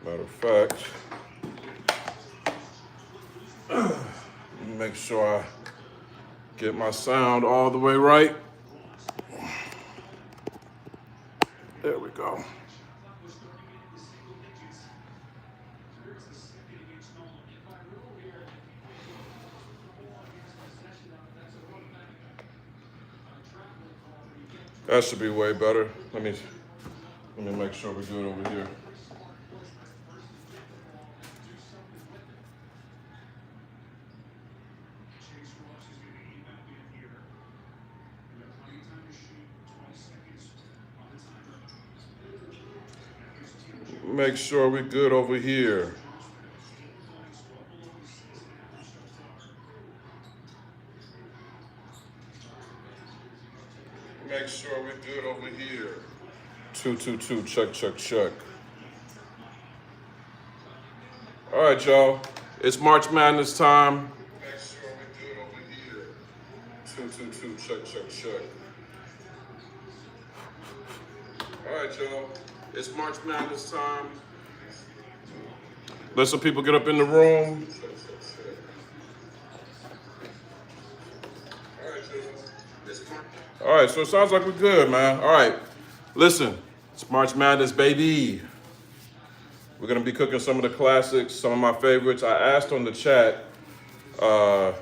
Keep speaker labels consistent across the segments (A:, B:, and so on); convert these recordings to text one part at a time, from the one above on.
A: Matter of fact, let me make sure I get my sound all the way right. There we go. That should be way better. Let me make sure we're good over here. Make sure we're good over here. Make sure we're good over here. 222, check. All right, y'all. It's March Madness time. Make sure we're good over here. 222, check. All right, y'all. It's March Madness time. Let some people get up in the room. All right, so it sounds like we're good, man. All right, listen, it's March Madness, baby. We're gonna be cooking some of the classics, some of my favorites. I asked on the chat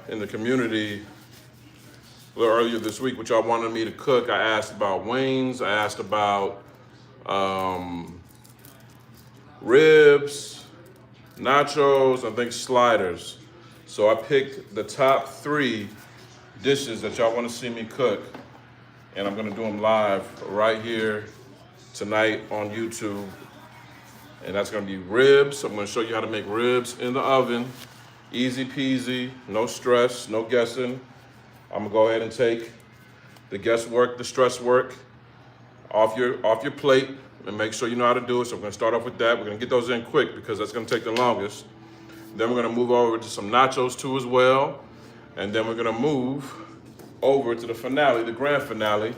A: in the community a little earlier this week what y'all wanted me to cook. I asked about wings. I asked about ribs, nachos, I think sliders. So I picked the top 3 dishes that y'all want to see me cook, and I'm gonna do them live right here tonight on YouTube. And that's gonna be ribs. I'm gonna show you how to make ribs in the oven. Easy peasy, no stress, no guessing. I'm gonna go ahead and take the guesswork, the stress work off your plate and make sure you know how to do it. So we're gonna start off with that. We're gonna get those in quick because that's gonna take the longest. Then we're gonna move over to some nachos too as well. And then we're gonna move over to the finale, the grand finale,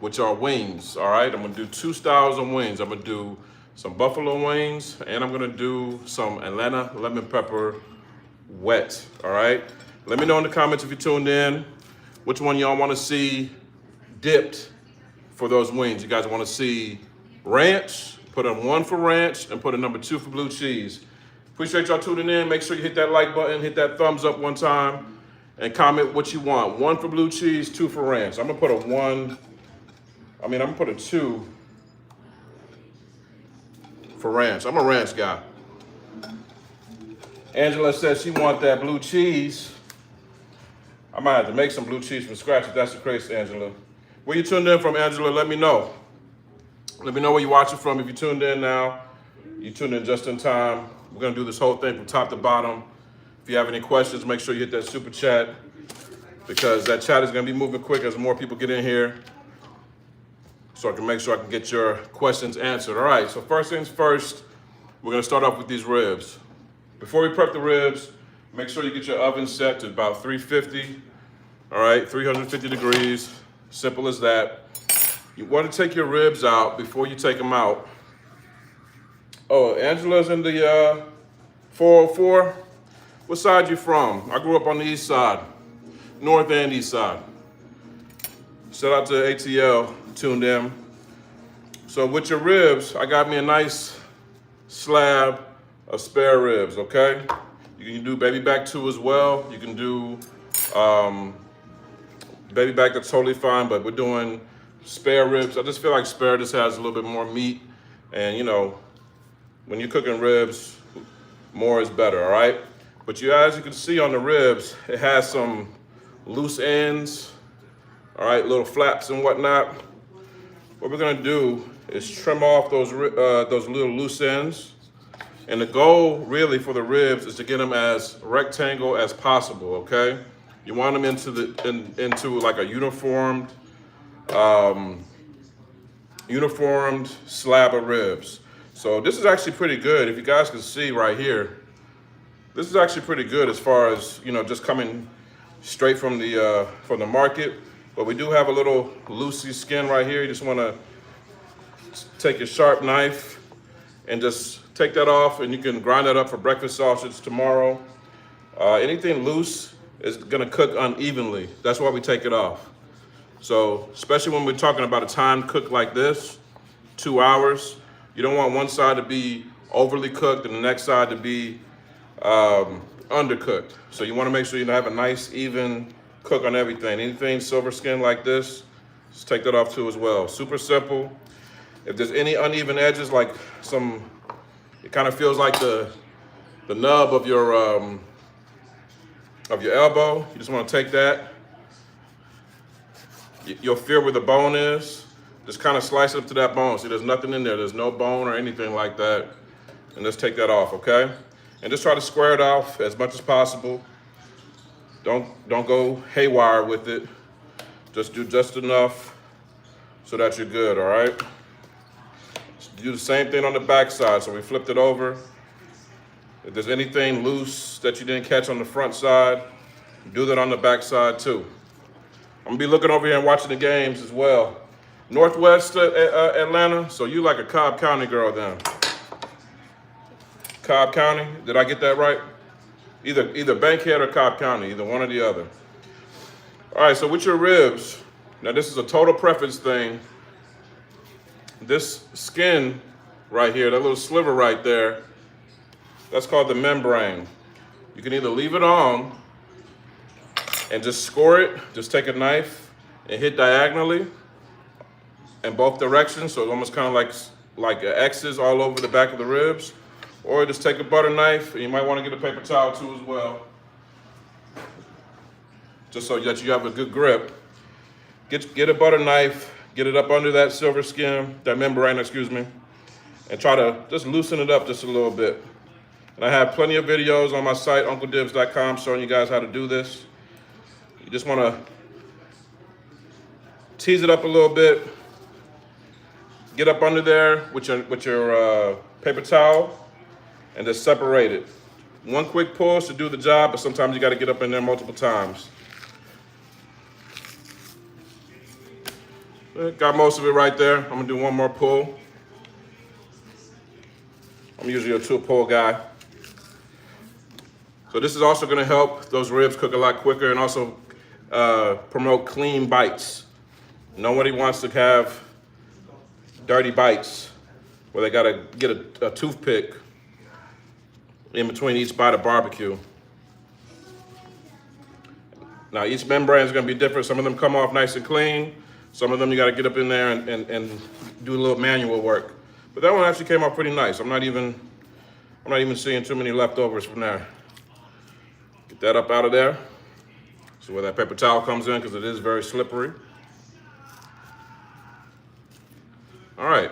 A: which are wings, all right? I'm gonna do 2 styles of wings. I'm gonna do some buffalo wings, and I'm gonna do some Atlanta lemon pepper wet, all right? Let me know in the comments if you tuned in, which one y'all wanna see dipped for those wings. You guys wanna see ranch? Put in 1 for ranch and put in number 2 for blue cheese. Appreciate y'all tuning in. Make sure you hit that like button, hit that thumbs up one time, and comment what you want. 1 for blue cheese, 2 for ranch. I'm gonna put I'm gonna put a 2 for ranch. I'm a ranch guy. Angela says she want that blue cheese. I might have to make some blue cheese from scratch if that's the case, Angela. Where you tuned in from, Angela? Let me know. Let me know where you're watching from. If you tuned in now, you tuned in just in time. We're gonna do this whole thing from top to bottom. If you have any questions, make sure you hit that super chat because that chat is gonna be moving quick as more people get in here, so I can make sure I can get your questions answered. All right, so first things first, we're gonna start off with these ribs. Before we prep the ribs, make sure you get your oven set to about 350, all right, 350 degrees, simple as that. You wanna take your ribs out before you take them out. Oh, Angela's in the 404. What side you from? I grew up on the east side, north and east side. Shout out to ATL, tuned in. So with your ribs, I got me a nice slab of spare ribs, okay? You can do baby back 2 as well. You can do baby back, that's totally fine, but we're doing spare ribs. I just feel like spare just has a little bit more meat, and you know, when you're cooking ribs, more is better, all right? But as you can see on the ribs, it has some loose ends, all right, little flaps and whatnot. What we're gonna do is trim off those little loose ends. And the goal really for the ribs is to get them as rectangle as possible, okay? You want them into like a uniformed slab of ribs. So this is actually pretty good. If you guys can see right here, this is actually pretty good as far as, you know, just coming straight from the market. But we do have a little loosey skin right here. You just want to take your sharp knife and just take that off, and you can grind that up for breakfast sausage tomorrow. Anything loose is gonna cook unevenly. That's why we take it off. So, especially when we're talking about a timed cook like this, 2 hours, you don't want one side to be overly cooked and the next side to be undercooked. So you wanna make sure you have a nice, even cook on everything. Anything silver skin like this, just take that off too as well. Super simple. If there's any uneven edges, like it kind of feels like the nub of your elbow, you just wanna take that. You'll feel where the bone is. Just kind of slice it up to that bone. See, there's nothing in there. There's no bone or anything like that. And just take that off, okay? And just try to square it off as much as possible. Don't go haywire with it. Just do just enough so that you're good, all right? Do the same thing on the back side. So we flipped it over. If there's anything loose that you didn't catch on the front side, do that on the back side too. I'm gonna be looking over here and watching the games as well. Northwest Atlanta, so you like a Cobb County girl then. Cobb County, did I get that right? Either Bankhead or Cobb County, either one or the other. All right, so with your ribs, now this is a total preference thing. This skin right here, that little sliver right there, that's called the membrane. You can either leave it on and just score it, just take a knife and hit diagonally in both directions, so it's almost kind of like X's all over the back of the ribs. Or just take a butter knife, and you might want to get a paper towel too as well, just so that you have a good grip. Get a butter knife, get it up under that silver skin, that membrane, excuse me, and try to just loosen it up just a little bit. And I have plenty of videos on my site, UncleDibbz.com, showing you guys how to do this. You just want to tease it up a little bit, get up under there with your paper towel, and just separate it. One quick pull should do the job, but sometimes you got to get up in there multiple times. Got most of it right there. I'm gonna do one more pull. I'm usually a 2-pull guy. So this is also gonna help those ribs cook a lot quicker and also promote clean bites. Nobody wants to have dirty bites where they gotta get a toothpick in between each bite of barbecue. Now each membrane is gonna be different. Some of them come off nice and clean. Some of them you gotta get up in there and do a little manual work. But that one actually came off pretty nice. I'm not even seeing too many leftovers from there. Get that up out of there. So where that paper towel comes in, because it is very slippery. All right,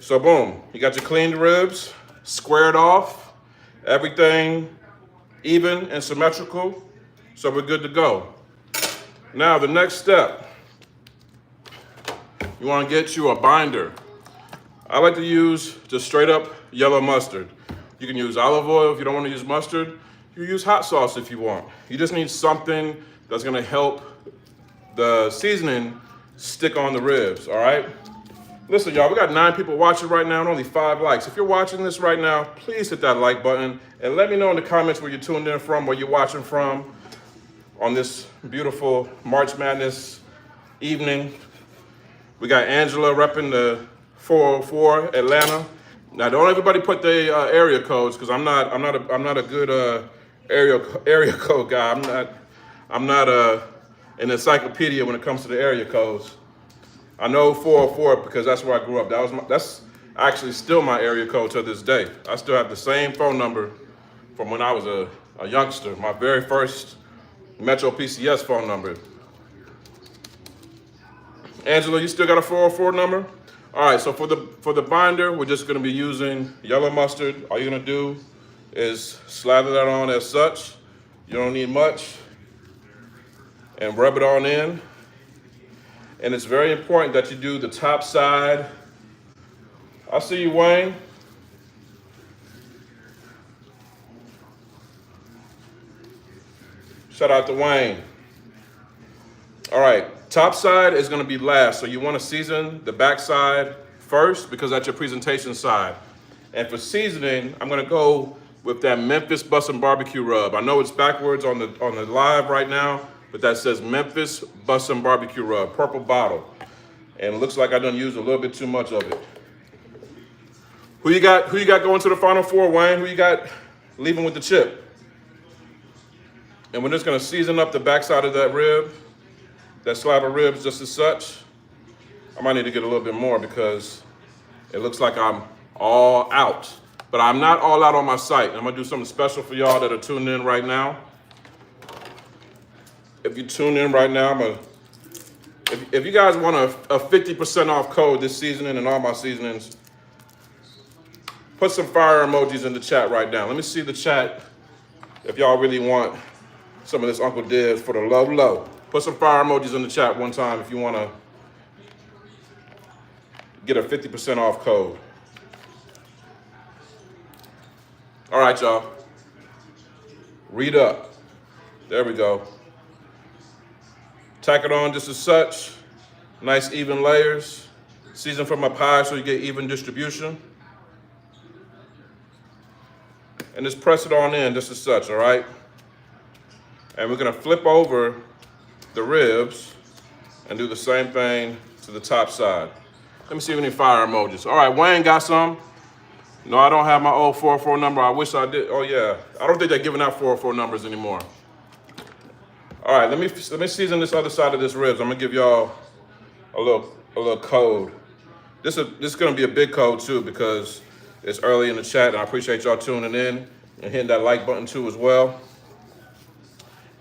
A: so boom, you got your cleaned ribs, squared off, everything even and symmetrical, so we're good to go. Now the next step, you wanna get you a binder. I like to use just straight up yellow mustard. You can use olive oil if you don't wanna use mustard. You use hot sauce if you want. You just need something that's gonna help the seasoning stick on the ribs, all right? Listen, y'all, we got 9 people watching right now and only 5 likes. If you're watching this right now, please hit that like button and let me know in the comments where you're tuned in from, where you're watching from on this beautiful March Madness evening. We got Angela repping the 404 Atlanta. Now, don't everybody put the area codes, because I'm not a good area code guy. I'm not an encyclopedia when it comes to the area codes. I know 404 because that's where I grew up. That's actually still my area code to this day. I still have the same phone number from when I was a youngster. My very first Metro PCS phone number. Angela, you still got a 404 number? All right, so for the binder, we're just gonna be using yellow mustard. All you're gonna do is slather that on as such. You don't need much. And rub it on in. And it's very important that you do the top side. I see you, Wayne. Shout out to Wayne. All right, top side is gonna be last. So you wanna season the back side first because that's your presentation side. And for seasoning, I'm gonna go with that Memphis Bussin' Barbecue Rub. I know it's backwards on the live right now, but that says Memphis Bussin' Barbecue Rub, purple bottle. And it looks like I done used a little bit too much of it. Who you got going to the Final Four, Wayne? Who you got leaving with the chip? And we're just gonna season up the backside of that rib, that slab of ribs just as such. I might need to get a little bit more because it looks like I'm all out. But I'm not all out on my site. I'm gonna do something special for y'all that are tuned in right now. If you tune in right now, if you guys want a 50% off code this seasoning and all my seasonings, put some fire emojis in the chat right now. Let me see the chat if y'all really want some of this Uncle Dibbz for the low. Put some fire emojis in the chat one time if you wanna get a 50% off code. All right, y'all. Read up. There we go. Tack it on just as such. Nice even layers. Season for my pie so you get even distribution. And just press it on in just as such, all right? And we're gonna flip over the ribs and do the same thing to the top side. Let me see if any fire emojis. All right, Wayne got some. No, I don't have my old 404 number. I wish I did. Oh yeah, I don't think they're giving out 404 numbers anymore. All right, let me season this other side of this ribs. I'm gonna give y'all a little code. This is gonna be a big code too because it's early in the chat, and I appreciate y'all tuning in and hitting that like button too as well.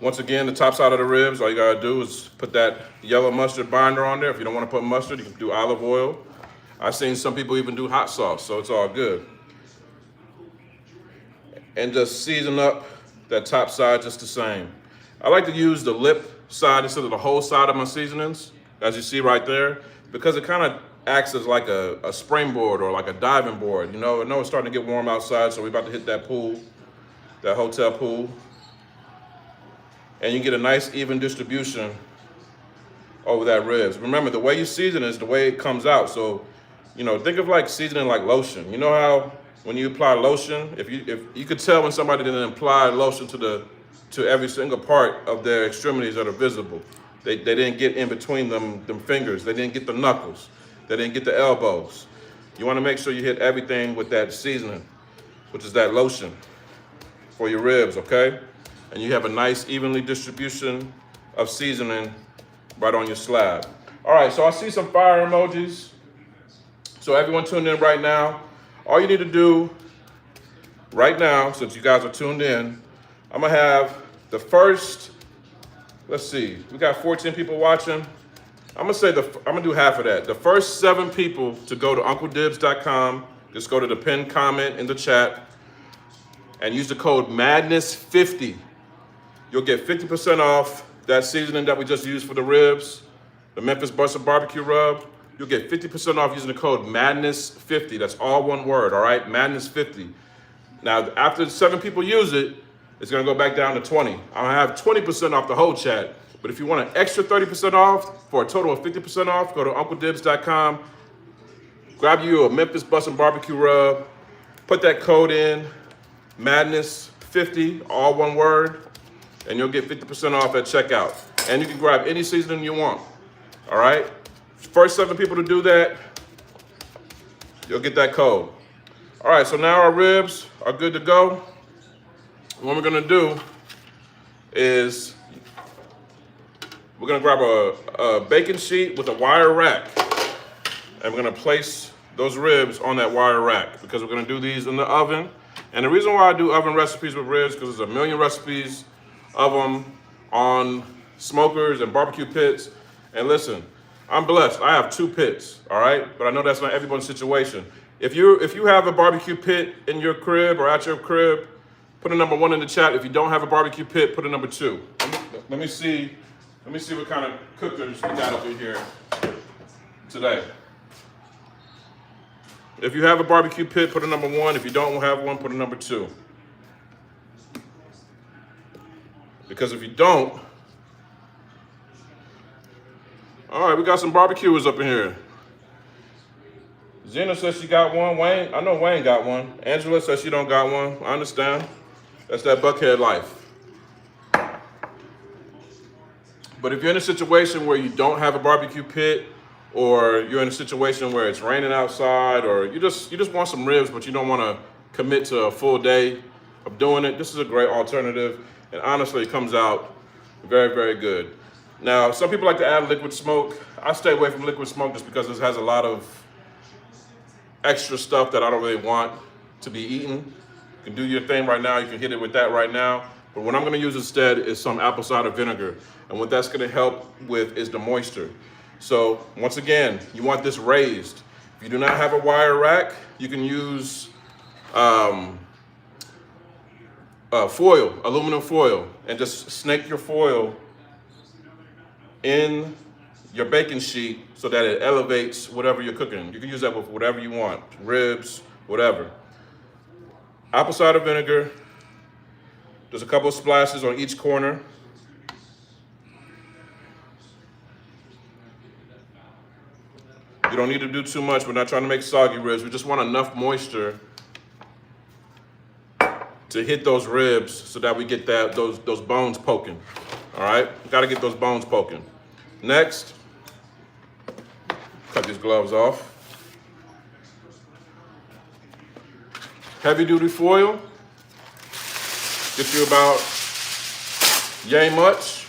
A: Once again, the top side of the ribs, all you gotta do is put that yellow mustard binder on there. If you don't wanna put mustard, you can do olive oil. I've seen some people even do hot sauce, so it's all good. And just season up that top side just the same. I like to use the lip side instead of the whole side of my seasonings, as you see right there, because it kind of acts as like a springboard or like a diving board. You know, I know it's starting to get warm outside, so we're about to hit that pool, that hotel pool. And you get a nice even distribution over that ribs. Remember, the way you season is the way it comes out. So, you know, think of like seasoning like lotion. You know how when you apply lotion, if you could tell when somebody didn't apply lotion to every single part of their extremities that are visible. They didn't get in between them fingers. They didn't get the knuckles. They didn't get the elbows. You want to make sure you hit everything with that seasoning, which is that lotion for your ribs, okay? And you have a nice evenly distribution of seasoning right on your slab. All right, so I see some fire emojis. So everyone tuned in right now, all you need to do right now, since you guys are tuned in, I'm gonna have the first, let's see, we got 14 people watching. I'm gonna do half of that. The first 7 people to go to UncleDibbz.com, just go to the pinned comment in the chat and use the code MADNESS50. You'll get 50% off that seasoning that we just used for the ribs, the Memphis Bussin' Barbecue Rub. You'll get 50% off using the code MADNESS50. That's all one word, all right? MADNESS50. Now, after 7 people use it, it's gonna go back down to 20. I'll have 20% off the whole chat. But if you want an extra 30% off for a total of 50% off, go to UncleDibbz.com, grab you a Memphis Bussin' Barbecue Rub, put that code in, MADNESS50, all one word, and you'll get 50% off at checkout. And you can grab any seasoning you want, all right? First 7 people to do that, you'll get that code. All right, so now our ribs are good to go. What we're gonna do is we're gonna grab a baking sheet with a wire rack, and we're gonna place those ribs on that wire rack because we're gonna do these in the oven. And the reason why I do oven recipes with ribs, because there's a million recipes of them on smokers and barbecue pits. And listen, I'm blessed. I have 2 pits, all right? But I know that's not everyone's situation. If you have a barbecue pit in your crib or at your crib, put a number 1 in the chat. If you don't have a barbecue pit, put a number 2. Let me see what kind of cookers we got up in here today. If you have a barbecue pit, put a number 1. If you don't have one, put a number 2. Because if you don't, all right, we got some barbecuers up in here. Zena says she got one. Wayne, I know Wayne got one. Angela says she don't got one. I understand. That's that buckhead life. But if you're in a situation where you don't have a barbecue pit, or you're in a situation where it's raining outside, or you just want some ribs, but you don't want to commit to a full day of doing it, this is a great alternative. And honestly, it comes out very, very good. Now, some people like to add liquid smoke. I stay away from liquid smoke just because it has a lot of extra stuff that I don't really want to be eaten. You can do your thing right now. You can hit it with that right now. But what I'm going to use instead is some apple cider vinegar. And what that's going to help with is the moisture. So once again, you want this raised. If you do not have a wire rack, you can use foil, aluminum foil, and just snake your foil in your baking sheet so that it elevates whatever you're cooking. You can use that with whatever you want, ribs, whatever. Apple cider vinegar. There's a couple of splashes on each corner. You don't need to do too much. We're not trying to make soggy ribs. We just want enough moisture to hit those ribs so that we get those bones poking. All right? Got to get those bones poking. Next, cut these gloves off. Heavy duty foil. Get you about yay much.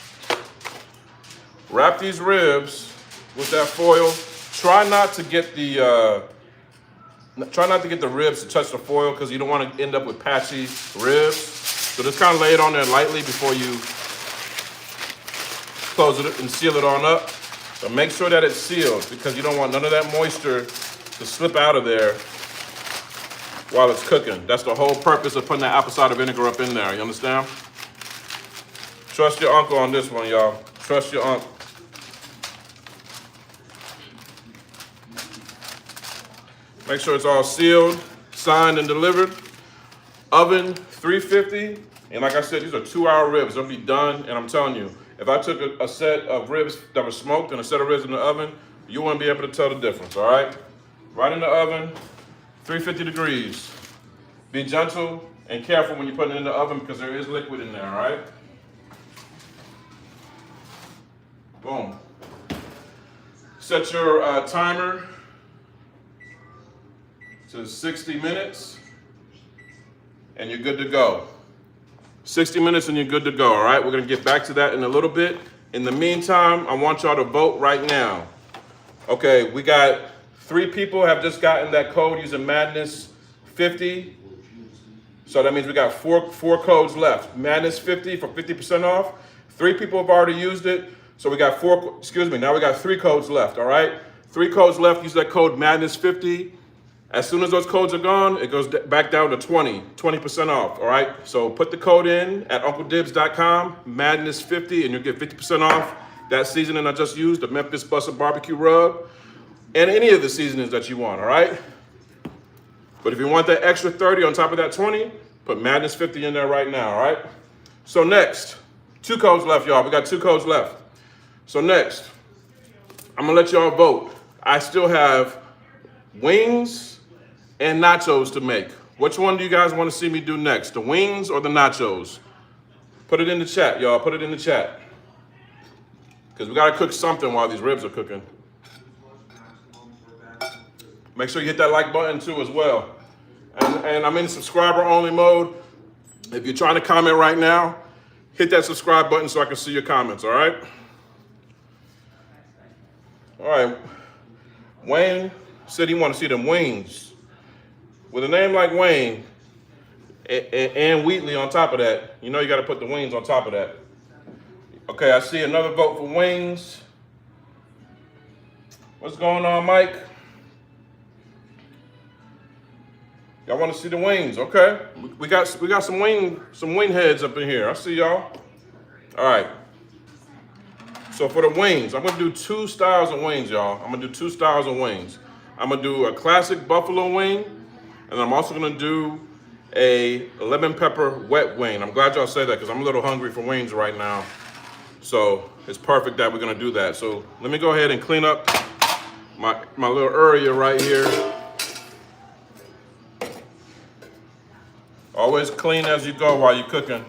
A: Wrap these ribs with that foil. Try not to get the ribs to touch the foil because you don't want to end up with patchy ribs. So just kind of lay it on there lightly before you close it and seal it on up. But make sure that it's sealed because you don't want none of that moisture to slip out of there while it's cooking. That's the whole purpose of putting that apple cider vinegar up in there, you understand? Trust your uncle on this one, y'all. Trust your uncle. Make sure it's all sealed, signed, and delivered. Oven, 350. And like I said, these are 2-hour ribs. They'll be done, and I'm telling you, if I took a set of ribs that were smoked and a set of ribs in the oven, you wouldn't be able to tell the difference, all right? Right in the oven, 350 degrees. Be gentle and careful when you put it in the oven because there is liquid in there, all right? Boom. Set your timer to 60 minutes and you're good to go. 60 minutes and you're good to go, all right? We're gonna get back to that in a little bit. In the meantime, I want y'all to vote right now. Okay, we got 3 people have just gotten that code using Madness 50. So that means we got four codes left. Madness 50 for 50% off. 3 people have already used it. So we got now we got 3 codes left, all right? 3 codes left, use that code Madness 50. As soon as those codes are gone, it goes back down to 20% off, all right? So put the code in at UncleDibbz.com, Madness 50, and you'll get 50% off that seasoning I just used, the Memphis Busted Barbecue Rub, and any of the seasonings that you want, all right? But if you want that extra 30 on top of that 20, put Madness 50 in there right now, all right? So next, 2 codes left, y'all. We got 2 codes left. So next, I'm gonna let y'all vote. I still have wings and nachos to make. Which one do you guys want to see me do next? The wings or the nachos? Put it in the chat, y'all. Put it in the chat. Because we got to cook something while these ribs are cooking. Make sure you hit that like button too as well. And I'm in subscriber only mode. If you're trying to comment right now, hit that subscribe button so I can see your comments, all right? All right. Wayne said he wanted to see them wings. With a name like Wayne and Wheatley on top of that, you know you got to put the wings on top of that. Okay, I see another vote for wings. What's going on, Mike? Y'all want to see the wings? Okay, we got some wing heads up in here. I see y'all. All right. So for the wings, I'm gonna do 2 styles of wings, y'all. I'm gonna do 2 styles of wings. I'm gonna do a classic buffalo wing. And I'm also gonna do a lemon pepper wet wing. I'm glad y'all said that because I'm a little hungry for wings right now. So it's perfect that we're gonna do that. So let me go ahead and clean up my little area right here. Always clean as you go while you're cooking.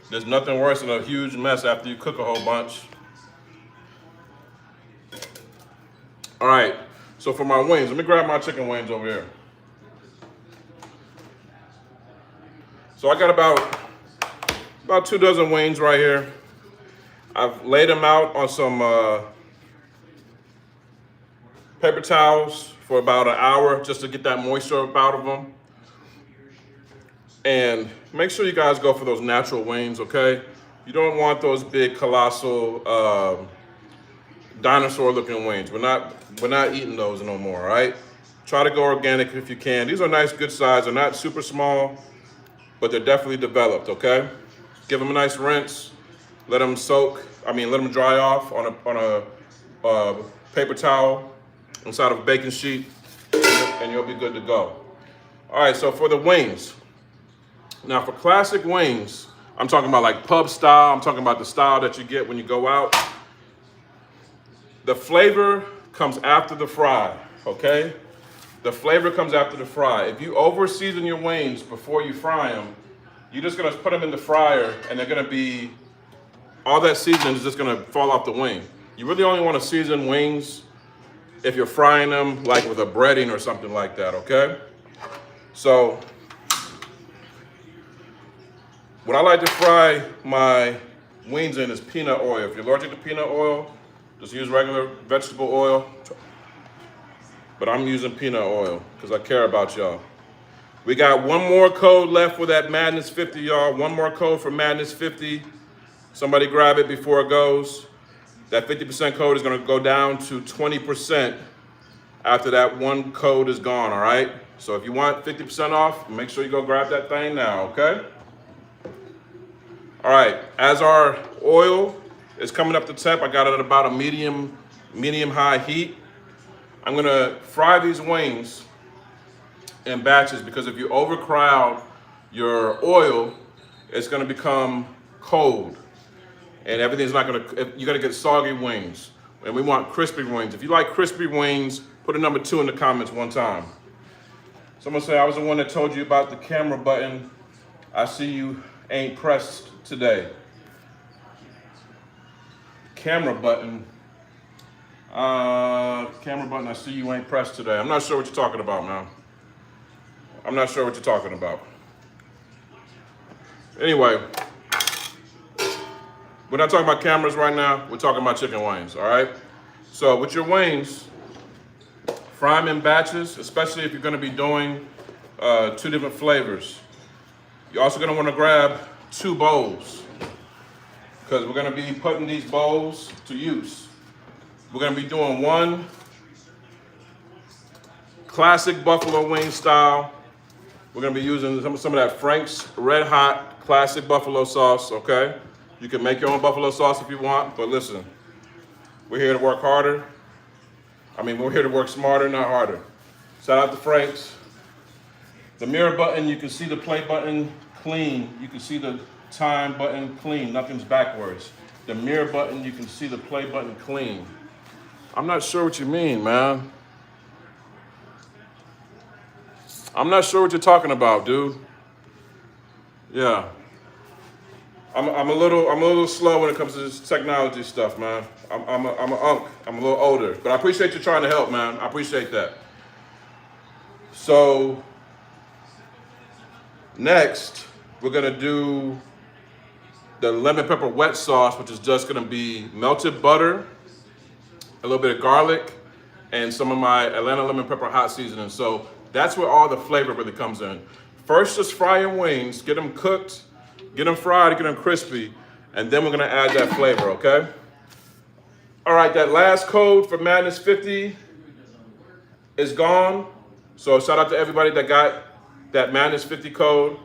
A: There's nothing worse than a huge mess after you cook a whole bunch. All right, so for my wings, let me grab my chicken wings over here. So I got about 2 dozen wings right here. I've laid them out on some paper towels for about an hour just to get that moisture up out of them. And make sure you guys go for those natural wings, okay? You don't want those big, colossal, dinosaur-looking wings. We're not eating those no more, all right? Try to go organic if you can. These are nice, good size. They're not super small, but they're definitely developed, okay? Give them a nice rinse. Let them let them dry off on a paper towel inside of a baking sheet, and you'll be good to go. All right, so for the wings. Now for classic wings, I'm talking about like pub style. I'm talking about the style that you get when you go out. The flavor comes after the fry, okay? The flavor comes after the fry. If you over season your wings before you fry them, you're just gonna put them in the fryer and they're gonna be, all that seasoning is just gonna fall off the wing. You really only wanna season wings if you're frying them like with a breading or something like that, okay? So, what I like to fry my wings in is peanut oil. If you're allergic to peanut oil, just use regular vegetable oil. But I'm using peanut oil because I care about y'all. We got one more code left for that Madness 50, y'all. One more code for Madness 50. Somebody grab it before it goes. That 50% code is gonna go down to 20% after that one code is gone, all right? So if you want 50% off, make sure you go grab that thing now, okay? All right, as our oil is coming up to temp, I got it at about a medium-high heat. I'm gonna fry these wings in batches because if you overcrowd your oil, it's gonna become cold and everything's not gonna, you're gonna get soggy wings. And we want crispy wings. If you like crispy wings, put a number 2 in the comments one time. Someone say, I was the one that told you about the camera button. I see you ain't pressed today. Camera button, I see you ain't pressed today. I'm not sure what you're talking about, man. I'm not sure what you're talking about. Anyway, we're not talking about cameras right now. We're talking about chicken wings, all right? So with your wings, fry them in batches, especially if you're gonna be doing 2 different flavors. You're also gonna wanna grab 2 bowls because we're gonna be putting these bowls to use. We're gonna be doing one classic buffalo wing style. We're gonna be using some of that Frank's Red Hot classic buffalo sauce, okay? You can make your own buffalo sauce if you want, but listen, we're here to work harder. We're here to work smarter, not harder. Shout out to Frank's. The mirror button, you can see the play button clean. You can see the time button clean, nothing's backwards. The mirror button, you can see the play button clean. I'm not sure what you mean, man. I'm not sure what you're talking about, dude. Yeah. I'm a little slow when it comes to this technology stuff, man. I'm a unk. I'm a little older, but I appreciate you trying to help, man. I appreciate that. So next, we're gonna do the lemon pepper wet sauce, which is just gonna be melted butter, a little bit of garlic, and some of my Atlanta lemon pepper hot seasoning. So that's where all the flavor really comes in. First, just fry your wings, get them cooked, get them fried, get them crispy, and then we're gonna add that flavor, okay? All right, that last code for Madness 50 is gone. So shout out to everybody that got that Madness 50 code.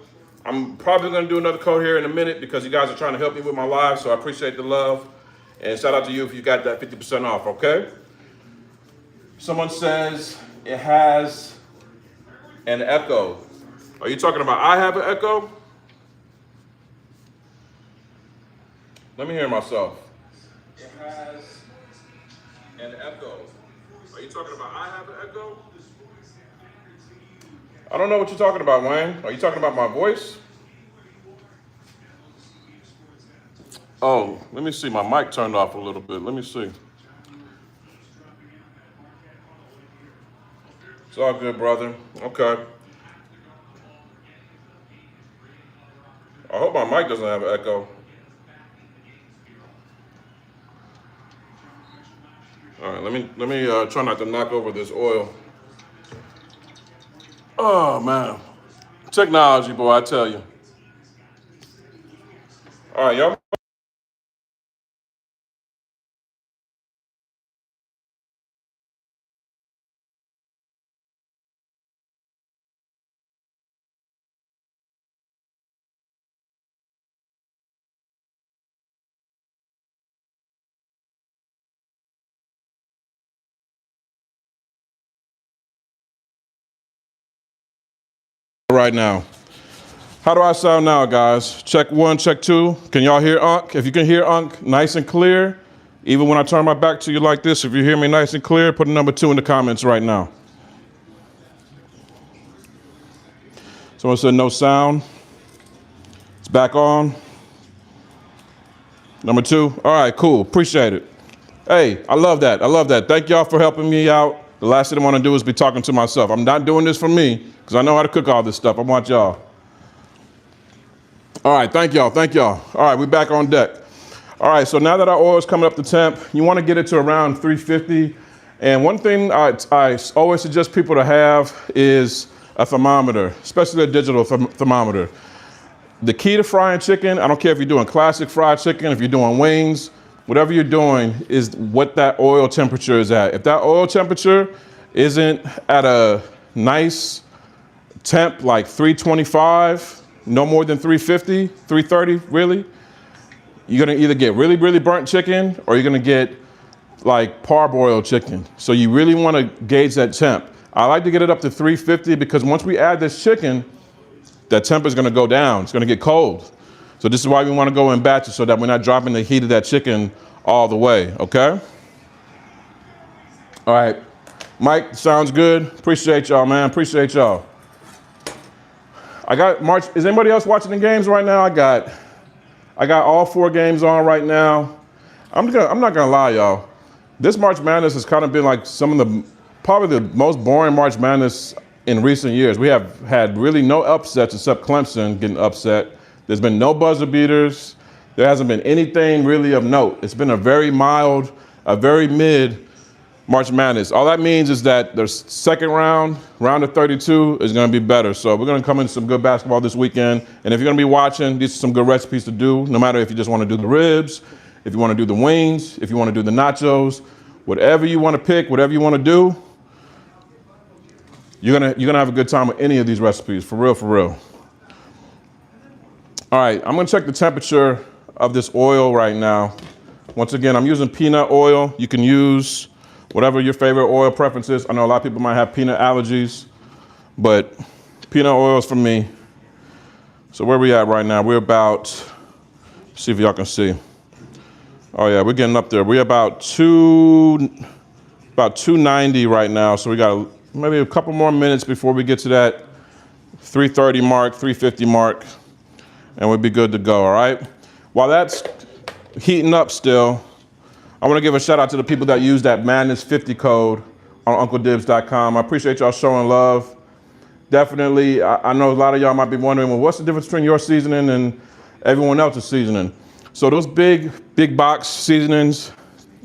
A: I'm probably gonna do another code here in a minute because you guys are trying to help me with my live, so I appreciate the love. And shout out to you if you got that 50% off, okay? Someone says it has an echo. Are you talking about I have an echo? Let me hear myself. It has an echo. Are you talking about I have an echo? I don't know what you're talking about, Wayne. Are you talking about my voice? Oh, let me see. My mic turned off a little bit. Let me see. It's all good, brother. Okay. I hope my mic doesn't have an echo. All right, let me try not to knock over this oil. Oh man, technology, boy, I tell you. All right, y'all. Right now. How do I sound now, guys? Check 1, check 2. Can y'all hear Unc? If you can hear Unc nice and clear, even when I turn my back to you like this, if you hear me nice and clear, put a number 2 in the comments right now. Someone said no sound. It's back on. Number 2. All right, cool. Appreciate it. Hey, I love that. I love that. Thank y'all for helping me out. The last thing I want to do is be talking to myself. I'm not doing this for me because I know how to cook all this stuff. I want y'all. All right, thank y'all. Thank y'all. All right, we're back on deck. All right, so now that our oil is coming up to temp, you want to get it to around 350. And one thing I always suggest people to have is a thermometer, especially a digital thermometer. The key to frying chicken, I don't care if you're doing classic fried chicken, if you're doing wings, whatever you're doing is what that oil temperature is at. If that oil temperature isn't at a nice temp like 325, no more than 350, 330, really, you're gonna either get really, really burnt chicken or you're gonna get like parboiled chicken. So you really wanna gauge that temp. I like to get it up to 350 because once we add this chicken, that temp is gonna go down. It's gonna get cold. So this is why we wanna go in batches so that we're not dropping the heat of that chicken all the way, okay? All right, Mike, sounds good. Appreciate y'all, man, appreciate y'all. I got March, is anybody else watching the games right now? I got all 4 games on right now. I'm not gonna lie, y'all. This March Madness has kind of been like probably the most boring March Madness in recent years. We have had really no upsets except Clemson getting upset. There's been no buzzer beaters. There hasn't been anything really of note. It's been a very mild, a very mid March Madness. All that means is that the second round of 32 is gonna be better. So we're gonna come into some good basketball this weekend. And if you're gonna be watching, these are some good recipes to do, no matter if you just wanna do the ribs, if you wanna do the wings, if you wanna do the nachos, whatever you wanna pick, whatever you wanna do, you're gonna have a good time with any of these recipes, for real, for real. All right, I'm gonna check the temperature of this oil right now. Once again, I'm using peanut oil. You can use whatever your favorite oil preference is. I know a lot of people might have peanut allergies, but peanut oil is for me. So where we at right now? We're about, see if y'all can see. Oh yeah, we're getting up there. We're about 290 right now. So we got maybe a couple more minutes before we get to that 330 mark, 350 mark, and we'll be good to go, all right? While that's heating up still, I want to give a shout out to the people that use that Madness 50 code on UncleDibbz.com. I appreciate y'all showing love. Definitely, I know a lot of y'all might be wondering, well, what's the difference between your seasoning and everyone else's seasoning? So those big box seasonings,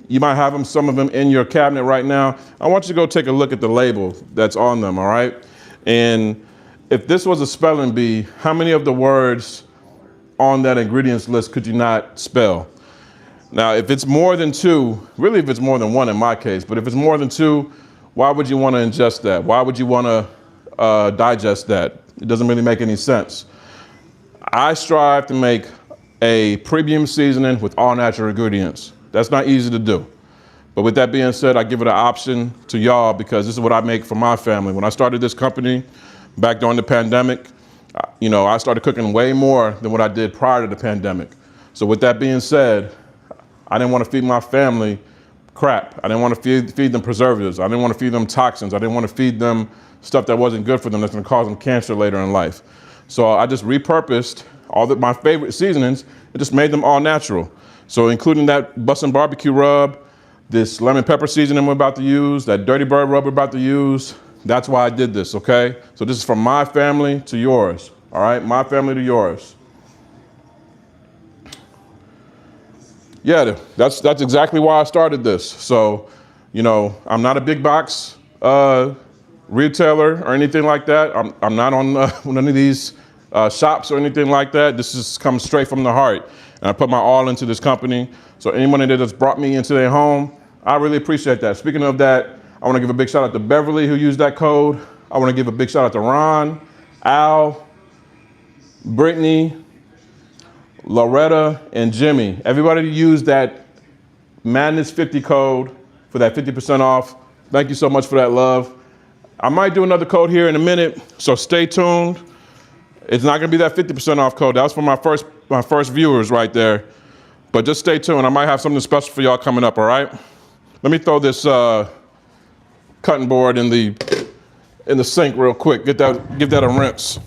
A: you might have them, some of them in your cabinet right now. I want you to go take a look at the label that's on them, all right? And if this was a spelling bee, how many of the words on that ingredients list could you not spell? Now, if it's more than 2, really if it's more than 1 in my case, but if it's more than 2, why would you want to ingest that? Why would you want to digest that? It doesn't really make any sense. I strive to make a premium seasoning with all natural ingredients. That's not easy to do. But with that being said, I give it an option to y'all because this is what I make for my family. When I started this company back during the pandemic, I started cooking way more than what I did prior to the pandemic. So with that being said, I didn't want to feed my family crap. I didn't want to feed them preservatives. I didn't want to feed them toxins. I didn't want to feed them stuff that wasn't good for them that's going to cause them cancer later in life. So I just repurposed my favorite seasonings and just made them all natural. So including that bussin' barbecue rub, this lemon pepper seasoning we're about to use, that dirty bird rub we're about to use, that's why I did this, okay? So this is from my family to yours, all right? My family to yours. Yeah, that's exactly why I started this. So, you know, I'm not a big box retailer or anything like that. I'm not on none of these shops or anything like that. This is comes straight from the heart. And I put my all into this company. So anyone that has brought me into their home, I really appreciate that. Speaking of that, I want to give a big shout out to Beverly who used that code. I want to give a big shout out to Ron, Al, Brittany, Loretta, and Jimmy. Everybody used that Madness 50 code for that 50% off. Thank you so much for that love. I might do another code here in a minute, so stay tuned. It's not gonna be that 50% off code. That was for my first viewers right there. But just stay tuned. I might have something special for y'all coming up, all right? Let me throw this cutting board in the sink real quick. Give that a rinse.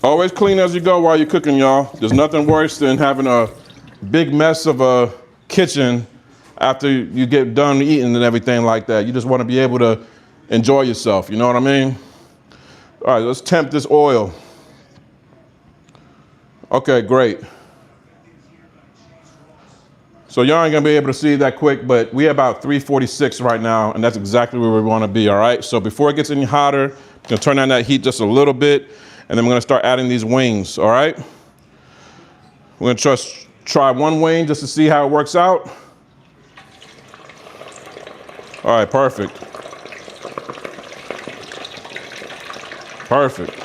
A: Always clean as you go while you're cooking, y'all. There's nothing worse than having a big mess of a kitchen after you get done eating and everything like that. You just want to be able to enjoy yourself, you know what I mean? All right, let's temp this oil. Okay, great. So y'all ain't gonna be able to see that quick, but we about 346 right now, and that's exactly where we wanna be, all right? So before it gets any hotter, I'm gonna turn down that heat just a little bit, and then we're gonna start adding these wings, all right? We're gonna try one wing just to see how it works out. All right, perfect. Perfect.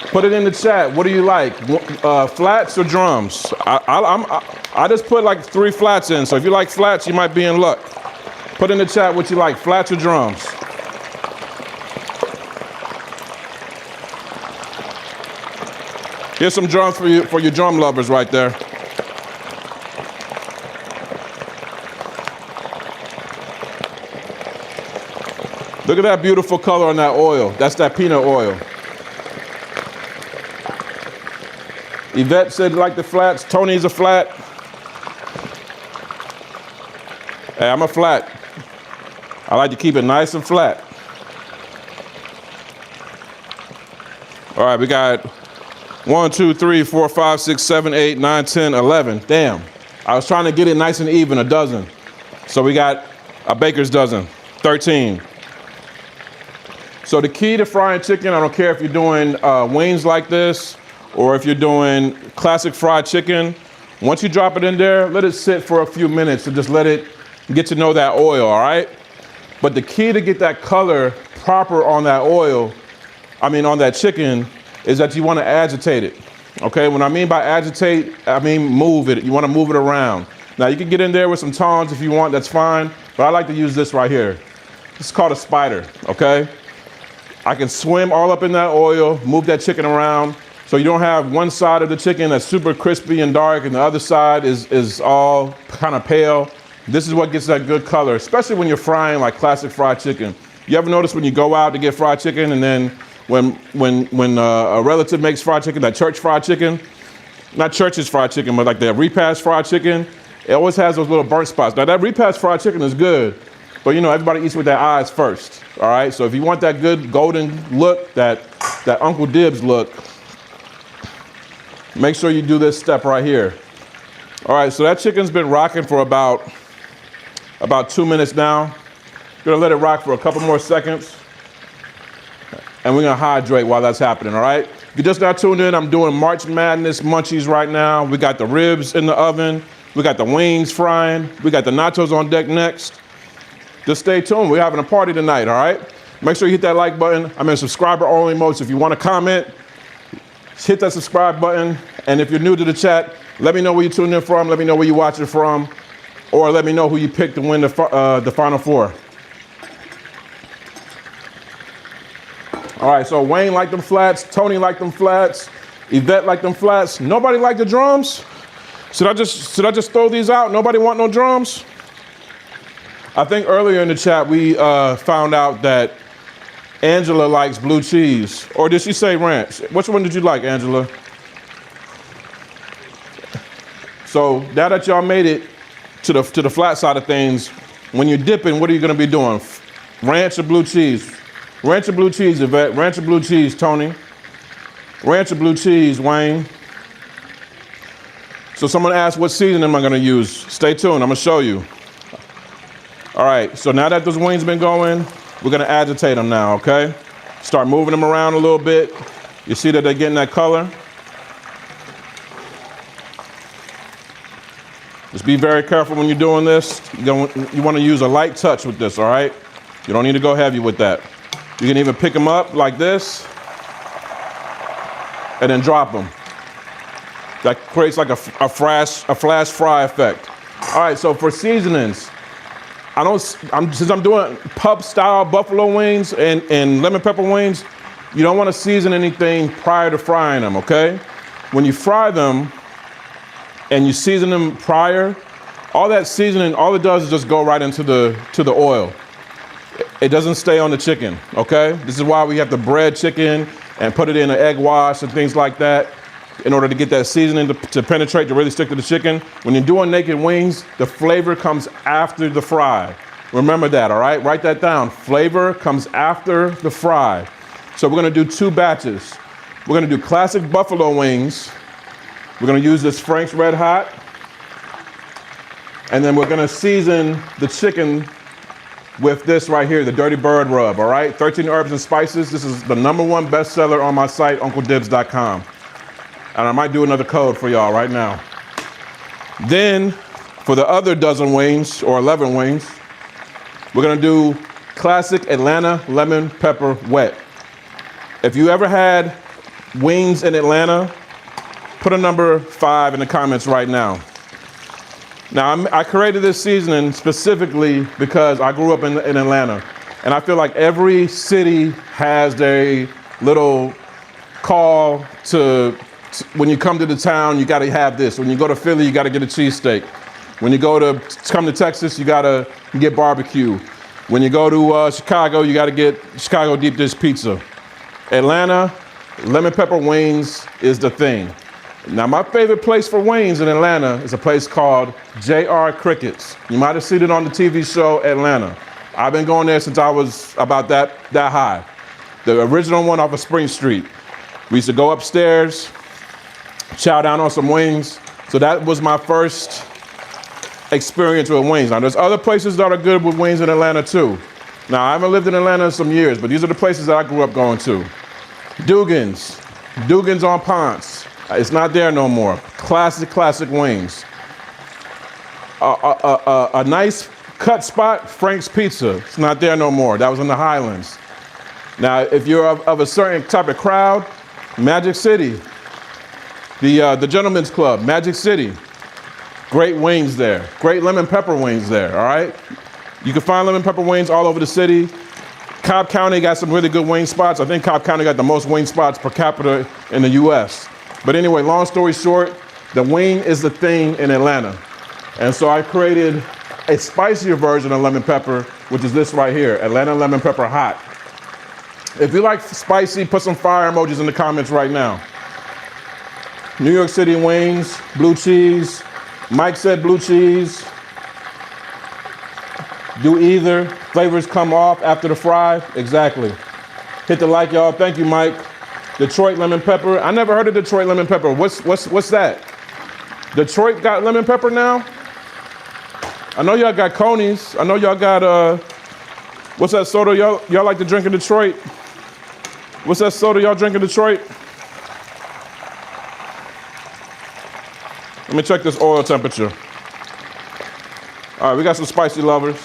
A: Put it in the chat. What do you like? Flats or drums? I just put like 3 flats in, so if you like flats, you might be in luck. Put in the chat what you like, flats or drums. Here's some drums for your drum lovers right there. Look at that beautiful color on that oil. That's that peanut oil. Yvette said like the flats. Tony's a flat. Hey, I'm a flat. I like to keep it nice and flat. All right, we got 1, 2, 3, 4, 5, 6, 7, 8, 9, 10, 11. Damn. I was trying to get it nice and even, a dozen. So we got a baker's dozen, 13. So the key to frying chicken, I don't care if you're doing wings like this or if you're doing classic fried chicken, once you drop it in there, let it sit for a few minutes and just let it get to know that oil, all right? But the key to get that color proper on that oil, on that chicken, is that you want to agitate it, okay? When I mean by agitate, I mean move it. You want to move it around. Now you can get in there with some tongs if you want, that's fine, but I like to use this right here. This is called a spider, okay? I can swim all up in that oil, move that chicken around, so you don't have one side of the chicken that's super crispy and dark and the other side is all kind of pale. This is what gets that good color, especially when you're frying like classic fried chicken. You ever notice when you go out to get fried chicken and then when a relative makes fried chicken, that church fried chicken, not church's fried chicken, but like the repast fried chicken, it always has those little burnt spots. Now that repast fried chicken is good, but you know, everybody eats with their eyes first, all right? So if you want that good golden look, that Uncle Dibbz look, make sure you do this step right here. All right, so that chicken's been rocking for about 2 minutes now. Gonna let it rock for a couple more seconds. And we're gonna hydrate while that's happening, all right? If you're just now tuned in, I'm doing March Madness Munchies right now. We got the ribs in the oven. We got the wings frying. We got the nachos on deck next. Just stay tuned, we're having a party tonight, all right? Make sure you hit that like button. I'm in subscriber only mode, so if you wanna comment, hit that subscribe button. And if you're new to the chat, let me know where you tuned in from, let me know where you're watching from, or let me know who you picked to win the Final Four. All right, so Wayne liked them flats, Tony liked them flats, Yvette liked them flats. Nobody liked the drums? Should I just throw these out? Nobody want no drums? I think earlier in the chat we found out that Angela likes blue cheese. Or did she say ranch? Which one did you like, Angela? So now that y'all made it to the flat side of things, when you're dipping, what are you gonna be doing? Ranch or blue cheese? Ranch or blue cheese, Yvette? Ranch or blue cheese, Tony? Ranch or blue cheese, Wayne? So someone asked, what seasoning am I gonna use? Stay tuned, I'm gonna show you. All right, so now that those wings been going, we're gonna agitate them now, okay? Start moving them around a little bit. You see that they're getting that color? Just be very careful when you're doing this. You wanna use a light touch with this, all right? You don't need to go heavy with that. You can even pick them up like this and then drop them. That creates like a flash fry effect. All right, so for seasonings, since I'm doing pub style buffalo wings and lemon pepper wings, you don't want to season anything prior to frying them, okay? When you fry them and you season them prior, all that seasoning, all it does is just go right into the oil. It doesn't stay on the chicken, okay? This is why we have to bread chicken and put it in an egg wash and things like that in order to get that seasoning to penetrate, to really stick to the chicken. When you're doing naked wings, the flavor comes after the fry. Remember that, all right? Write that down. Flavor comes after the fry. So we're gonna do 2 batches. We're gonna do classic buffalo wings. We're gonna use this Frank's Red Hot. And then we're gonna season the chicken with this right here, the Dirty Bird Rub, all right? 13 herbs and spices. This is the #1 bestseller on my site, UncleDibbz.com. And I might do another code for y'all right now. Then, for the other dozen wings, or 11 wings, we're gonna do classic Atlanta lemon pepper wet. If you ever had wings in Atlanta, put a number 5 in the comments right now. Now, I created this seasoning specifically because I grew up in Atlanta. And I feel like every city has their little call to when you come to the town, you gotta have this. When you go to Philly, you gotta get a cheesesteak. When you come to Texas, you gotta get barbecue. When you go to Chicago, you gotta get Chicago deep dish pizza. Atlanta, lemon pepper wings is the thing. Now, my favorite place for wings in Atlanta is a place called J.R. Crickets. You might have seen it on the TV show Atlanta. I've been going there since I was about that high. The original one off of Spring Street. We used to go upstairs, chow down on some wings. So that was my first experience with wings. Now, there's other places that are good with wings in Atlanta too. Now, I haven't lived in Atlanta in some years, but these are the places that I grew up going to. Dugan's on Ponce. It's not there no more. Classic wings. A nice cut spot, Frank's Pizza. It's not there no more. That was in the Highlands. Now, if you're of a certain type of crowd, Magic City, the Gentlemen's Club, Magic City. Great wings there. Great lemon pepper wings there, all right? You can find lemon pepper wings all over the city. Cobb County got some really good wing spots. I think Cobb County got the most wing spots per capita in the US. But anyway, long story short, the wing is the thing in Atlanta. And so I created a spicier version of lemon pepper, which is this right here, Atlanta Lemon Pepper Hot. If you like spicy, put some fire emojis in the comments right now. New York City wings, blue cheese. Mike said blue cheese. Do either. Flavors come off after the fry. Exactly. Hit the like, y'all. Thank you, Mike. Detroit lemon pepper. I never heard of Detroit lemon pepper. What's that? Detroit got lemon pepper now? I know y'all got Coney's. I know y'all got what's that soda y'all like to drink in Detroit? What's that soda y'all drink in Detroit? Let me check this oil temperature. All right, we got some spicy lovers.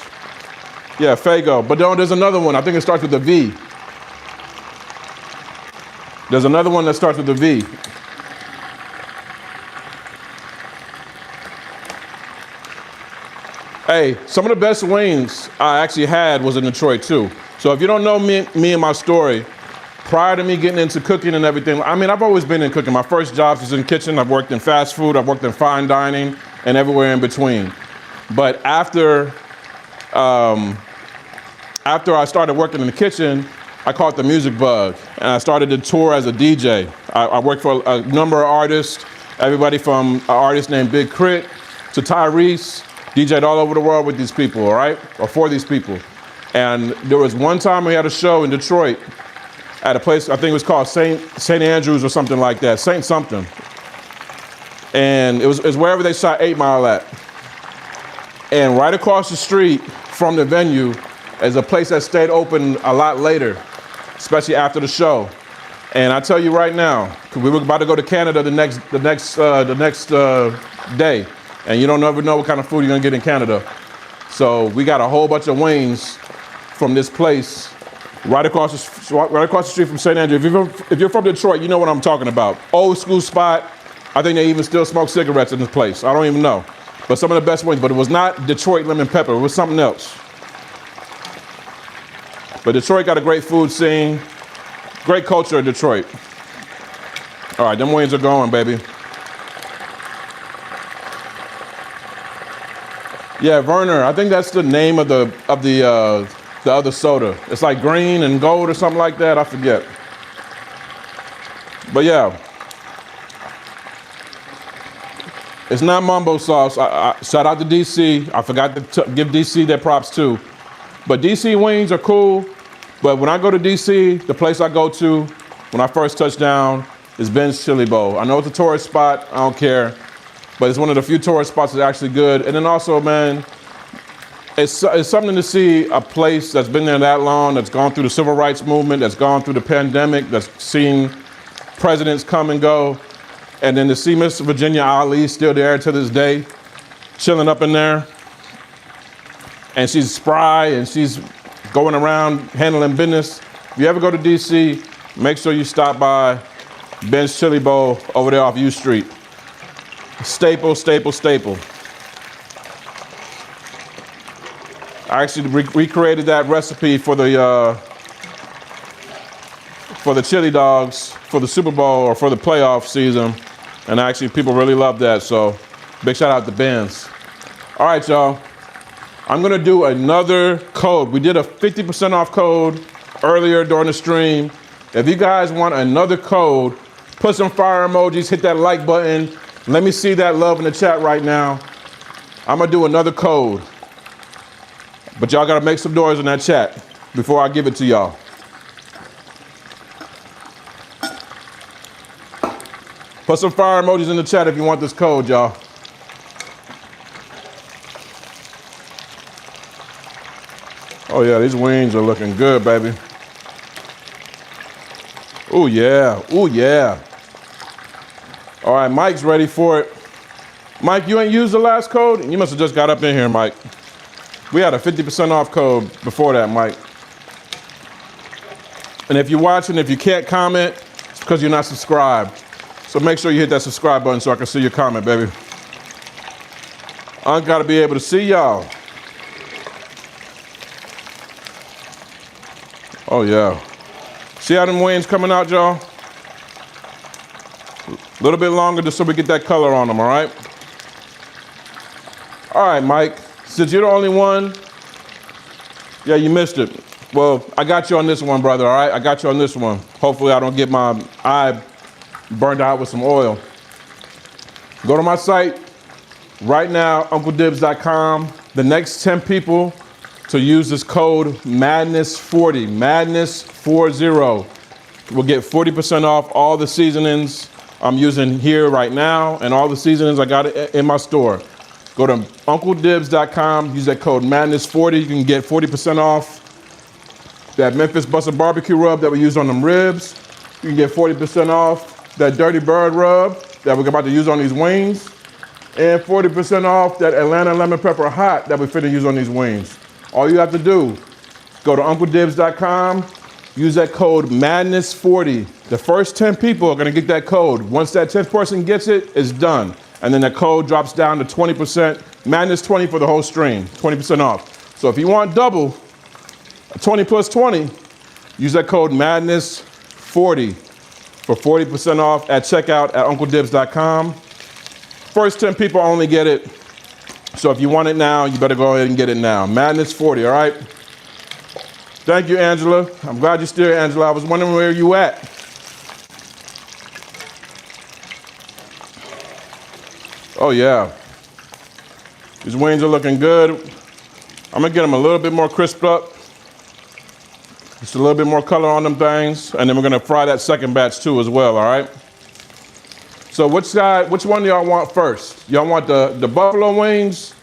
A: Yeah, Faygo. But there's another one. I think it starts with a V. There's another one that starts with a V. Hey, some of the best wings I actually had was in Detroit too. So if you don't know me and my story, prior to me getting into cooking and everything, I mean, I've always been in cooking. My first job was in the kitchen. I've worked in fast food. I've worked in fine dining and everywhere in between. But after I started working in the kitchen, I caught the music bug and I started to tour as a DJ. I worked for a number of artists Everybody from an artist named Big Crit to Tyrese, DJ'd all over the world with these people, all right? Or for these people. And there was one time we had a show in Detroit at a place, I think it was called St. Andrews or something like that, Saint something. And it was wherever they shot 8 Mile at. And right across the street from the venue is a place that stayed open a lot later, especially after the show. And I tell you right now, because we were about to go to Canada the next day, and you don't ever know what kind of food you're gonna get in Canada. So we got a whole bunch of wings from this place right across the street from St. Andrew. If you're from Detroit, you know what I'm talking about. Old school spot. I think they even still smoke cigarettes in this place. I don't even know. But some of the best wings. But it was not Detroit lemon pepper. It was something else. But Detroit got a great food scene. Great culture in Detroit. All right, them wings are going, baby. Yeah, Werner. I think that's the name of the other soda. It's like green and gold or something like that. I forget. But yeah, it's not mumbo sauce. Shout out to DC. I forgot to give DC their props too. But DC wings are cool. But when I go to DC, the place I go to when I first touch down is Ben's Chili Bowl. I know it's a tourist spot. I don't care. But it's one of the few tourist spots that's actually good. And then also, man, it's something to see a place that's been there that long, that's gone through the civil rights movement, that's gone through the pandemic, that's seen presidents come and go. And then to see Miss Virginia Ali still there to this day, chilling up in there. And she's spry and she's going around handling business. If you ever go to DC, make sure you stop by Ben's Chili Bowl over there off U Street. Staple, staple, staple. I actually recreated that recipe for the chili dogs for the Super Bowl or for the playoff season. And actually people really love that, so big shout out to Ben's. All right, y'all. I'm gonna do another code. We did a 50% off code earlier during the stream. If you guys want another code, put some fire emojis, hit that like button. Let me see that love in the chat right now. I'm gonna do another code. But y'all gotta make some noise in that chat before I give it to y'all. Put some fire emojis in the chat if you want this code, y'all. Oh yeah, these wings are looking good, baby. Oh yeah, oh yeah. All right, Mike's ready for it. Mike, you ain't used the last code? You must have just got up in here, Mike. We had a 50% off code before that, Mike. And if you're watching, if you can't comment, it's because you're not subscribed. So make sure you hit that subscribe button so I can see your comment, baby. I gotta be able to see y'all. Oh yeah. See how them wings coming out, y'all? A little bit longer just so we get that color on them, all right? All right, Mike, since you're the only one, yeah, you missed it. Well, I got you on this one, brother, all right? I got you on this one. Hopefully I don't get my eye burned out with some oil. Go to my site right now, UncleDibbz.com. The next 10 people to use this code MADNESS40, MADNESS40, will get 40% off all the seasonings I'm using here right now and all the seasonings I got in my store. Go to UncleDibbz.com, use that code MADNESS40, you can get 40% off that Memphis Busted Barbecue rub that we used on them ribs. You can get 40% off that Dirty Bird rub that we're about to use on these wings. And 40% off that Atlanta Lemon Pepper Hot that we're finna use on these wings. All you have to do, go to UncleDibbz.com, use that code MADNESS40. The first 10 people are gonna get that code. Once that 10th person gets it, it's done. And then the code drops down to 20%, MADNESS20 for the whole stream, 20% off. So if you want double, 20 plus 20, use that code MADNESS40 for 40% off at checkout at UncleDibbz.com. First 10 people only get it. So if you want it now, you better go ahead and get it now. MADNESS40, all right? Thank you, Angela. I'm glad you're still here, Angela. I was wondering where you at. Oh yeah. These wings are looking good. I'm gonna get them a little bit more crisped up. Just a little bit more color on them things. And then we're gonna fry that second batch too as well, all right? So which one do y'all want first? Y'all want the buffalo wings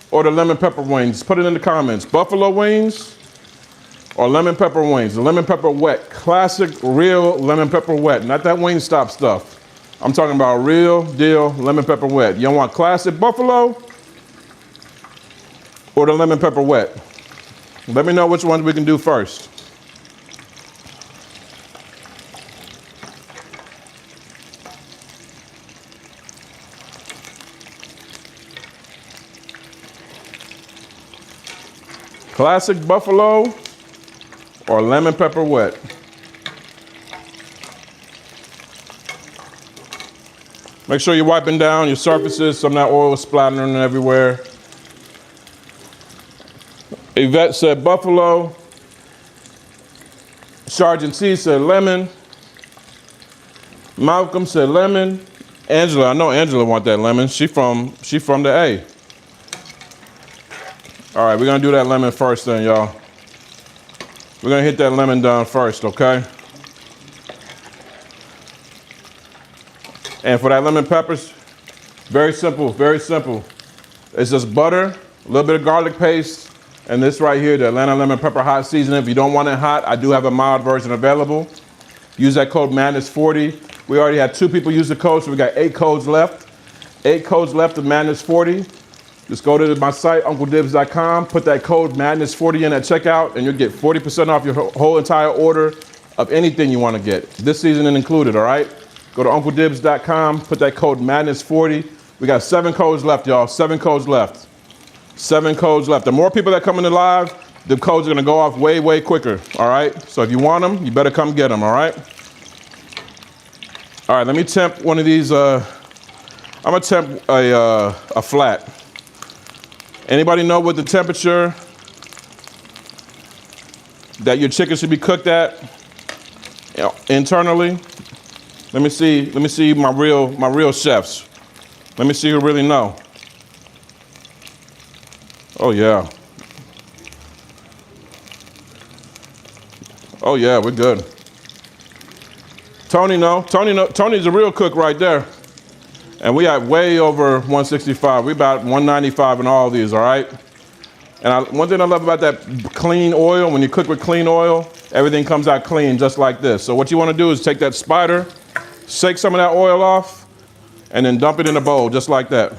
A: or the lemon pepper wings? Put it in the comments. Buffalo wings or lemon pepper wings? The lemon pepper wet, classic, real lemon pepper wet, not that Wingstop stuff. I'm talking about real deal lemon pepper wet. You want classic buffalo or the lemon pepper wet? Let me know which ones we can do first. Classic buffalo or lemon pepper wet? Make sure you're wiping down your surfaces, some of that oil is splattering everywhere. Yvette said buffalo. Sergeant C said lemon. Malcolm said lemon. Angela, I know Angela want that lemon. She from the A. All right, we're gonna do that lemon first then, y'all. We're gonna hit that lemon down first, okay? And for that lemon peppers, very simple, very simple. It's just butter, a little bit of garlic paste, and this right here, the Atlanta lemon pepper hot seasoning. If you don't want it hot, I do have a mild version available. Use that code Madness40. We already had 2 people use the code, so we got 8 codes left. 8 codes left of Madness40. Just go to my site, UncleDibbz.com, put that code Madness40 in at checkout, and you'll get 40% off your whole entire order of anything you want to get. This seasoning included, all right? Go to UncleDibbz.com, put that code Madness40. We got 7 codes left, y'all. 7 codes left. 7 codes left. The more people that come into live, the codes are gonna go off way, way quicker, all right? So if you want them, you better come get them, all right? All right, let me temp one of these. I'm gonna temp a flat. Anybody know what the temperature that your chicken should be cooked at, you know, internally? Let me see my real chefs. Let me see who really know. Oh yeah. Oh yeah, we're good. Tony know. Tony's a real cook right there. And we are way over 165. We're about 195 in all these, all right? And one thing I love about that clean oil, when you cook with clean oil, everything comes out clean just like this. So what you want to do is take that spider, shake some of that oil off, and then dump it in a bowl just like that.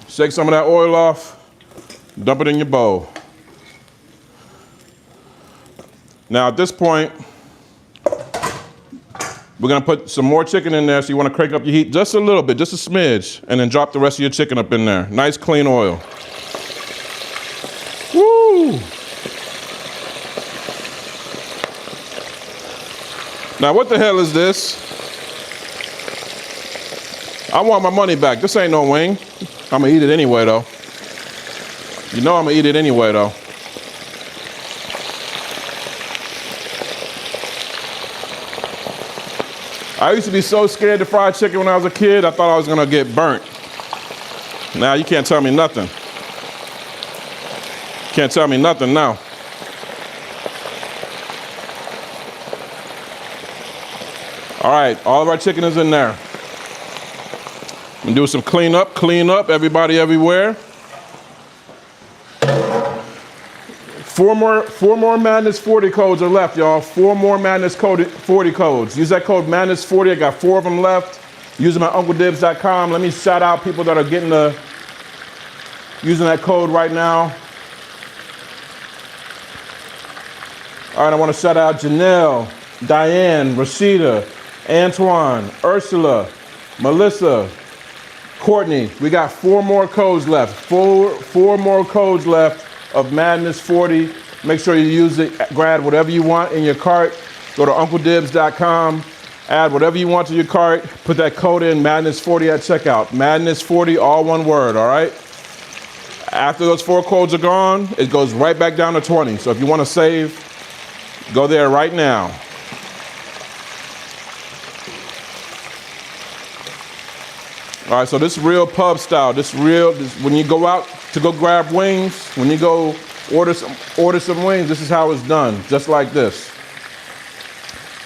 A: Shake some of that oil off, dump it in your bowl. Now at this point, we're gonna put some more chicken in there, so you wanna crank up your heat just a little bit, just a smidge, and then drop the rest of your chicken up in there. Nice clean oil. Woo! Now what the hell is this? I want my money back. This ain't no wing. I'm gonna eat it anyway though. You know I'm gonna eat it anyway though. I used to be so scared to fry chicken when I was a kid, I thought I was gonna get burnt. Now you can't tell me nothing. Can't tell me nothing now. All right, all of our chicken is in there. I'm gonna do some clean up, everybody everywhere. 4 more Madness 40 codes are left, y'all. 4 more Madness 40 codes. Use that code Madness 40. I got 4 of them left. Use them at UncleDibbz.com. Let me shout out people that are using that code right now. All right, I want to shout out Janelle, Diane, Rashida, Antoine, Ursula, Melissa, Courtney. We got 4 more codes left. Four more codes left of Madness 40. Make sure you use it, grab whatever you want in your cart. Go to UncleDibbz.com, add whatever you want to your cart, put that code in, Madness 40 at checkout. Madness 40, all one word, all right? After those 4 codes are gone, it goes right back down to 20. So if you want to save, go there right now. All right, so this is real pub style. This when you go out to go grab wings, when you go order some wings, this is how it's done, just like this.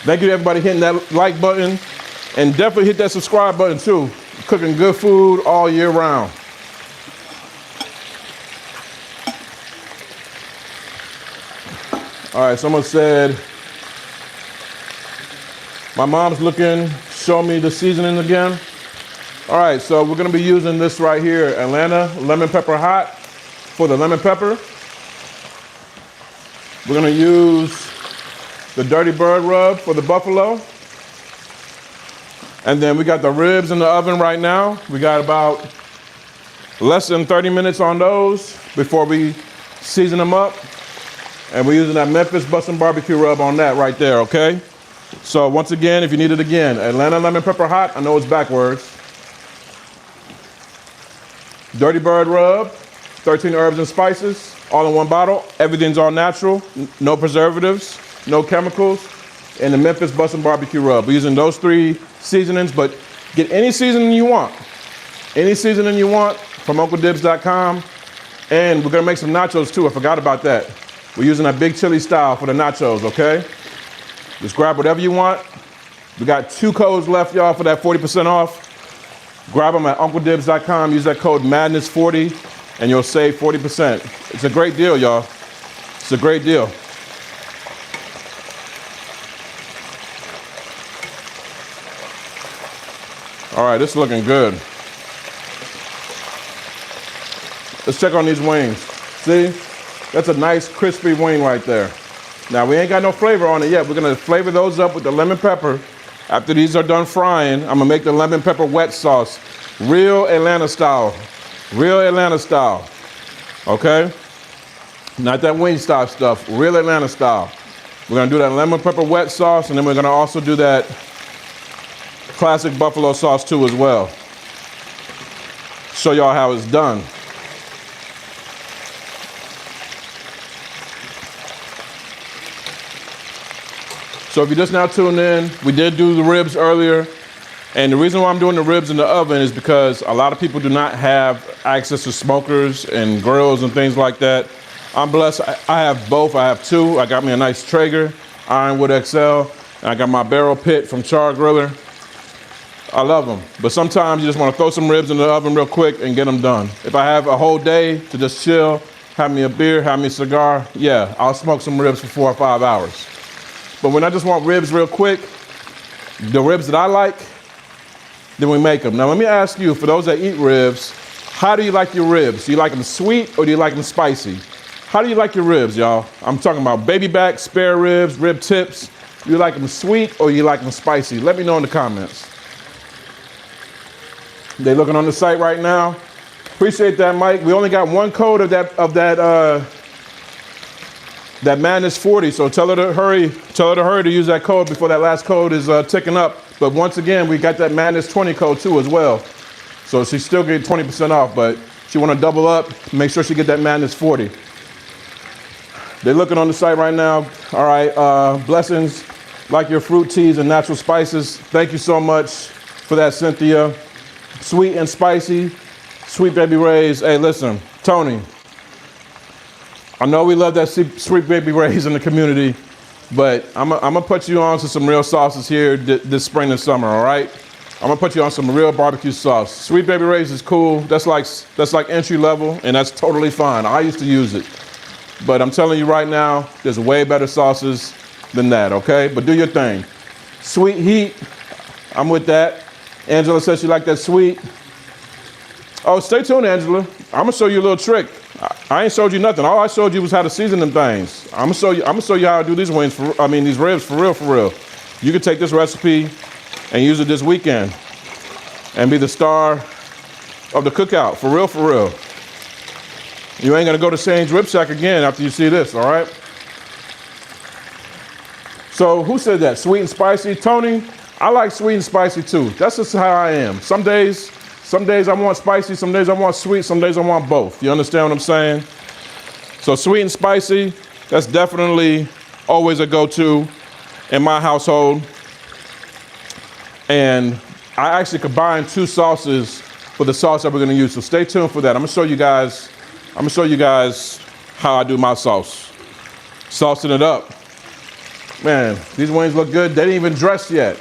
A: Thank you to everybody hitting that like button, and definitely hit that subscribe button too. Cooking good food all year round. All right, someone said, my mom's looking, show me the seasoning again. All right, so we're gonna be using this right here, Atlanta lemon pepper hot for the lemon pepper. We're gonna use the Dirty Bird rub for the buffalo. And then we got the ribs in the oven right now. We got about less than 30 minutes on those before we season them up. And we're using that Memphis Bussin' Barbecue rub on that right there, okay? So once again, if you need it again, Atlanta lemon pepper hot, I know it's backwards. Dirty Bird rub, 13 herbs and spices, all in one bottle. Everything's all natural, no preservatives, no chemicals, and the Memphis Bussin' Barbecue rub. We're using those 3 seasonings, but get any seasoning you want. Any seasoning you want from UncleDibbz.com. And we're gonna make some nachos too, I forgot about that. We're using that big chili style for the nachos, okay? Just grab whatever you want. We got 2 codes left, y'all, for that 40% off. Grab them at UncleDibbz.com, use that code MADNESS40, and you'll save 40%. It's a great deal, y'all. It's a great deal. All right, this is looking good. Let's check on these wings. See? That's a nice crispy wing right there. Now, we ain't got no flavor on it yet. We're gonna flavor those up with the lemon pepper. After these are done frying, I'm gonna make the lemon pepper wet sauce. Real Atlanta style. Real Atlanta style. Okay? Not that Wingstop stuff. Real Atlanta style. We're gonna do that lemon pepper wet sauce, and then we're gonna also do that classic buffalo sauce too as well. Show y'all how it's done. So if you just now tuned in, we did do the ribs earlier. And the reason why I'm doing the ribs in the oven is because a lot of people do not have access to smokers and grills and things like that. I'm blessed, I have both, I have 2. I got me a nice Traeger, Ironwood XL, and I got my barrel pit from Char Griller. I love them, but sometimes you just want to throw some ribs in the oven real quick and get them done. If I have a whole day to just chill, have me a beer, have me a cigar, yeah, I'll smoke some ribs for 4 or 5 hours. But when I just want ribs real quick, the ribs that I like, then we make them. Now let me ask you, for those that eat ribs, how do you like your ribs? Do you like them sweet or do you like them spicy? How do you like your ribs, y'all? I'm talking about baby back, spare ribs, rib tips. Do you like them sweet or you like them spicy? Let me know in the comments. They looking on the site right now. Appreciate that, Mike. We only got 1 code of that Madness 40, so tell her to hurry to use that code before that last code is ticking up. But once again, we got that Madness 20 code too as well. So she still get 20% off, but she want to double up, make sure she get that Madness 40. They're looking on the site right now. All right, blessings, like your fruit teas and natural spices. Thank you so much for that, Cynthia. Sweet and spicy, Sweet Baby Ray's. Hey, listen, Tony, I know we love that Sweet Baby Ray's in the community, but I'm gonna put you on to some real sauces here this spring and summer, all right? I'm gonna put you on some real barbecue sauce. Sweet Baby Ray's is cool. That's like entry level, and that's totally fine. I used to use it. But I'm telling you right now, there's way better sauces than that, okay? But do your thing. Sweet heat, I'm with that. Angela says she like that sweet. Oh, stay tuned, Angela. I'm gonna show you a little trick. I ain't showed you nothing. All I showed you was how to season them things. I'm gonna show you how to do these wings these ribs for real, for real. You can take this recipe and use it this weekend and be the star of the cookout, for real, for real. You ain't gonna go to Shane's Rib Shack again after you see this, all right? So who said that? Sweet and spicy? Tony, I like sweet and spicy too. That's just how I am. Some days I want spicy, some days I want sweet, some days I want both. You understand what I'm saying? So sweet and spicy, that's definitely always a go-to in my household. And I actually combine 2 sauces for the sauce that we're gonna use. So stay tuned for that. I'm gonna show you guys how I do my sauce. Saucing it up. Man, these wings look good. They didn't even dress yet.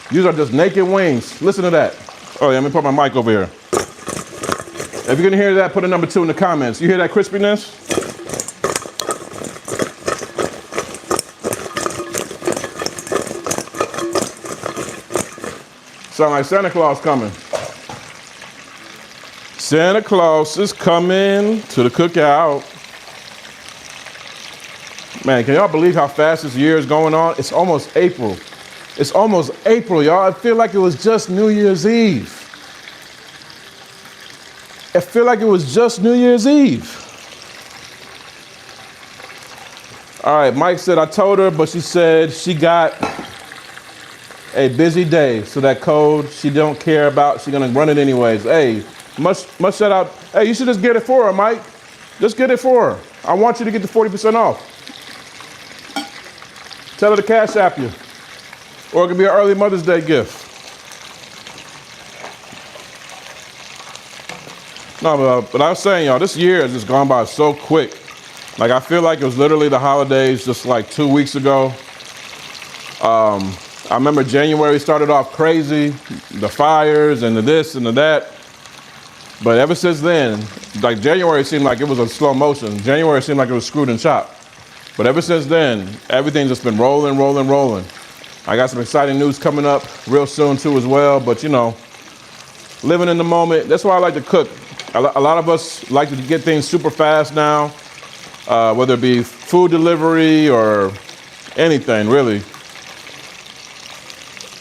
A: These are just naked wings. Listen to that. Oh yeah, let me put my mic over here. If you're gonna hear that, put a number 2 in the comments. You hear that crispiness? Sound like Santa Claus coming. Santa Claus is coming to the cookout. Man, can y'all believe how fast this year is going on? It's almost April. It's almost April, y'all. I feel like it was just New Year's Eve. I feel like it was just New Year's Eve. All right, Mike said I told her, but she said she got a busy day, so that code she don't care about, she's gonna run it anyways. Hey, much shout out. Hey, you should just get it for her, Mike. Just get it for her. I want you to get the 40% off. Tell her to Cash App you. Or it could be an early Mother's Day gift. No, but I was saying, y'all, this year has just gone by so quick. Like, I feel like it was literally the holidays just like 2 weeks ago. I remember January started off crazy, the fires and the this and the that. But ever since then, like January seemed like it was a slow motion. January seemed like it was screwed and chopped. But ever since then, everything's just been rolling, rolling, rolling. I got some exciting news coming up real soon too as well, but you know, living in the moment, that's why I like to cook. A lot of us like to get things super fast now, whether it be food delivery or anything really.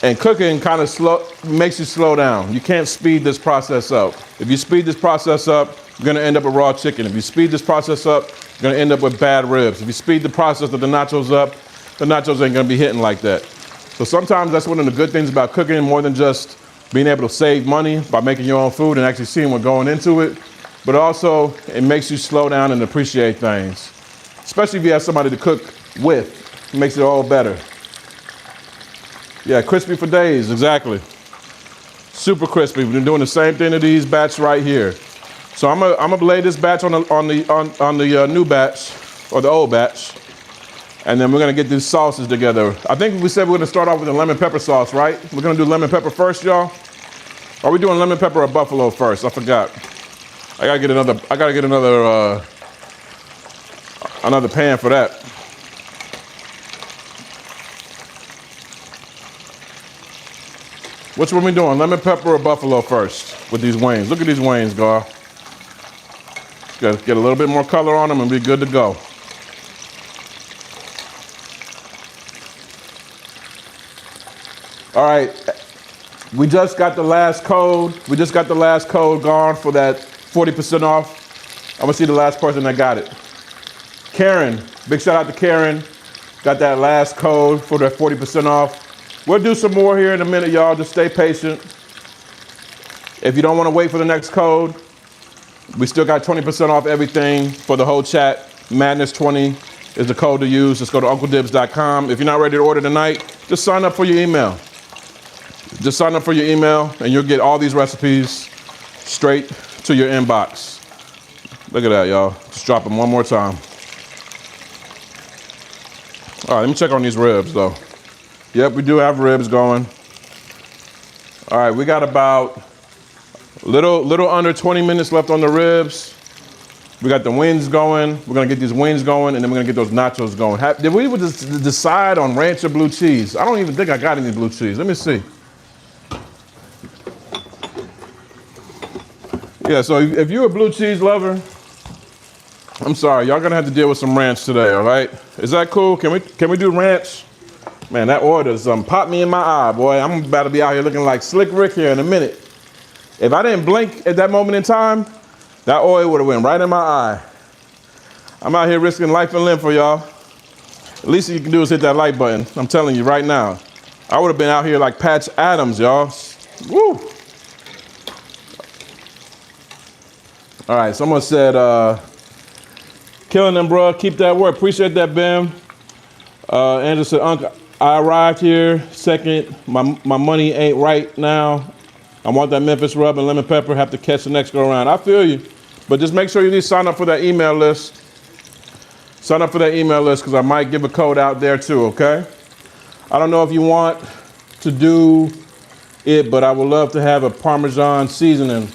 A: And cooking kind of makes you slow down. You can't speed this process up. If you speed this process up, you're gonna end up with raw chicken. If you speed this process up, you're gonna end up with bad ribs. If you speed the process of the nachos up, the nachos ain't gonna be hitting like that. So sometimes that's one of the good things about cooking, more than just being able to save money by making your own food and actually seeing what's going into it, but also it makes you slow down and appreciate things. Especially if you have somebody to cook with, it makes it all better. Yeah, crispy for days, exactly. Super crispy. We've been doing the same thing to these batch right here. So I'm gonna lay this batch on the new batch, or the old batch, and then we're gonna get these sauces together. I think we said we're gonna start off with a lemon pepper sauce, right? We're gonna do lemon pepper first, y'all. Are we doing lemon pepper or buffalo first? I forgot. I gotta get another pan for that. Which one we doing? Lemon pepper or buffalo first with these wings? Look at these wings, girl. Gotta get a little bit more color on them and be good to go. All right, we just got the last code. We just got the last code gone for that 40% off. I'm gonna see the last person that got it. Karen, big shout out to Karen. Got that last code for that 40% off. We'll do some more here in a minute, y'all. Just stay patient. If you don't want to wait for the next code, we still got 20% off everything for the whole chat. Madness20 is the code to use. Just go to UncleDibbz.com. If you're not ready to order tonight, just sign up for your email. Just sign up for your email and you'll get all these recipes straight to your inbox. Look at that, y'all. Just drop them one more time. All right, let me check on these ribs, though. Yep, we do have ribs going. All right, we got about little under 20 minutes left on the ribs. We got the wings going. We're gonna get these wings going, and then we're gonna get those nachos going. Did we even decide on ranch or blue cheese? I don't even think I got any blue cheese. Let me see. Yeah, so if you're a blue cheese lover, I'm sorry, y'all gonna have to deal with some ranch today, all right? Is that cool? Can we do ranch? Man, that oil does popped me in my eye, boy. I'm about to be out here looking like Slick Rick here in a minute. If I didn't blink at that moment in time, that oil would have went right in my eye. I'm out here risking life and limb for y'all. The least you can do is hit that like button. I'm telling you right now. I would have been out here like Patch Adams, y'all. Woo! All right, someone said, killing them, bro. Keep that word. Appreciate that, Bim. Andrew said, Uncle, I arrived here second. My money ain't right now. I want that Memphis rub and lemon pepper, have to catch the next go around. I feel you. But just make sure you at least sign up for that email list. Sign up for that email list because I might give a code out there too, okay? I don't know if you want to do it, but I would love to have a Parmesan seasoning.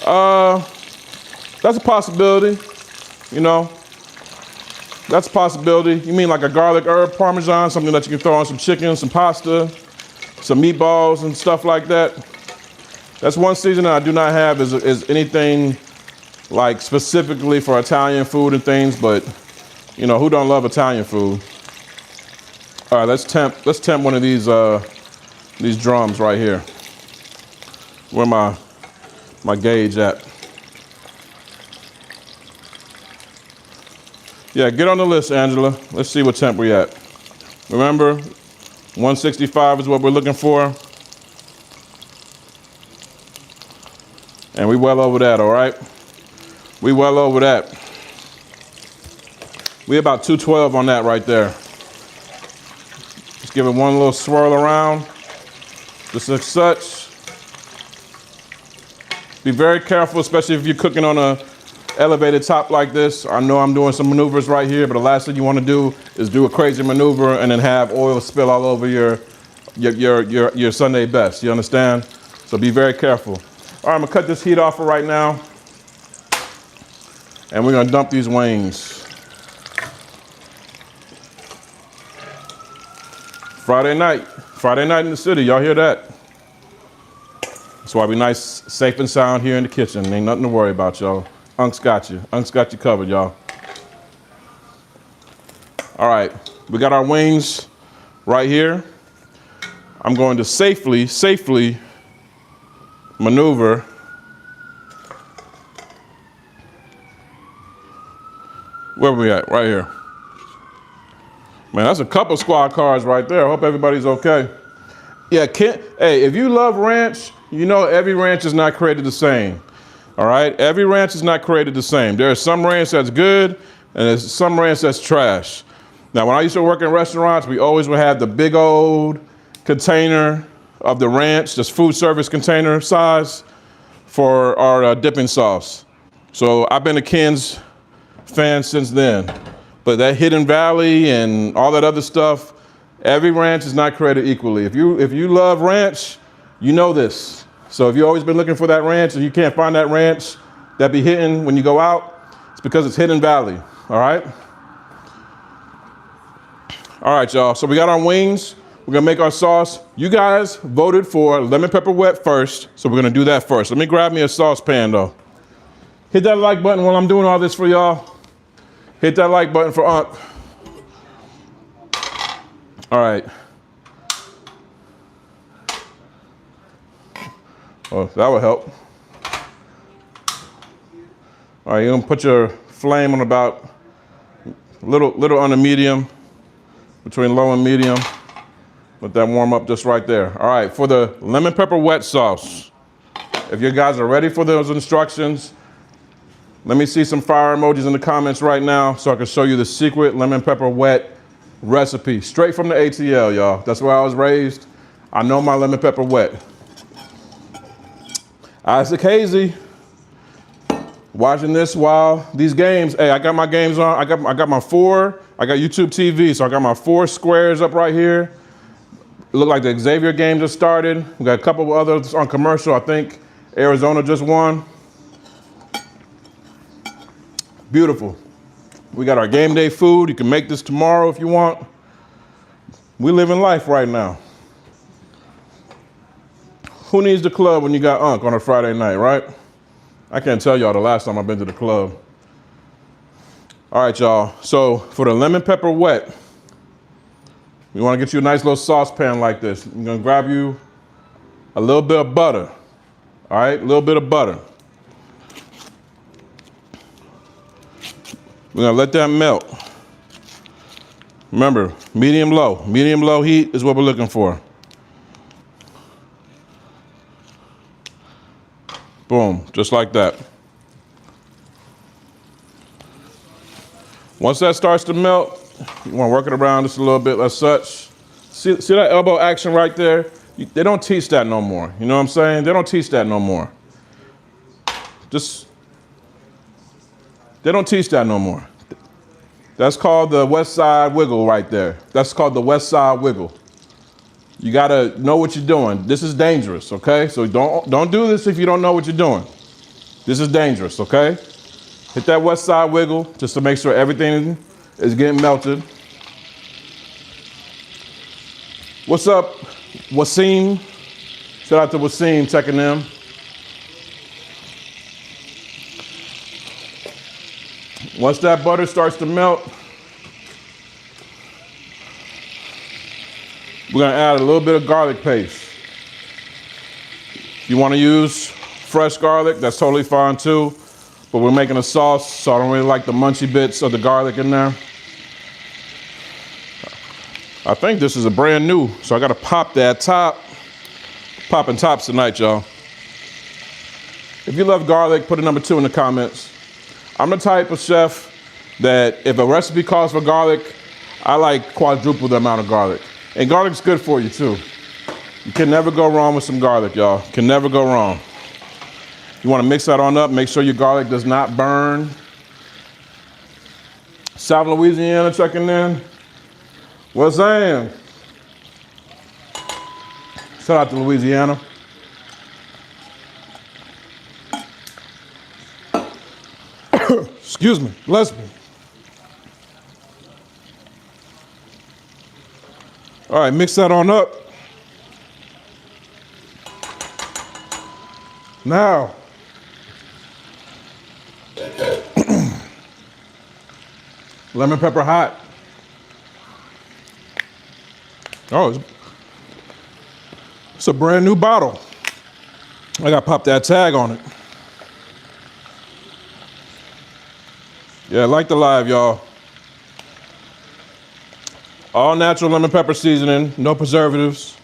A: That's a possibility, you know. That's a possibility. You mean like a garlic herb Parmesan, something that you can throw on some chicken, some pasta, some meatballs and stuff like that. That's one seasoning I do not have is anything like specifically for Italian food and things, but you know, who don't love Italian food? All right, let's temp one of these drums right here. Where my gauge at? Yeah, get on the list, Angela. Let's see what temp we at. Remember, 165 is what we're looking for. And we well over that, all right? We well over that. We about 212 on that right there. Just give it one little swirl around, just like such. Be very careful, especially if you're cooking on a elevated top like this. I know I'm doing some maneuvers right here, but the last thing you want to do is do a crazy maneuver and then have oil spill all over your Sunday best. You understand? So be very careful. All right, I'm gonna cut this heat off for right now, and we're gonna dump these wings. Friday night in the city. Y'all hear that? That's why we nice, safe and sound here in the kitchen. Ain't nothing to worry about, y'all. Unc's got you. Unc's got you covered, y'all. All right, we got our wings right here. I'm going to safely maneuver. Where are we at? Right here. Man, that's a couple squad cars right there. I hope everybody's okay. Yeah, hey, if you love ranch, you know every ranch is not created the same. All right, every ranch is not created the same. There's some ranch that's good, and there's some ranch that's trash. Now, when I used to work in restaurants, we always would have the big old container of the ranch, just food service container size for our dipping sauce. So I've been a Ken's fan since then. But that Hidden Valley and all that other stuff, every ranch is not created equally. If you love ranch, you know this. So if you've always been looking for that ranch and you can't find that ranch that be hitting when you go out, it's because it's Hidden Valley, all right? All right, y'all, so we got our wings. We're gonna make our sauce. You guys voted for lemon pepper wet first, so we're gonna do that first. Let me grab me a saucepan though. Hit that like button while I'm doing all this for y'all. Hit that like button for Unc. All right. Oh, that would help. All right, you're gonna put your flame on about little under medium, between low and medium. Let that warm up just right there. All right, for the lemon pepper wet sauce, if you guys are ready for those instructions, let me see some fire emojis in the comments right now so I can show you the secret lemon pepper wet recipe. Straight from the ATL, y'all. That's where I was raised. I know my lemon pepper wet. Isaac Hazy, watching this while these games. Hey, I got my games on. I got my I got YouTube TV, so I got my 4 squares up right here. It looked like the Xavier game just started. We got a couple of others on commercial. I think Arizona just won. Beautiful. We got our game day food. You can make this tomorrow if you want. We living life right now. Who needs the club when you got Unc on a Friday night, right? I can't tell y'all the last time I've been to the club. All right, y'all. So for the lemon pepper wet, we want to get you a nice little saucepan like this. I'm going to grab you a little bit of butter. All right, a little bit of butter. We're going to let that melt. Remember, medium low. Medium low heat is what we're looking for. Boom, just like that. Once that starts to melt, you want to work it around just a little bit as such. See that elbow action right there? They don't teach that no more. You know what I'm saying? They don't teach that no more. They don't teach that no more. That's called the West Side Wiggle right there. That's called the West Side Wiggle. You gotta know what you're doing. This is dangerous, okay? So don't do this if you don't know what you're doing. This is dangerous, okay? Hit that West Side Wiggle just to make sure everything is getting melted. What's up, Wasim? Shout out to Wasim checking in. Once that butter starts to melt, we're gonna add a little bit of garlic paste. If you wanna use fresh garlic, that's totally fine too. But we're making a sauce, so I don't really like the munchy bits of the garlic in there. I think this is a brand new, so I gotta pop that top. Popping tops tonight, y'all. If you love garlic, put a number 2 in the comments. I'm the type of chef that if a recipe calls for garlic, I like quadruple the amount of garlic. And garlic's good for you too. You can never go wrong with some garlic, y'all. Can never go wrong. You wanna mix that on up, make sure your garlic does not burn. South Louisiana checking in. What's saying? Shout out to Louisiana. Excuse me, bless me. All right, mix that on up. Now, lemon pepper hot. Oh, it's a brand new bottle. I gotta pop that tag on it. Yeah, like the live, y'all. All natural lemon pepper seasoning, no preservatives.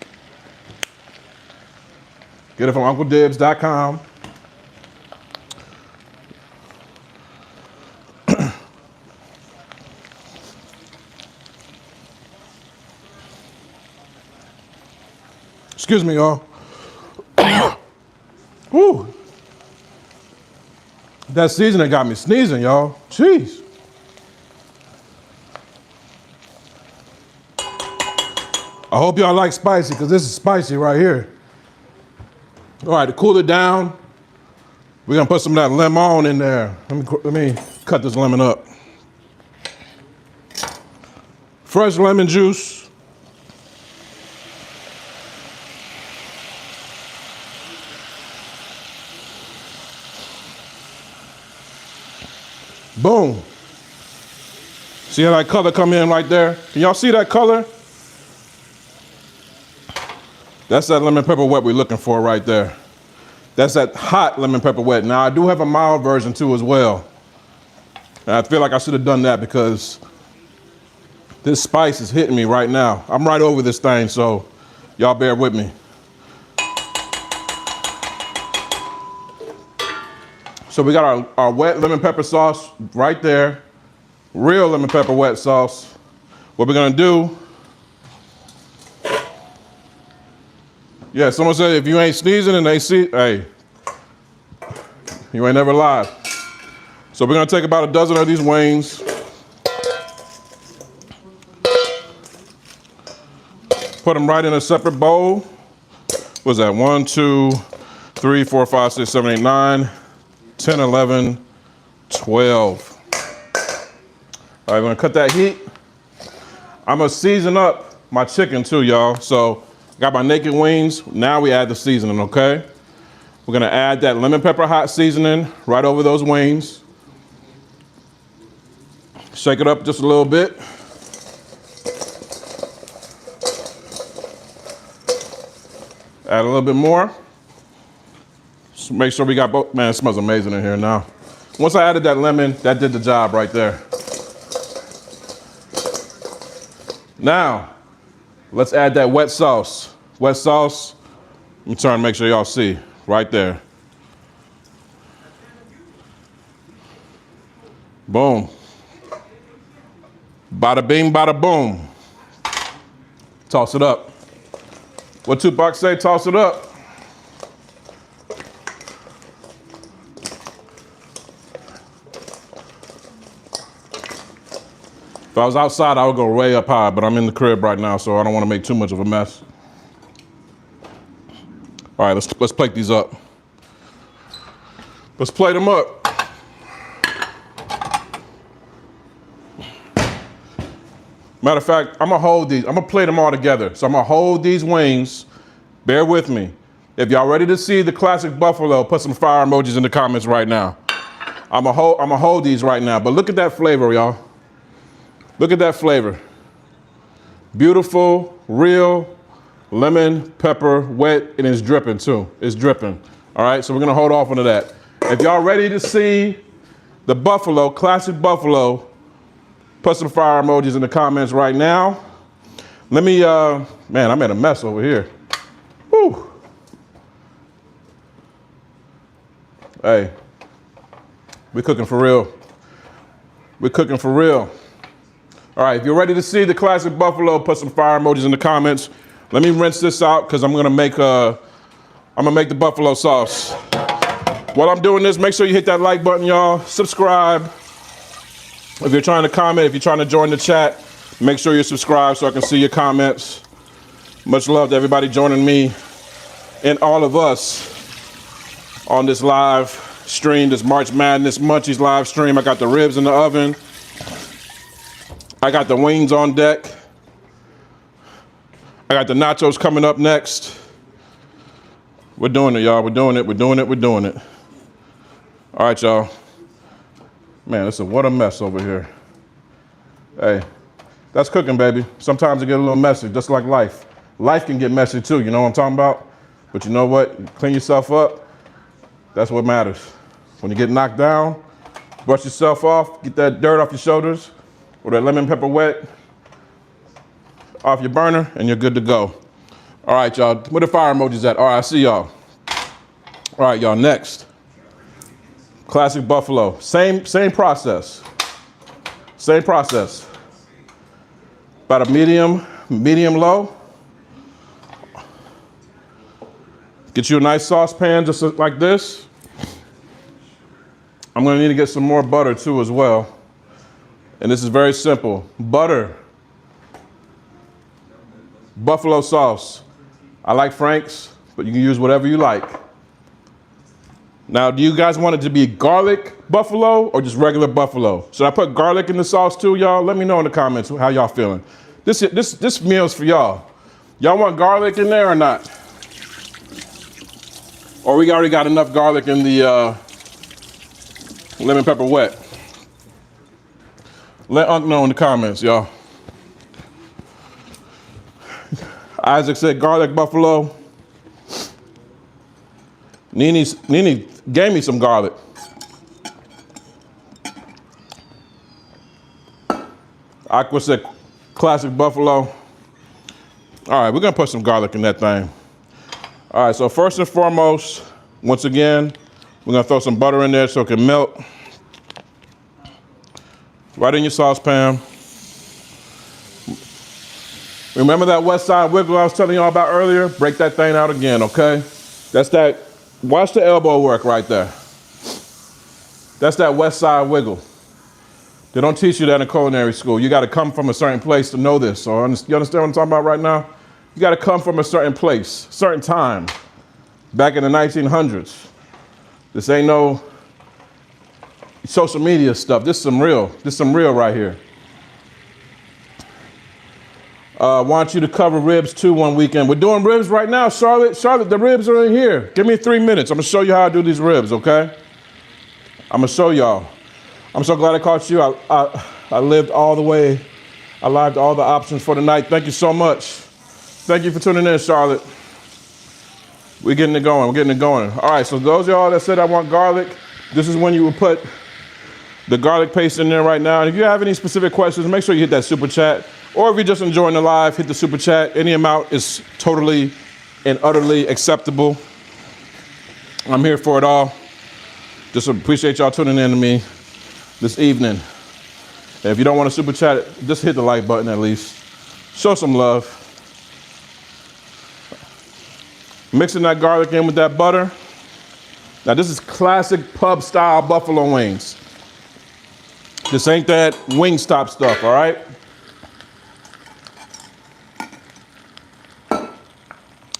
A: Get it from UncleDibbz.com. Excuse me, y'all. Whew. That seasoning got me sneezing, y'all. Jeez. I hope y'all like spicy, because this is spicy right here. All right, to cool it down, we're gonna put some of that lemon in there. Let me cut this lemon up. Fresh lemon juice. Boom. See how that color come in right there? Can y'all see that color? That's that lemon pepper wet we're looking for right there. That's that hot lemon pepper wet. Now, I do have a mild version too as well. And I feel like I should have done that because this spice is hitting me right now. I'm right over this thing, so y'all bear with me. So we got our wet lemon pepper sauce right there. Real lemon pepper wet sauce. What we're gonna do, yeah, someone said if you ain't sneezing and they see, hey, you ain't never lied. So we're gonna take about a dozen of these wings. Put them right in a separate bowl. What's that? 1, 2, 3, 4, 5, 6, 7, 8, 9, 10, 11, 12. All right, we're gonna cut that heat. I'm gonna season up my chicken too, y'all. So got my naked wings. Now we add the seasoning, okay? We're gonna add that lemon pepper hot seasoning right over those wings. Shake it up just a little bit. Add a little bit more. Just make sure we got both. Man, it smells amazing in here now. Once I added that lemon, that did the job right there. Now, let's add that wet sauce. Wet sauce, I'm trying to make sure y'all see, right there. Boom. Bada bing, bada boom. Toss it up. What Tupac say? Toss it up. If I was outside, I would go way up high, but I'm in the crib right now, so I don't want to make too much of a mess. All right, let's plate these up. Let's plate them up. Matter of fact, I'm gonna hold these. I'm gonna plate them all together. So I'm gonna hold these wings. Bear with me. If y'all ready to see the classic buffalo, put some fire emojis in the comments right now. I'm gonna hold these right now. But look at that flavor, y'all. Look at that flavor. Beautiful, real, lemon, pepper, wet, and it's dripping too. It's dripping. All right, so we're gonna hold off on that. If y'all ready to see the buffalo, classic buffalo, put some fire emojis in the comments right now. Let me, man, I made a mess over here. Whew. Hey, we're cooking for real. We're cooking for real. All right, if you're ready to see the classic buffalo, put some fire emojis in the comments. Let me rinse this out because I'm gonna make the buffalo sauce. While I'm doing this, make sure you hit that like button, y'all. Subscribe. If you're trying to comment, if you're trying to join the chat, make sure you're subscribed so I can see your comments. Much love to everybody joining me and all of us on this live stream, this March Madness Munchies live stream. I got the ribs in the oven. I got the wings on deck. I got the nachos coming up next. We're doing it, y'all. We're doing it. We're doing it. We're doing it. All right, y'all. Man, listen, what a mess over here. Hey, that's cooking, baby. Sometimes it get a little messy, just like life. Life can get messy too, you know what I'm talking about? But you know what? You clean yourself up. That's what matters. When you get knocked down, brush yourself off, get that dirt off your shoulders, or that lemon pepper wet off your burner, and you're good to go. All right, y'all. Where the fire emojis at? All right, I see y'all. All right, y'all, next. Classic buffalo. Same process. Same process. About a medium low. Get you a nice saucepan just like this. I'm gonna need to get some more butter too as well. And this is very simple. Butter, buffalo sauce. I like Frank's, but you can use whatever you like. Now, do you guys want it to be garlic buffalo or just regular buffalo? Should I put garlic in the sauce too, y'all? Let me know in the comments how y'all feeling. This meal's for y'all. Y'all want garlic in there or not? Or we already got enough garlic in the lemon pepper wet? Let Unc know in the comments, y'all. Isaac said garlic buffalo. Nene gave me some garlic. Aqua said classic buffalo. All right, we're gonna put some garlic in that thing. All right, so first and foremost, once again, we're gonna throw some butter in there so it can melt. Right in your saucepan. Remember that west side wiggle I was telling y'all about earlier? Break that thing out again, okay? That's that, watch the elbow work right there. That's that west side wiggle. They don't teach you that in culinary school. You gotta come from a certain place to know this. So you understand what I'm talking about right now? You gotta come from a certain place, certain time. Back in the 1900s. This ain't no social media stuff. This is some real right here. Want you to cover ribs too one weekend. We're doing ribs right now, Charlotte. Charlotte, the ribs are in here. Give me 3 minutes. I'm gonna show you how I do these ribs, okay? I'm gonna show y'all. I'm so glad I caught you. I lived all the way. I lived all the options for tonight. Thank you so much. Thank you for tuning in, Charlotte. We're getting it going. We're getting it going. All right, so those of y'all that said I want garlic, this is when you would put the garlic paste in there right now. And if you have any specific questions, make sure you hit that super chat. Or if you're just enjoying the live, hit the super chat. Any amount is totally and utterly acceptable. I'm here for it all. Just appreciate y'all tuning in to me this evening. And if you don't want to super chat it, just hit the like button at least. Show some love. Mixing that garlic in with that butter. Now this is classic pub style buffalo wings. This ain't that Wingstop stuff, all right?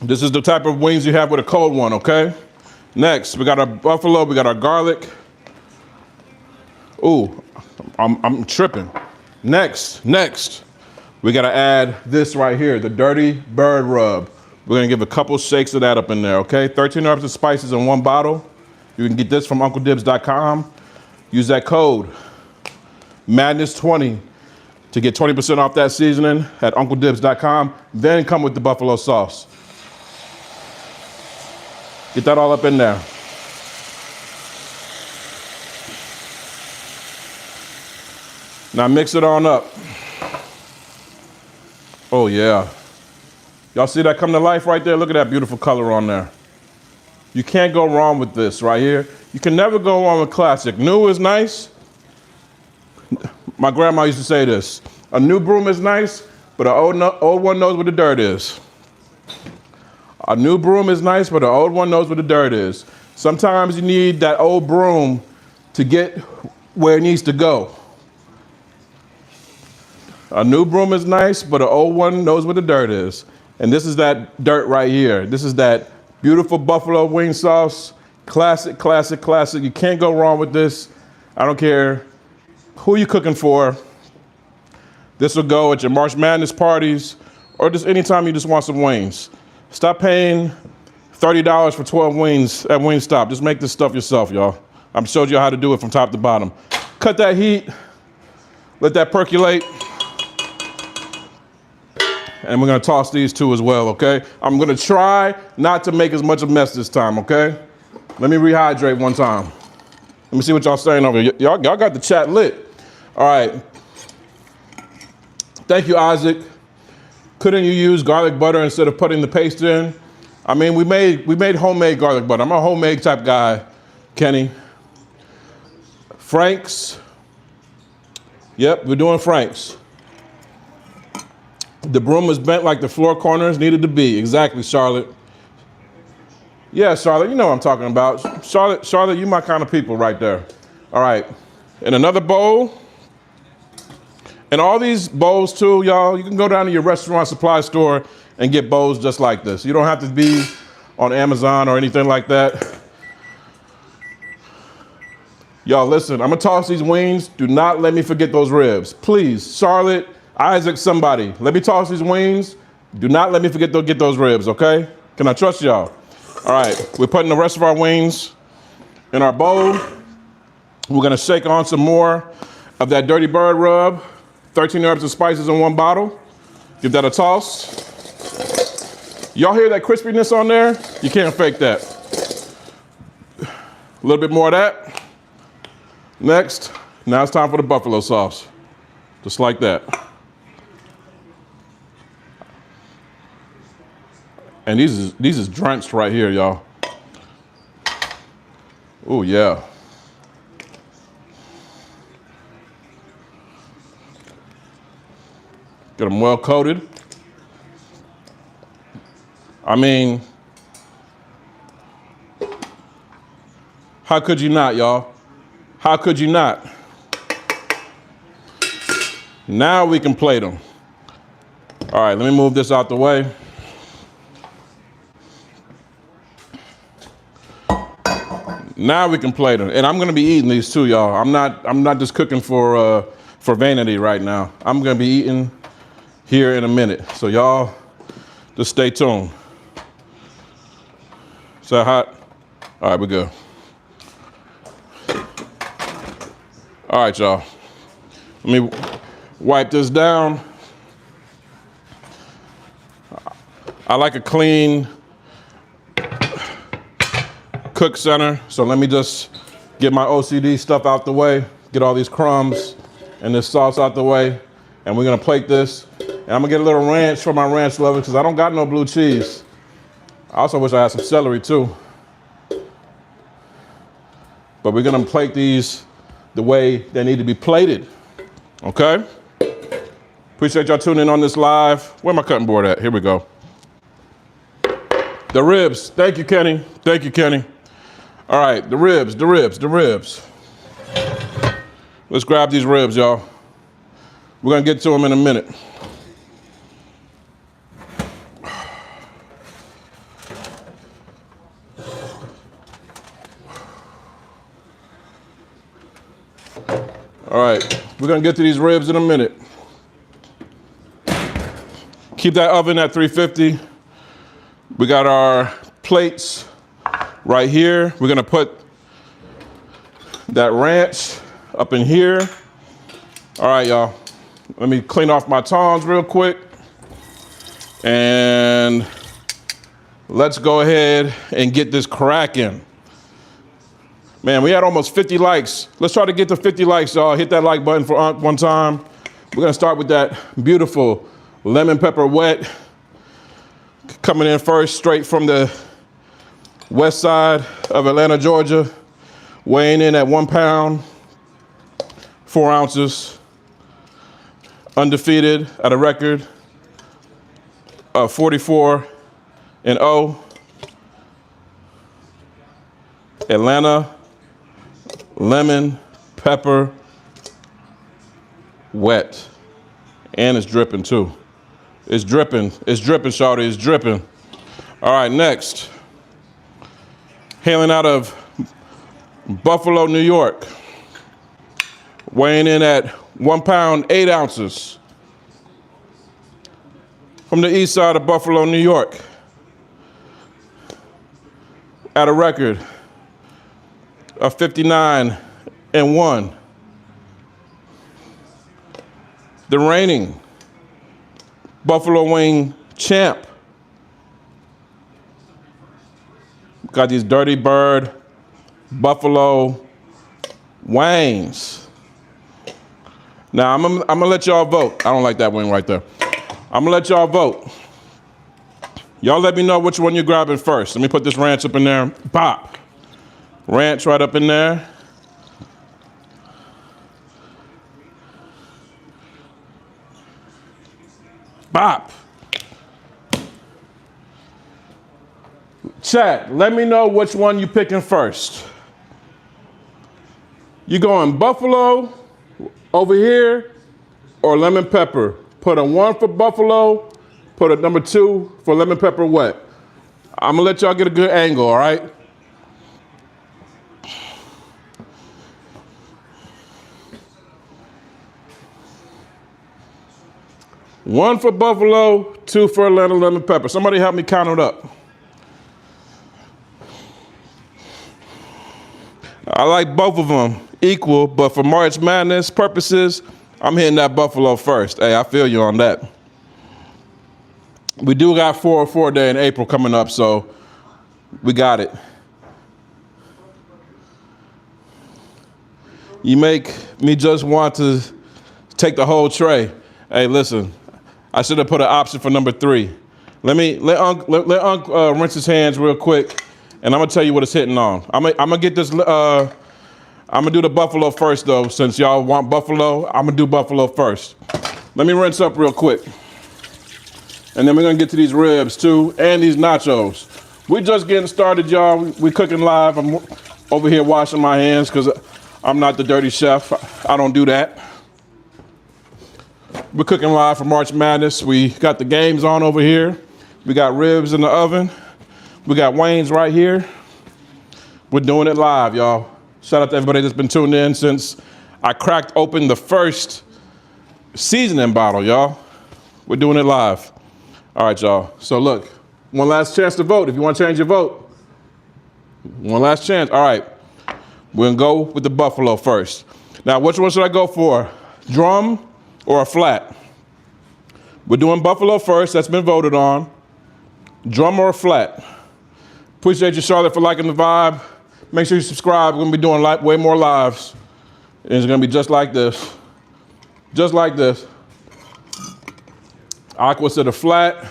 A: This is the type of wings you have with a cold one, okay? Next, we got our buffalo, we got our garlic. Ooh, I'm tripping. Next, we gotta add this right here, the dirty bird rub. We're gonna give a couple shakes of that up in there, okay? 13 herbs and spices in one bottle. You can get this from UncleDibbz.com. Use that code, Madness20, to get 20% off that seasoning at UncleDibbz.com. Then come with the buffalo sauce. Get that all up in there. Now mix it on up. Oh yeah. Y'all see that come to life right there? Look at that beautiful color on there. You can't go wrong with this right here. You can never go wrong with classic. New is nice. My grandma used to say this. A new broom is nice, but an old one knows where the dirt is. A new broom is nice, but an old one knows where the dirt is. Sometimes you need that old broom to get where it needs to go. A new broom is nice, but an old one knows where the dirt is. And this is that dirt right here. This is that beautiful buffalo wing sauce. Classic, classic, classic. You can't go wrong with this. I don't care who you're cooking for. This will go at your March Madness parties or just anytime you just want some wings. Stop paying $30 for 12 wings at Wingstop. Just make this stuff yourself, y'all. I've showed you how to do it from top to bottom. Cut that heat. Let that percolate. And we're gonna toss these two as well, okay? I'm gonna try not to make as much of a mess this time, okay? Let me rehydrate one time. Let me see what y'all saying over here. Y'all got the chat lit. All right. Thank you, Isaac. Couldn't you use garlic butter instead of putting the paste in? I mean, we made homemade garlic butter. I'm a homemade type guy, Kenny. Frank's. Yep, we're doing Frank's. The broom was bent like the floor corners needed to be. Exactly, Charlotte. Yeah, Charlotte, you know what I'm talking about. Charlotte, you my kind of people right there. All right, in another bowl. And all these bowls too, y'all, you can go down to your restaurant supply store and get bowls just like this. You don't have to be on Amazon or anything like that. Y'all, listen, I'm gonna toss these wings. Do not let me forget those ribs. Please, Charlotte, Isaac, somebody, let me toss these wings. Do not let me forget to get those ribs, okay? Can I trust y'all? All right, we're putting the rest of our wings in our bowl. We're gonna shake on some more of that dirty bird rub, 13 herbs and spices in one bottle. Give that a toss. Y'all hear that crispiness on there? You can't fake that. A little bit more of that. Next, now it's time for the buffalo sauce. Just like that. And these is drenched right here, y'all. Oh yeah. Get them well coated. I mean, how could you not, y'all? How could you not? Now we can plate them. All right, let me move this out the way. Now we can plate them. And I'm gonna be eating these too, y'all. I'm not just cooking for vanity right now. I'm gonna be eating here in a minute. So y'all, just stay tuned. Is that hot? All right, we're good. All right, y'all. Let me wipe this down. I like a clean cook center, so let me just get my OCD stuff out the way, get all these crumbs and this sauce out the way, and we're gonna plate this. And I'm gonna get a little ranch for my ranch lovers because I don't got no blue cheese. I also wish I had some celery too. But we're gonna plate these the way they need to be plated, okay? Appreciate y'all tuning in on this live. Where my cutting board at? Here we go. The ribs. Thank you, Kenny. Thank you, Kenny. All right, the ribs. Let's grab these ribs, y'all. We're gonna get to them in a minute. All right, we're gonna get to these ribs in a minute. Keep that oven at 350. We got our plates right here. We're gonna put that ranch up in here. All right, y'all. Let me clean off my tongs real quick. And let's go ahead and get this cracking. Man, we had almost 50 likes. Let's try to get to 50 likes, y'all. Hit that like button for one time. We're gonna start with that beautiful lemon pepper wet. Coming in first, straight from the west side of Atlanta, Georgia. Weighing in at 1 pound, 4 ounces. Undefeated at a record of 44-0. Atlanta lemon pepper wet. And it's dripping too. It's dripping, shawty, it's dripping. All right, next. Hailing out of Buffalo, New York. Weighing in at 1 pound, 8 ounces. From the east side of Buffalo, New York. At a record of 59-1. The reigning Buffalo wing champ. Got these Dirty Bird Buffalo wings. Now I'm gonna let y'all vote. I don't like that wing right there. I'm gonna let y'all vote. Y'all let me know which one you're grabbing first. Let me put this ranch up in there. Pop. Ranch right up in there. Bop. Chat, let me know which one you picking first. You going Buffalo over here or lemon pepper? Put a 1 for Buffalo, put a number 2 for lemon pepper wet. I'm gonna let y'all get a good angle, all right? One for Buffalo, 2 for Atlanta lemon pepper. Somebody help me count it up. I like both of them equal, but for March Madness purposes, I'm hitting that Buffalo first. Hey, I feel you on that. We do got 404 Day in April coming up, so we got it. You make me just want to take the whole tray. Hey, listen, I should have put an option for number 3. Let Unc rinse his hands real quick, and I'm gonna tell you what it's hitting on. I'm gonna get this. I'm gonna do the Buffalo first though, since y'all want Buffalo. I'm gonna do Buffalo first. Let me rinse up real quick, and then we're gonna get to these ribs too, and these nachos. We just getting started, y'all. We cooking live. I'm over here washing my hands because I'm not the dirty chef. I don't do that. We're cooking live for March Madness. We got the games on over here. We got ribs in the oven. We got wings right here. We're doing it live, y'all. Shout out to everybody that's been tuned in since I cracked open the first seasoning bottle, y'all. We're doing it live. All right, y'all. So look, one last chance to vote. If you want to change your vote, one last chance. All right, we're gonna go with the Buffalo first. Now, which one should I go for? Drum or a flat? We're doing Buffalo first. That's been voted on. Drum or a flat? Appreciate you, Charlotte, for liking the vibe. Make sure you subscribe. We're gonna be doing way more lives. And it's gonna be just like this. Just like this. Aqua said a flat.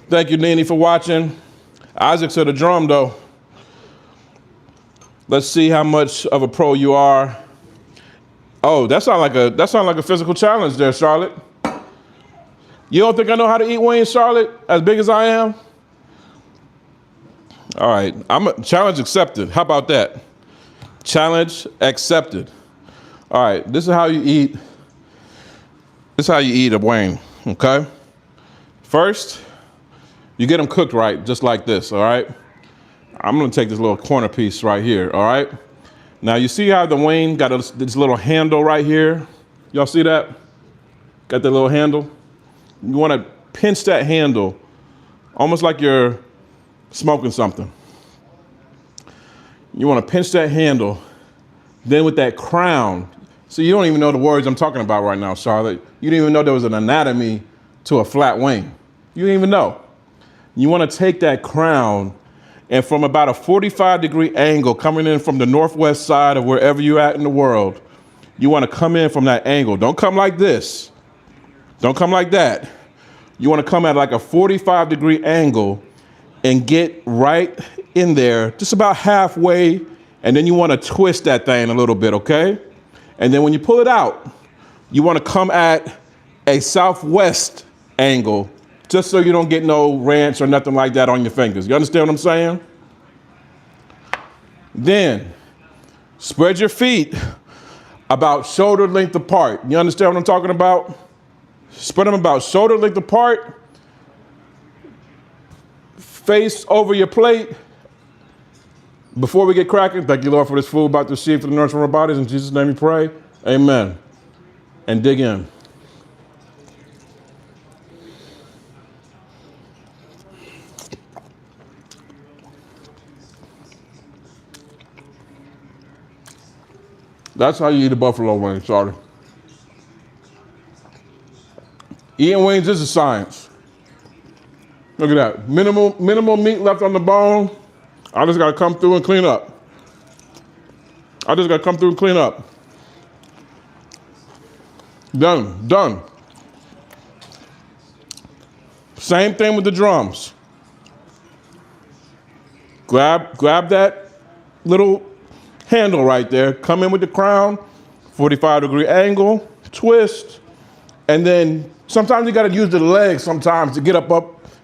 A: Thank you, Nene, for watching. Isaac said a drum, though. Let's see how much of a pro you are. Oh, that sounds like a physical challenge there, Charlotte. You don't think I know how to eat wings, Charlotte, as big as I am? All right, challenge accepted. How about that? Challenge accepted. All right, this is how you eat. This is how you eat a wing, okay? First, you get them cooked right, just like this, all right? I'm gonna take this little corner piece right here, all right? Now you see how the wing got this little handle right here? Y'all see that? Got that little handle? You wanna pinch that handle, almost like you're smoking something. You wanna pinch that handle, then with that crown, so you don't even know the words I'm talking about right now, Charlotte. You didn't even know there was an anatomy to a flat wing. You didn't even know. You wanna take that crown and from about a 45-degree angle coming in from the northwest side of wherever you're at in the world, you wanna come in from that angle. Don't come like this. Don't come like that. You wanna come at like a 45-degree angle and get right in there, just about halfway, and then you wanna twist that thing a little bit, okay? And then when you pull it out, you wanna come at a southwest angle, just so you don't get no ranch or nothing like that on your fingers. You understand what I'm saying? Then, spread your feet about shoulder length apart. You understand what I'm talking about? Spread them about shoulder length apart, face over your plate. Before we get cracking, thank you, Lord, for this food about to receive for the nourishment of our bodies. In Jesus' name we pray, amen. And dig in. That's how you eat a buffalo wing, Charlie. Eating wings is a science. Look at that. Minimal meat left on the bone. I just gotta come through and clean up. Done. Same thing with the drums. Grab that little handle right there, come in with the crown, 45-degree angle, twist, and then sometimes you gotta use the legs sometimes to get up.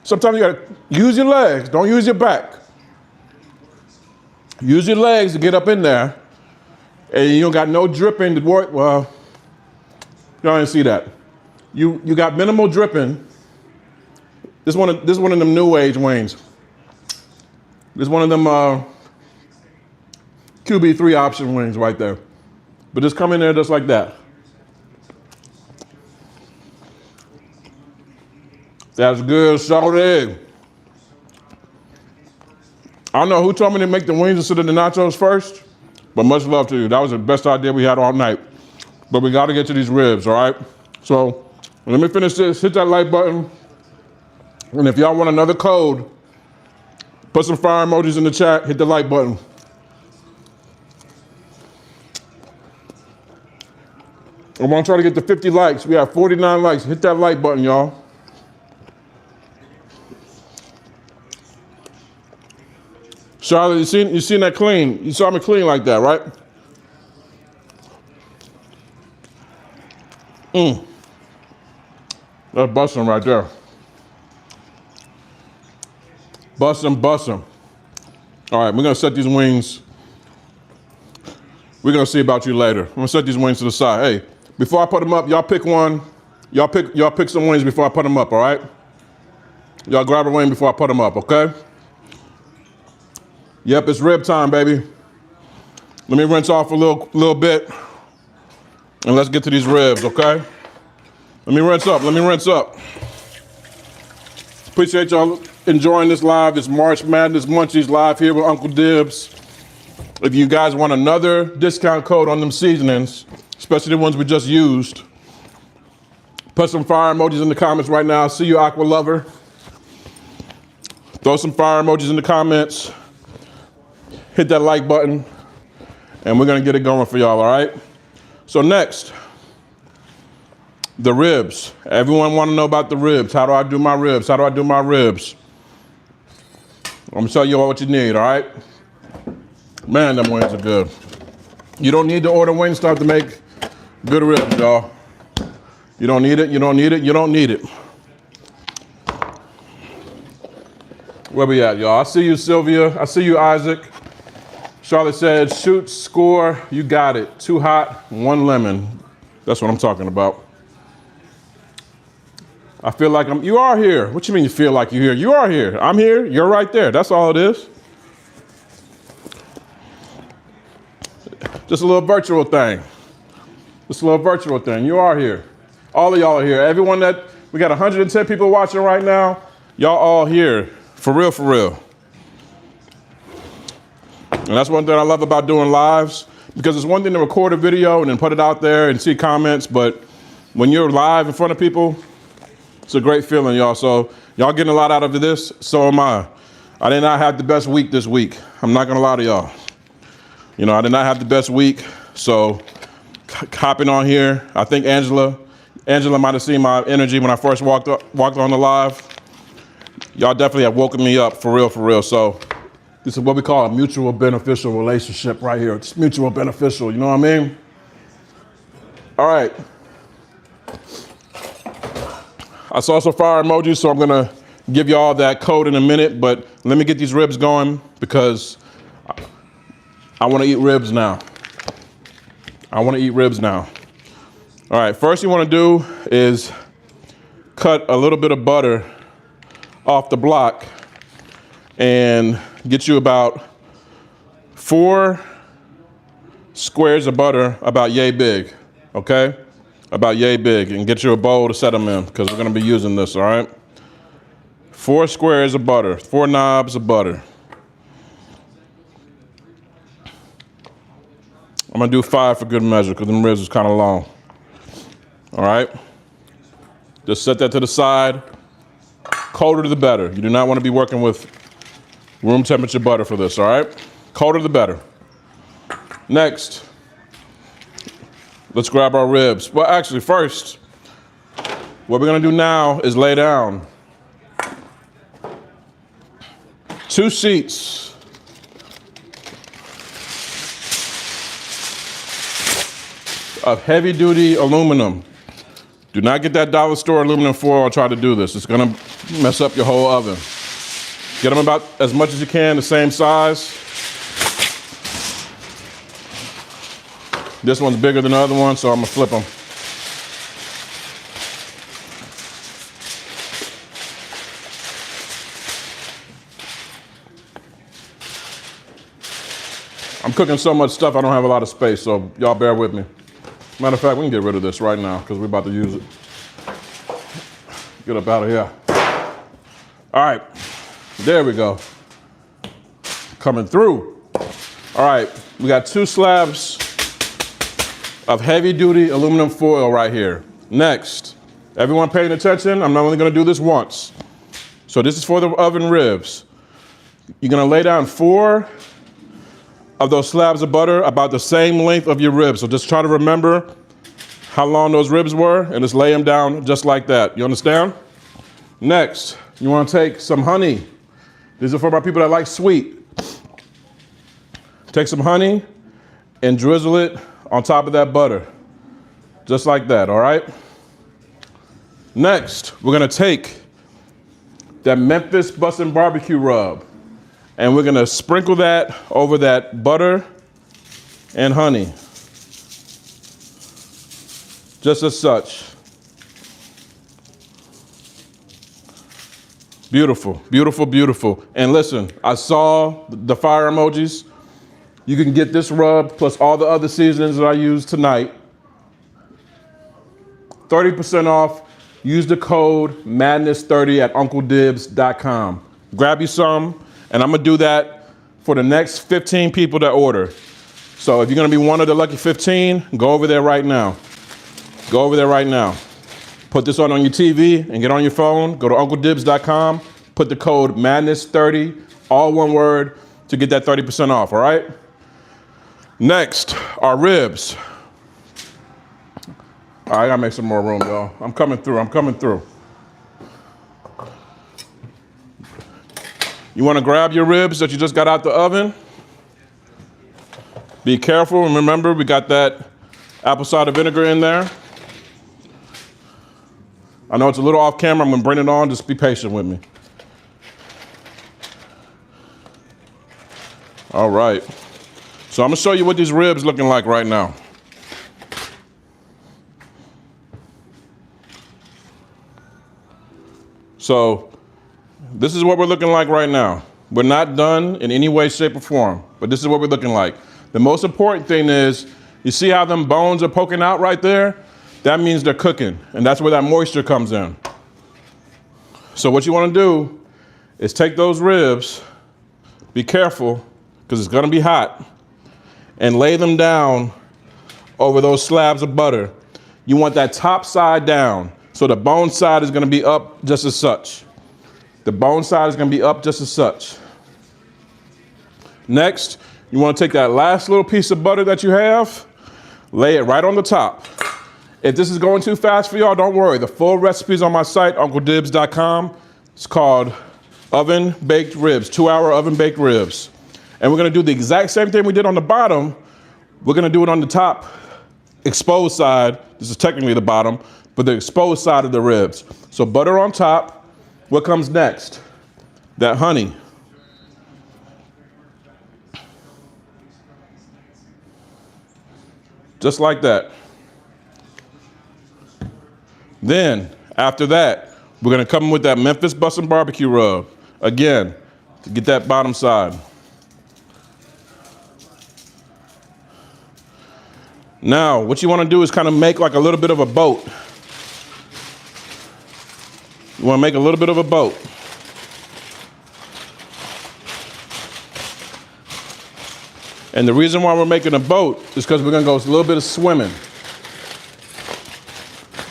A: Sometimes you gotta use your legs, don't use your back. Use your legs to get up in there, and you don't got no dripping to work. Well, y'all didn't see that. You got minimal dripping. This one of them new age wings. This one of them QB3 option wings right there. But just come in there just like that. That's good, salted egg. I don't know who told me to make the wings instead of the nachos first, but much love to you. That was the best idea we had all night. But we gotta get to these ribs, all right? So let me finish this, hit that like button. And if y'all want another code, put some fire emojis in the chat, hit the like button. I want to try to get to 50 likes. We have 49 likes. Hit that like button, y'all. Charlotte, you seen that clean? You saw me clean like that, right? That's busting right there. Busting. All right, we're gonna set these wings. We're gonna see about you later. I'm gonna set these wings to the side. Hey, before I put them up, y'all pick one. Y'all pick some wings before I put them up, all right? Y'all grab a wing before I put them up, okay? Yep, it's rib time, baby. Let me rinse off a little bit, and let's get to these ribs, okay? Let me rinse up. Appreciate y'all enjoying this live. It's March Madness Munchies live here with Uncle Dibbz. If you guys want another discount code on them seasonings, especially the ones we just used, put some fire emojis in the comments right now. See you, Aqua Lover. Throw some fire emojis in the comments. Hit that like button, and we're gonna get it going for y'all, all right? So next, the ribs. Everyone wanna know about the ribs. How do I do my ribs? I'm gonna tell you all what you need, all right? Man, them wings are good. You don't need to order Wingstop to make good ribs, y'all. You don't need it. Where we at, y'all? I see you, Sylvia. I see you, Isaac. Charlotte said, shoot, score, you got it. Too hot, 1 lemon. That's what I'm talking about. I feel like you are here. What you mean you feel like you're here? You are here. I'm here. You're right there. That's all it is. Just a little virtual thing. Just a little virtual thing. You are here. All of y'all are here. Everyone we got 110 people watching right now. Y'all all here. For real, for real. And that's one thing I love about doing lives, because it's one thing to record a video and then put it out there and see comments, but when you're live in front of people, it's a great feeling, y'all. So y'all getting a lot out of this, so am I. I did not have the best week this week. I'm not gonna lie to y'all. You know, I did not have the best week, so hopping on here, I think Angela might have seen my energy when I first walked on the live. Y'all definitely have woken me up, for real, for real. So this is what we call a mutual beneficial relationship right here. It's mutual beneficial, you know what I mean? All right. I saw some fire emojis, so I'm gonna give y'all that code in a minute, but let me get these ribs going because I wanna eat ribs now. All right, first you wanna do is cut a little bit of butter off the block and get you about 4 squares of butter about yay big, okay? About yay big, and get you a bowl to set them in because we're gonna be using this, all right? 4 squares of butter, 4 knobs of butter. I'm gonna do 5 for good measure because them ribs is kind of long. All right? Just set that to the side. Colder the better. You do not want to be working with room temperature butter for this, all right? Colder the better. Next, let's grab our ribs. Well, actually, first, what we're gonna do now is lay down 2 sheets of heavy-duty aluminum. Do not get that dollar store aluminum foil or try to do this. It's gonna mess up your whole oven. Get them about as much as you can, the same size. This one's bigger than the other one, so I'm gonna flip them. I'm cooking so much stuff, I don't have a lot of space, so y'all bear with me. Matter of fact, we can get rid of this right now because we're about to use it. Get up out of here. All right, there we go. Coming through. All right, we got 2 slabs of heavy-duty aluminum foil right here. Next, everyone paying attention? I'm not only gonna do this once. So this is for the oven ribs. You're gonna lay down 4 of those slabs of butter about the same length of your ribs. So just try to remember how long those ribs were and just lay them down just like that. You understand? Next, you wanna take some honey. These are for my people that like sweet. Take some honey and drizzle it on top of that butter. Just like that, all right? Next, we're gonna take that Memphis Bussin' Barbecue rub and we're gonna sprinkle that over that butter and honey. Just as such. Beautiful, beautiful, beautiful. And listen, I saw the fire emojis. You can get this rub plus all the other seasonings that I used tonight. 30% off. Use the code madness30 at uncledibbz.com. Grab you some, and I'm gonna do that for the next 15 people that order. So if you're gonna be one of the lucky 15, go over there right now. Go over there right now. Put this on your TV and get on your phone. Go to uncledibbz.com. Put the code madness30, all one word, to get that 30% off, all right? Next, our ribs. All right, I gotta make some more room, y'all. I'm coming through. You wanna grab your ribs that you just got out the oven. Be careful, and remember, we got that apple cider vinegar in there. I know it's a little off camera, I'm gonna bring it on, just be patient with me. All right. So I'm gonna show you what these ribs looking like right now. So this is what we're looking like right now. We're not done in any way, shape, or form, but this is what we're looking like. The most important thing is, you see how them bones are poking out right there? That means they're cooking, and that's where that moisture comes in. So what you wanna do is take those ribs, be careful, because it's gonna be hot, and lay them down over those slabs of butter. You want that top side down, so the bone side is gonna be up just as such. The bone side is gonna be up just as such. Next, you wanna take that last little piece of butter that you have, lay it right on the top. If this is going too fast for y'all, don't worry. The full recipe is on my site, UncleDibbz.com. It's called oven baked ribs, 2-hour oven baked ribs. And we're gonna do the exact same thing we did on the bottom. We're gonna do it on the top, exposed side. This is technically the bottom, but the exposed side of the ribs. So butter on top. What comes next? That honey. Just like that. Then, after that, we're gonna come in with that Memphis Bussin' Barbecue rub. Again, to get that bottom side. Now, what you wanna do is kind of make like a little bit of a boat. You wanna make a little bit of a boat. And the reason why we're making a boat is because we're gonna go a little bit of swimming.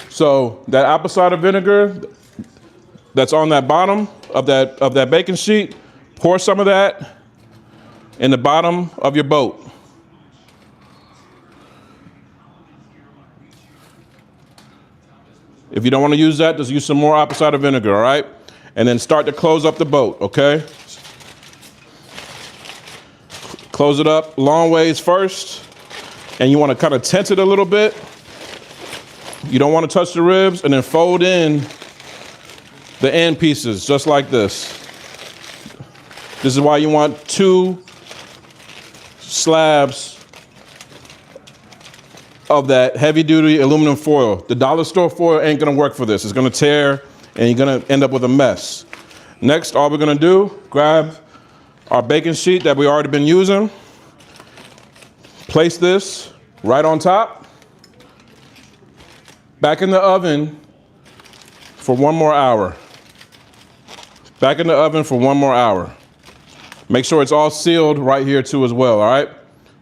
A: So that apple cider vinegar that's on that bottom of that baking sheet, pour some of that in the bottom of your boat. If you don't want to use that, just use some more apple cider vinegar, all right? And then start to close up the boat, okay? Close it up long ways first, and you want to kind of tense it a little bit. You don't want to touch the ribs, and then fold in the end pieces, just like this. This is why you want 2 slabs of that heavy-duty aluminum foil. The dollar store foil ain't gonna work for this. It's gonna tear, and you're gonna end up with a mess. Next, all we're gonna do, grab our baking sheet that we already been using, place this right on top, back in the oven for 1 more hour. Back in the oven for 1 more hour. Make sure it's all sealed right here too as well, all right?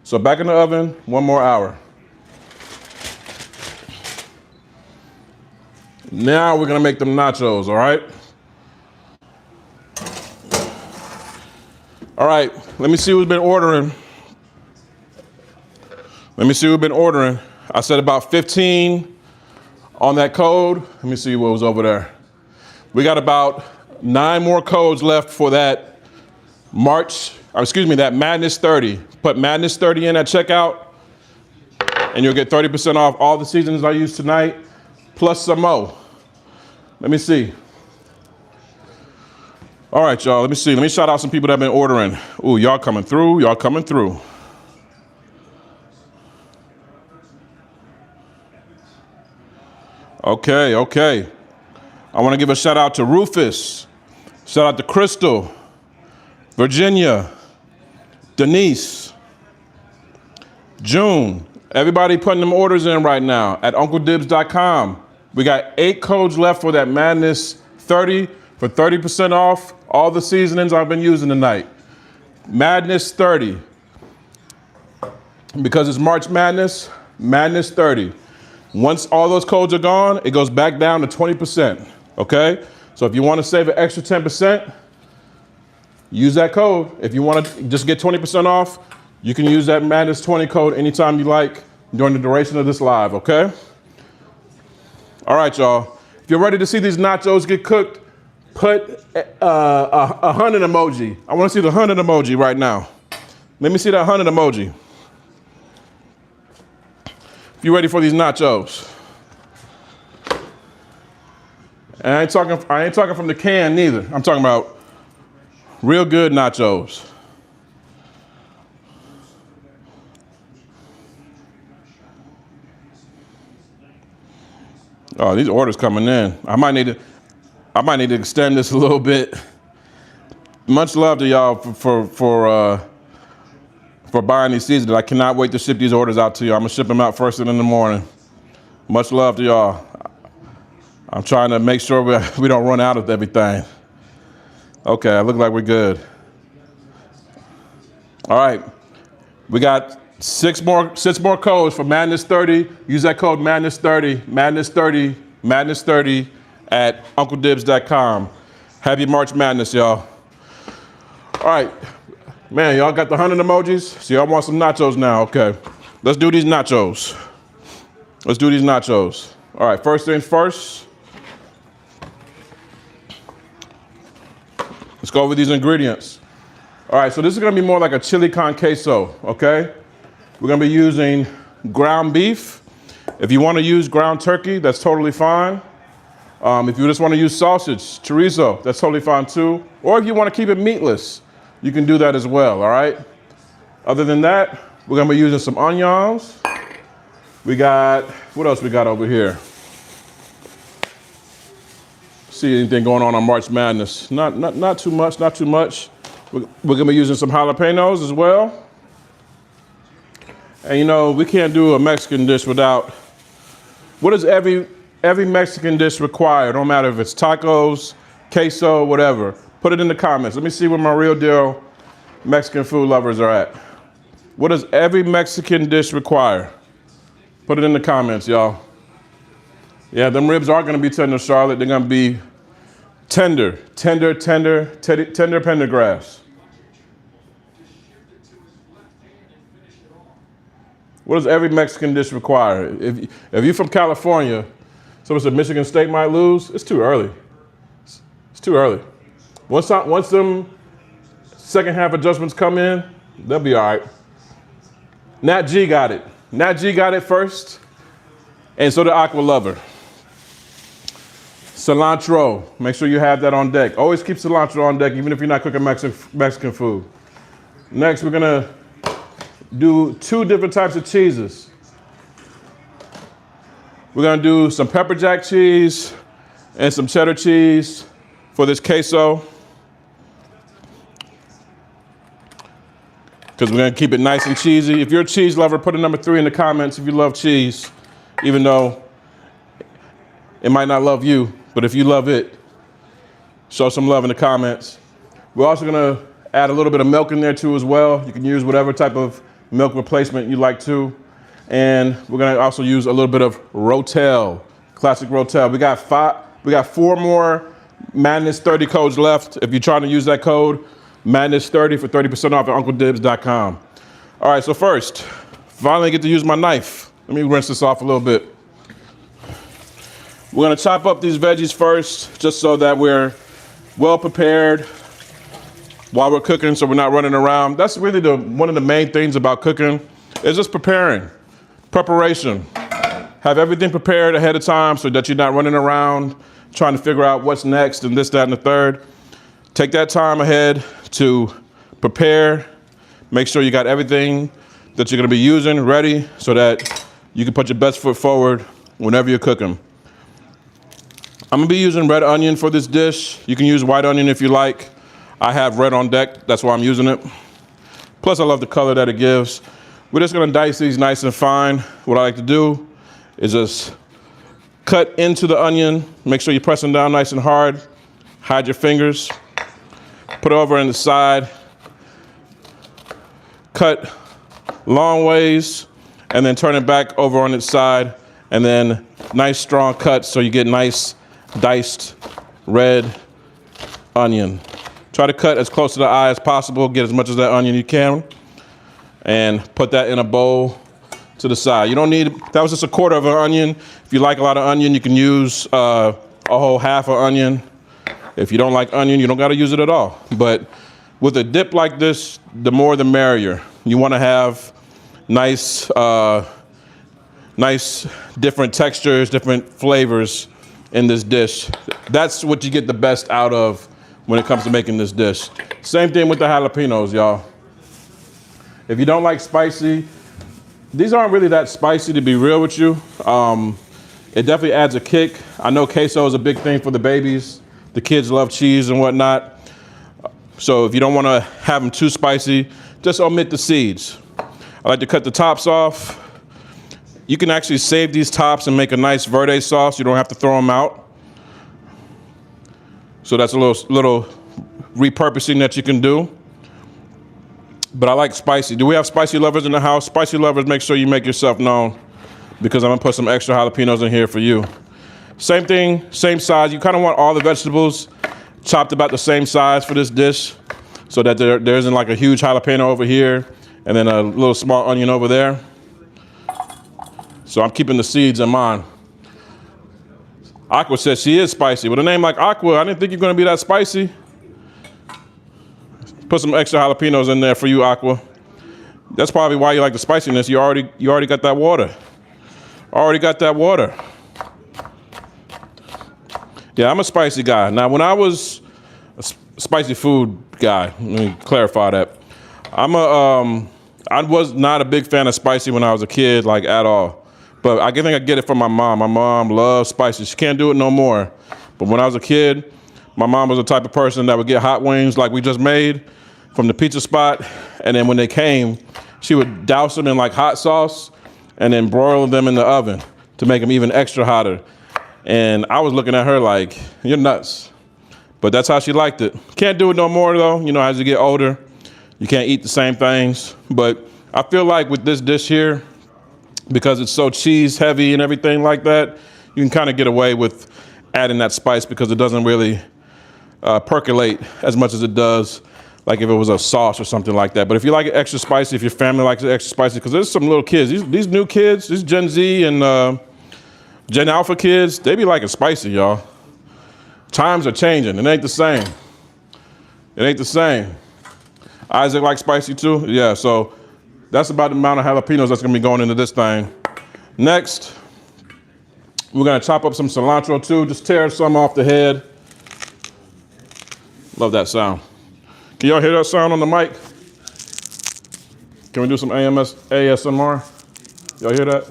A: So back in the oven, 1 more hour. Now we're gonna make them nachos, all right? All right, let me see who's been ordering. Let me see who's been ordering. I said about 15 on that code. Let me see what was over there. We got about 9 more codes left for that that Madness 30. Put Madness 30 in at checkout, and you'll get 30% off all the seasonings I used tonight, plus some more. Let me see. All right, y'all, let me see. Let me shout out some people that have been ordering. Ooh, y'all coming through, y'all coming through. Okay. I want to give a shout out to Rufus. Shout out to Crystal, Virginia, Denise, June. Everybody putting them orders in right now at UncleDibbz.com. We got 8 codes left for that Madness 30 for 30% off all the seasonings I've been using tonight. Madness 30. Because it's March Madness, Madness 30. Once all those codes are gone, it goes back down to 20%, okay? So if you want to save an extra 10%, use that code. If you want to just get 20% off, you can use that Madness 20 code anytime you like during the duration of this live, okay? All right, y'all. If you're ready to see these nachos get cooked, put a 100 emoji. I want to see the 100 emoji right now. Let me see that 100 emoji. If you're ready for these nachos. And I ain't talking from the can neither. I'm talking about real good nachos. Oh, these orders coming in. I might need to extend this a little bit. Much love to y'all for buying these seasonings. I cannot wait to ship these orders out to you. I'm gonna ship them out first thing in the morning. Much love to y'all. I'm trying to make sure we don't run out of everything. Okay, I look like we're good. All right, we got six more codes for Madness 30. Use that code Madness 30 at UncleDibbz.com. Happy March Madness, y'all. All right, man, y'all got the 100 emojis? So y'all want some nachos now? Okay, let's do these nachos. All right, first things first. Let's go over these ingredients. All right, so this is gonna be more like a chili con queso, okay? We're gonna be using ground beef. If you wanna use ground turkey, that's totally fine. If you just wanna use sausage, chorizo, that's totally fine too. Or if you wanna keep it meatless, you can do that as well, all right? Other than that, we're gonna be using some onions. We got, what else we got over here? See anything going on March Madness? Not too much. We're gonna be using some jalapenos as well. And you know, we can't do a Mexican dish without, what does every Mexican dish require? No matter if it's tacos, queso, whatever. Put it in the comments. Let me see where my real deal Mexican food lovers are at. What does every Mexican dish require? Put it in the comments, y'all. Yeah, them ribs are gonna be tender, Charlotte. They're gonna be tender pendergrass. What does every Mexican dish require? If you're from California, someone said Michigan State might lose, it's too early. It's too early. Once them second half adjustments come in, they'll be all right. Nat G got it. Nat G got it first, and so did Aqua Lover. Cilantro, make sure you have that on deck. Always keep cilantro on deck, even if you're not cooking Mexican food. Next, we're gonna do 2 different types of cheeses. We're gonna do some pepper jack cheese and some cheddar cheese for this queso. Because we're gonna keep it nice and cheesy. If you're a cheese lover, put a number 3 in the comments if you love cheese, even though it might not love you, but if you love it, show some love in the comments. We're also gonna add a little bit of milk in there too as well. You can use whatever type of milk replacement you like to. And we're gonna also use a little bit of Rotel, classic Rotel. We got 4 more Madness 30 codes left. If you're trying to use that code, Madness 30 for 30% off at UncleDibbz.com. All right, so first, finally get to use my knife. Let me rinse this off a little bit. We're gonna chop up these veggies first, just so that we're well prepared while we're cooking, so we're not running around. That's really one of the main things about cooking, is just preparation. Have everything prepared ahead of time so that you're not running around trying to figure out what's next and this, that, and the third. Take that time ahead to prepare. Make sure you got everything that you're gonna be using ready so that you can put your best foot forward whenever you're cooking. I'm gonna be using red onion for this dish. You can use white onion if you like. I have red on deck, that's why I'm using it. Plus I love the color that it gives. We're just gonna dice these nice and fine. What I like to do is just cut into the onion. Make sure you're pressing down nice and hard. Hide your fingers. Put it over on the side. Cut long ways and then turn it back over on its side. And then nice strong cuts so you get nice diced red onion. Try to cut as close to the eye as possible. Get as much of that onion you can. And put that in a bowl to the side. You don't need, that was just a quarter of an onion. If you like a lot of onion, you can use a whole half an onion. If you don't like onion, you don't gotta use it at all. But with a dip like this, the more the merrier. You wanna have nice different textures, different flavors in this dish. That's what you get the best out of when it comes to making this dish. Same thing with the jalapenos, y'all. If you don't like spicy, these aren't really that spicy, to be real with you. It definitely adds a kick. I know queso is a big thing for the babies. The kids love cheese and whatnot. So if you don't want to have them too spicy, just omit the seeds. I like to cut the tops off. You can actually save these tops and make a nice verde sauce. You don't have to throw them out. So that's a little repurposing that you can do. But I like spicy. Do we have spicy lovers in the house? Spicy lovers, make sure you make yourself known, because I'm gonna put some extra jalapenos in here for you. Same thing, same size. You kind of want all the vegetables chopped about the same size for this dish, so that there isn't like a huge jalapeno over here and then a little small onion over there. So I'm keeping the seeds in mind. Aqua says she is spicy. With a name like Aqua, I didn't think you're gonna be that spicy. Put some extra jalapenos in there for you, Aqua. That's probably why you like the spiciness. You already got that water. Already got that water. Yeah, I'm a spicy guy. Now, when I was a spicy food guy, let me clarify that. I was not a big fan of spicy when I was a kid, like at all. But I think I get it from my mom. My mom loves spicy. She can't do it no more. But when I was a kid, my mom was the type of person that would get hot wings like we just made from the pizza spot. And then when they came, she would douse them in like hot sauce and then broil them in the oven to make them even extra hotter. And I was looking at her like, you're nuts. But that's how she liked it. Can't do it no more though. You know, as you get older, you can't eat the same things. But I feel like with this dish here, because it's so cheese heavy and everything like that, you can kind of get away with adding that spice because it doesn't really percolate as much as it does like if it was a sauce or something like that. But if you like it extra spicy, if your family likes it extra spicy, because there's some little kids, these new kids, these Gen Z and Gen Alpha kids, they be liking spicy, y'all. Times are changing. It ain't the same. It ain't the same. Isaac likes spicy too? Yeah, so that's about the amount of jalapenos that's gonna be going into this thing. Next, we're gonna chop up some cilantro too. Just tear some off the head. Love that sound. Can y'all hear that sound on the mic? Can we do some ASMR? Y'all hear that?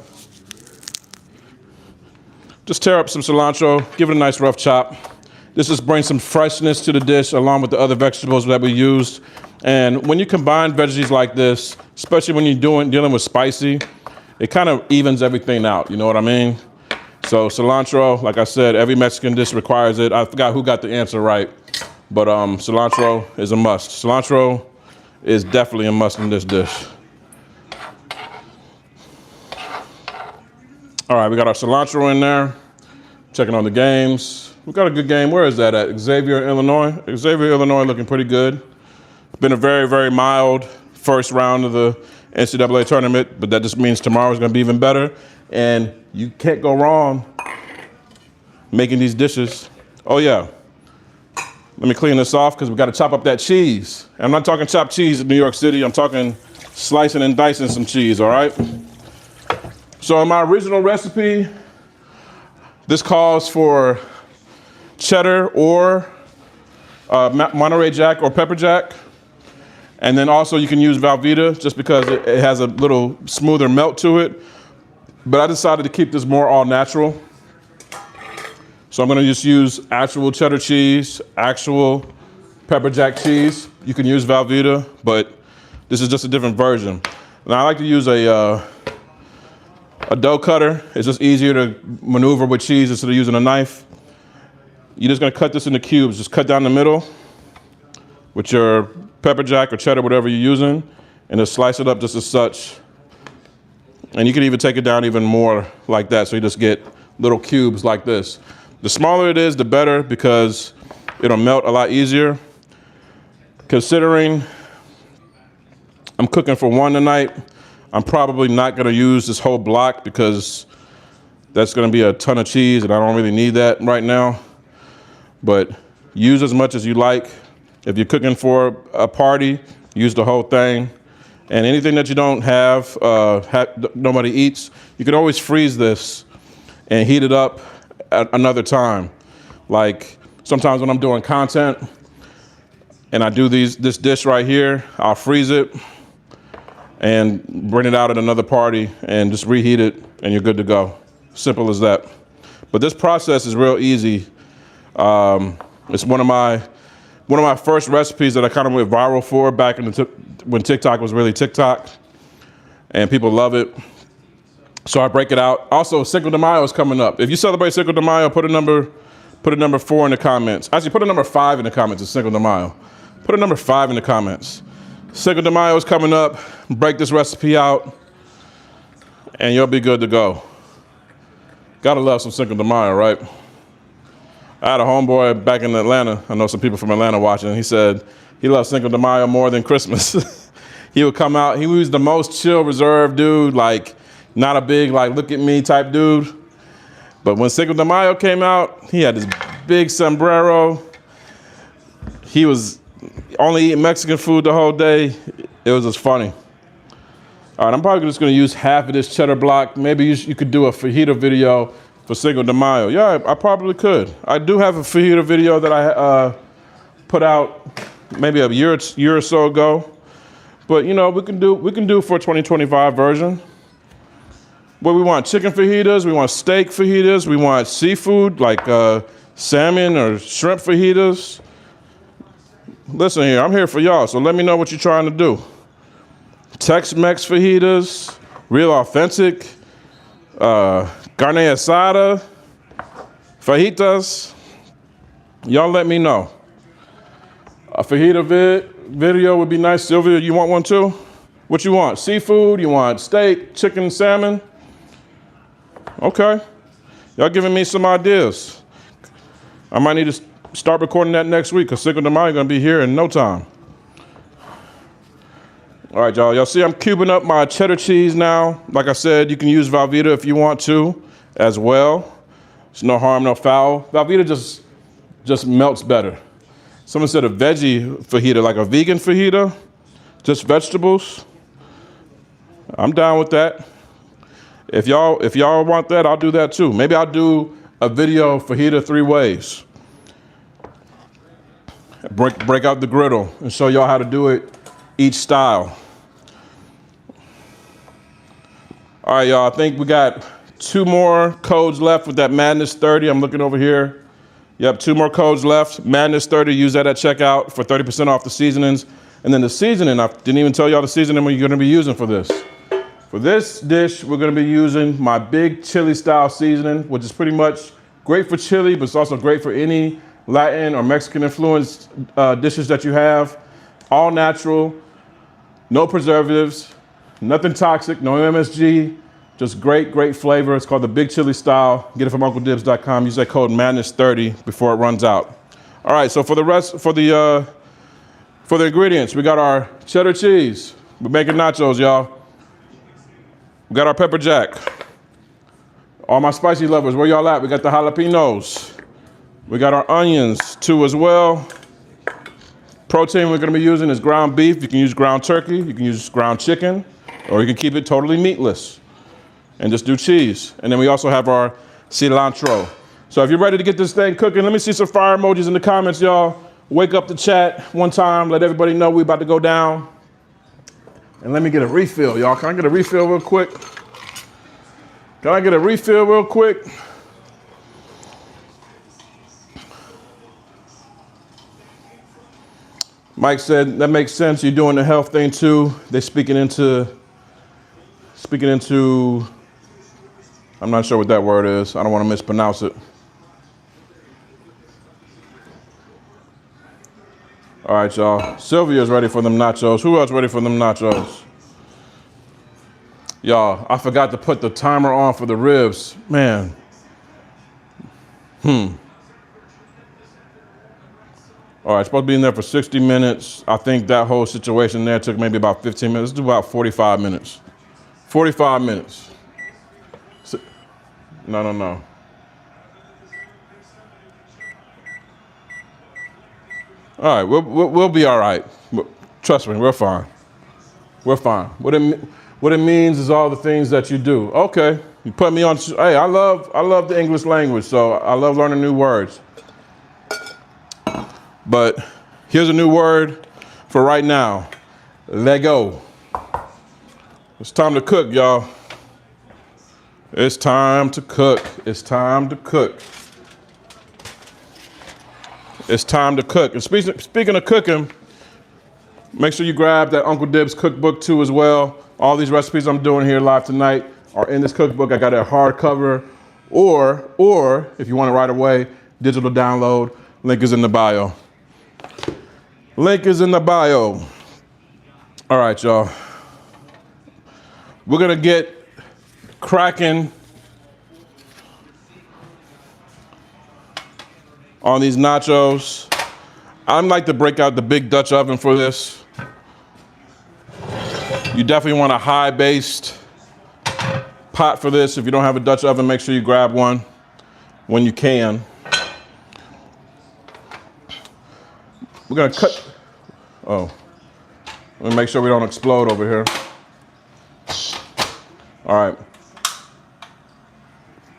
A: Just tear up some cilantro, give it a nice rough chop. This just brings some freshness to the dish along with the other vegetables that we used. And when you combine veggies like this, especially when you're dealing with spicy, it kind of evens everything out, you know what I mean? So cilantro, like I said, every Mexican dish requires it. I forgot who got the answer right, but cilantro is a must. Cilantro is definitely a must in this dish. All right, we got our cilantro in there. Checking on the games. We got a good game. Where is that at? Xavier, Illinois. Xavier, Illinois looking pretty good. Been a very, very mild first round of the NCAA tournament, but that just means tomorrow is going to be even better. And you can't go wrong making these dishes. Oh yeah. Let me clean this off because we got to chop up that cheese. And I'm not talking chopped cheese in New York City. I'm talking slicing and dicing some cheese, all right? So in my original recipe, this calls for cheddar or Monterey Jack or pepper jack. And then also you can use Velveeta just because it has a little smoother melt to it. But I decided to keep this more all natural. So I'm gonna just use actual cheddar cheese, actual pepper jack cheese. You can use Velveeta, but this is just a different version. Now I like to use a dough cutter. It's just easier to maneuver with cheese instead of using a knife. You're just gonna cut this into cubes. Just cut down the middle with your pepper jack or cheddar, whatever you're using, and just slice it up just as such. And you can even take it down even more like that, so you just get little cubes like this. The smaller it is, the better, because it'll melt a lot easier. Considering I'm cooking for one tonight, I'm probably not gonna use this whole block because that's gonna be a ton of cheese and I don't really need that right now. But use as much as you like. If you're cooking for a party, use the whole thing. And anything that you don't have, nobody eats, you can always freeze this and heat it up at another time. Like sometimes when I'm doing content and I do this dish right here, I'll freeze it and bring it out at another party and just reheat it and you're good to go. Simple as that. But this process is real easy. It's one of my first recipes that I kind of went viral for back in when TikTok was really TikTok, and people love it. So I break it out. Also, Cinco de Mayo is coming up. If you celebrate Cinco de Mayo, put a number 4 in the comments. Actually, put a number 5 in the comments. It's Cinco de Mayo. Put a number 5 in the comments. Cinco de Mayo is coming up. Break this recipe out, and you'll be good to go. Gotta love some Cinco de Mayo, right? I had a homeboy back in Atlanta. I know some people from Atlanta watching. He said he loves Cinco de Mayo more than Christmas. He would come out. He was the most chill, reserved dude, like not a big, like, look at me type dude. But when Cinco de Mayo came out, he had this big sombrero. He was only eating Mexican food the whole day. It was just funny. All right, I'm probably just gonna use half of this cheddar block. Maybe you could do a fajita video for Cinco de Mayo. Yeah, I probably could. I do have a fajita video that I put out maybe a year or so ago. But you know, we can do for a 2025 version. What we want: chicken fajitas, we want steak fajitas, we want seafood like salmon or shrimp fajitas. Listen here, I'm here for y'all, so let me know what you're trying to do. Tex-Mex fajitas, real authentic, carne asada, fajitas. Y'all let me know. A fajita video would be nice. Sylvia, you want one too? What you want? Seafood? You want steak, chicken, salmon? Okay. Y'all giving me some ideas. I might need to start recording that next week because Cinco de Mayo is going to be here in no time. All right, y'all. Y'all see I'm cubing up my cheddar cheese now. Like I said, you can use Velveeta if you want to as well. It's no harm, no foul. Velveeta just melts better. Someone said a veggie fajita, like a vegan fajita, just vegetables. I'm down with that. If y'all want that, I'll do that too. Maybe I'll do a video fajita 3 ways. Break out the griddle and show y'all how to do it each style. All right, y'all, I think we got 2 more codes left with that Madness 30. I'm looking over here. Yep, 2 more codes left. Madness 30, use that at checkout for 30% off the seasonings. And then the seasoning, I didn't even tell y'all the seasoning we're gonna be using for this. For this dish, we're gonna be using my big chili style seasoning, which is pretty much great for chili, but it's also great for any Latin or Mexican influenced dishes that you have. All natural, no preservatives, nothing toxic, no MSG, just great, great flavor. It's called the Big Chili Style. Get it from UncleDibbz.com. Use that code Madness30 before it runs out. All right, so for the ingredients, we got our cheddar cheese. We're making nachos, y'all. We got our pepper jack. All my spicy lovers, where y'all at? We got the jalapenos. We got our onions too as well. Protein we're gonna be using is ground beef. You can use ground turkey, you can use ground chicken, or you can keep it totally meatless and just do cheese. And then we also have our cilantro. So if you're ready to get this thing cooking, let me see some fire emojis in the comments, y'all. Wake up the chat one time, let everybody know we about to go down. And let me get a refill, y'all. Can I get a refill real quick? Can I get a refill real quick? Mike said, that makes sense. You're doing the health thing too. They're speaking into, I'm not sure what that word is. I don't want to mispronounce it. All right, y'all. Sylvia's ready for them nachos. Who else ready for them nachos? Y'all, I forgot to put the timer on for the ribs. Man. All right, supposed to be in there for 60 minutes. I think that whole situation there took maybe about 15 minutes. Let's do about 45 minutes. 45 minutes. No. All right, we'll be all right. Trust me, we're fine. We're fine. What it means is all the things that you do. Okay, you put me on. Hey, I love the English language, so I love learning new words. But here's a new word for right now. Lego. It's time to cook, y'all. It's time to cook. It's time to cook. It's time to cook. And speaking of cooking, make sure you grab that Uncle Dibbz cookbook too as well. All these recipes I'm doing here live tonight are in this cookbook. I got a hardcover or if you want it right away, digital download. Link is in the bio. Link is in the bio. All right, y'all. We're gonna get cracking on these nachos. I like to break out the big Dutch oven for this. You definitely want a high-based pot for this. If you don't have a Dutch oven, make sure you grab one when you can. We're gonna cut, let me make sure we don't explode over here. All right.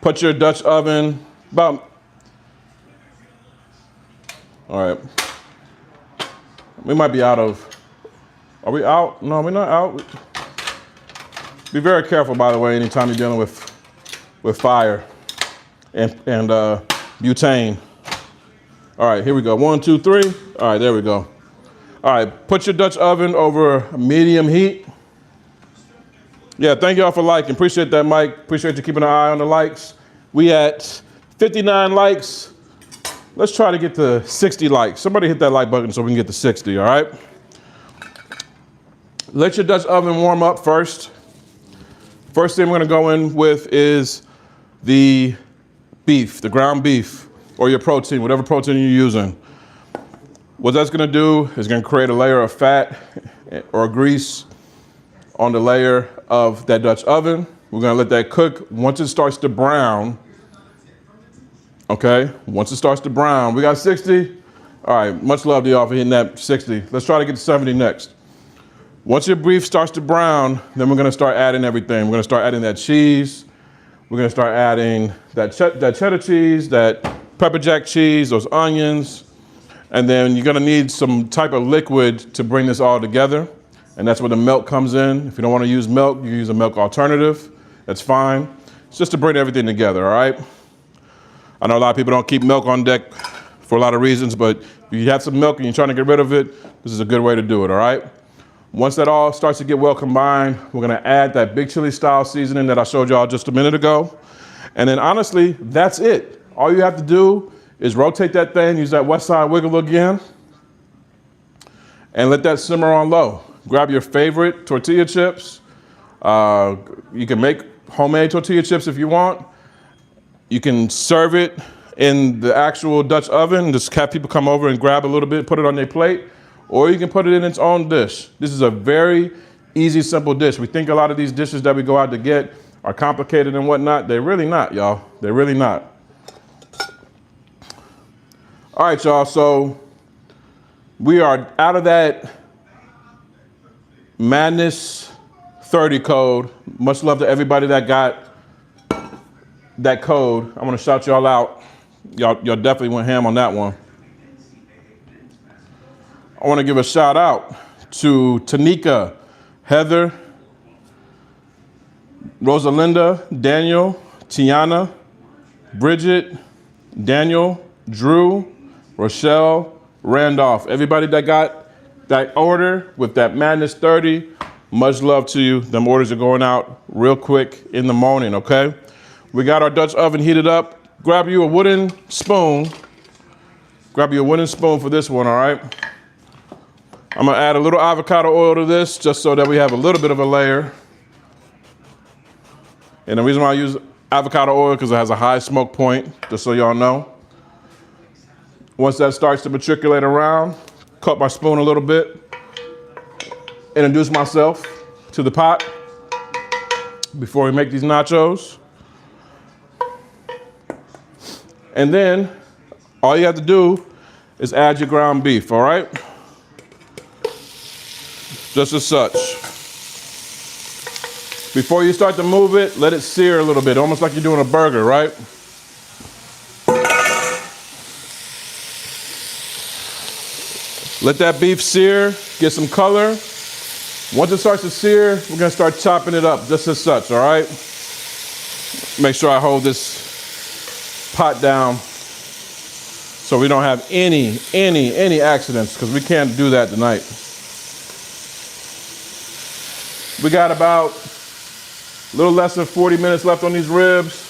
A: Put your Dutch oven about, all right. We might be out of, are we out? No, we're not out. Be very careful, by the way, anytime you're dealing with fire and butane. All right, here we go. 1, 2, 3. All right, there we go. All right, put your Dutch oven over medium heat. Yeah, thank y'all for liking. Appreciate that, Mike. Appreciate you keeping an eye on the likes. We at 59 likes. Let's try to get to 60 likes. Somebody hit that like button so we can get to 60, all right? Let your Dutch oven warm up first. First thing we're gonna go in with is the beef, the ground beef, or your protein, whatever protein you're using. What that's gonna do is gonna create a layer of fat or grease on the layer of that Dutch oven. We're gonna let that cook. Once it starts to brown, okay, once it starts to brown, we got 60. All right, much love to y'all for hitting that 60. Let's try to get to 70 next. Once your beef starts to brown, then we're gonna start adding everything. We're gonna start adding that cheese. We're gonna start adding that cheddar cheese, that pepper jack cheese, those onions. And then you're gonna need some type of liquid to bring this all together. And that's where the milk comes in. If you don't wanna use milk, you use a milk alternative. That's fine. It's just to bring everything together, all right? I know a lot of people don't keep milk on deck for a lot of reasons, but if you have some milk and you're trying to get rid of it, this is a good way to do it, all right? Once that all starts to get well combined, we're gonna add that big chili style seasoning that I showed y'all just a minute ago. And then honestly, that's it. All you have to do is rotate that thing, use that west side wiggle again, and let that simmer on low. Grab your favorite tortilla chips. You can make homemade tortilla chips if you want. You can serve it in the actual Dutch oven, just have people come over and grab a little bit, put it on their plate, or you can put it in its own dish. This is a very easy, simple dish. We think a lot of these dishes that we go out to get are complicated and whatnot. They're really not, y'all. They're really not. All right, y'all, so we are out of that Madness 30 code. Much love to everybody that got that code. I want to shout y'all out. Y'all definitely went ham on that one. I want to give a shout out to Tanika, Heather, Rosalinda, Daniel, Tiana, Bridget, Daniel, Drew, Rochelle, Randolph. Everybody that got that order with that Madness 30, much love to you. Them orders are going out real quick in the morning, okay? We got our Dutch oven heated up. Grab you a wooden spoon. Grab you a wooden spoon for this one, all right? I'm gonna add a little avocado oil to this just so that we have a little bit of a layer. And the reason why I use avocado oil because it has a high smoke point, just so y'all know. Once that starts to matriculate around, cut my spoon a little bit, introduce myself to the pot before we make these nachos. And then all you have to do is add your ground beef, all right? Just as such. Before you start to move it, let it sear a little bit, almost like you're doing a burger, right? Let that beef sear, get some color. Once it starts to sear, we're gonna start chopping it up just as such, all right? Make sure I hold this pot down so we don't have any accidents, because we can't do that tonight. We got about a little less than 40 minutes left on these ribs.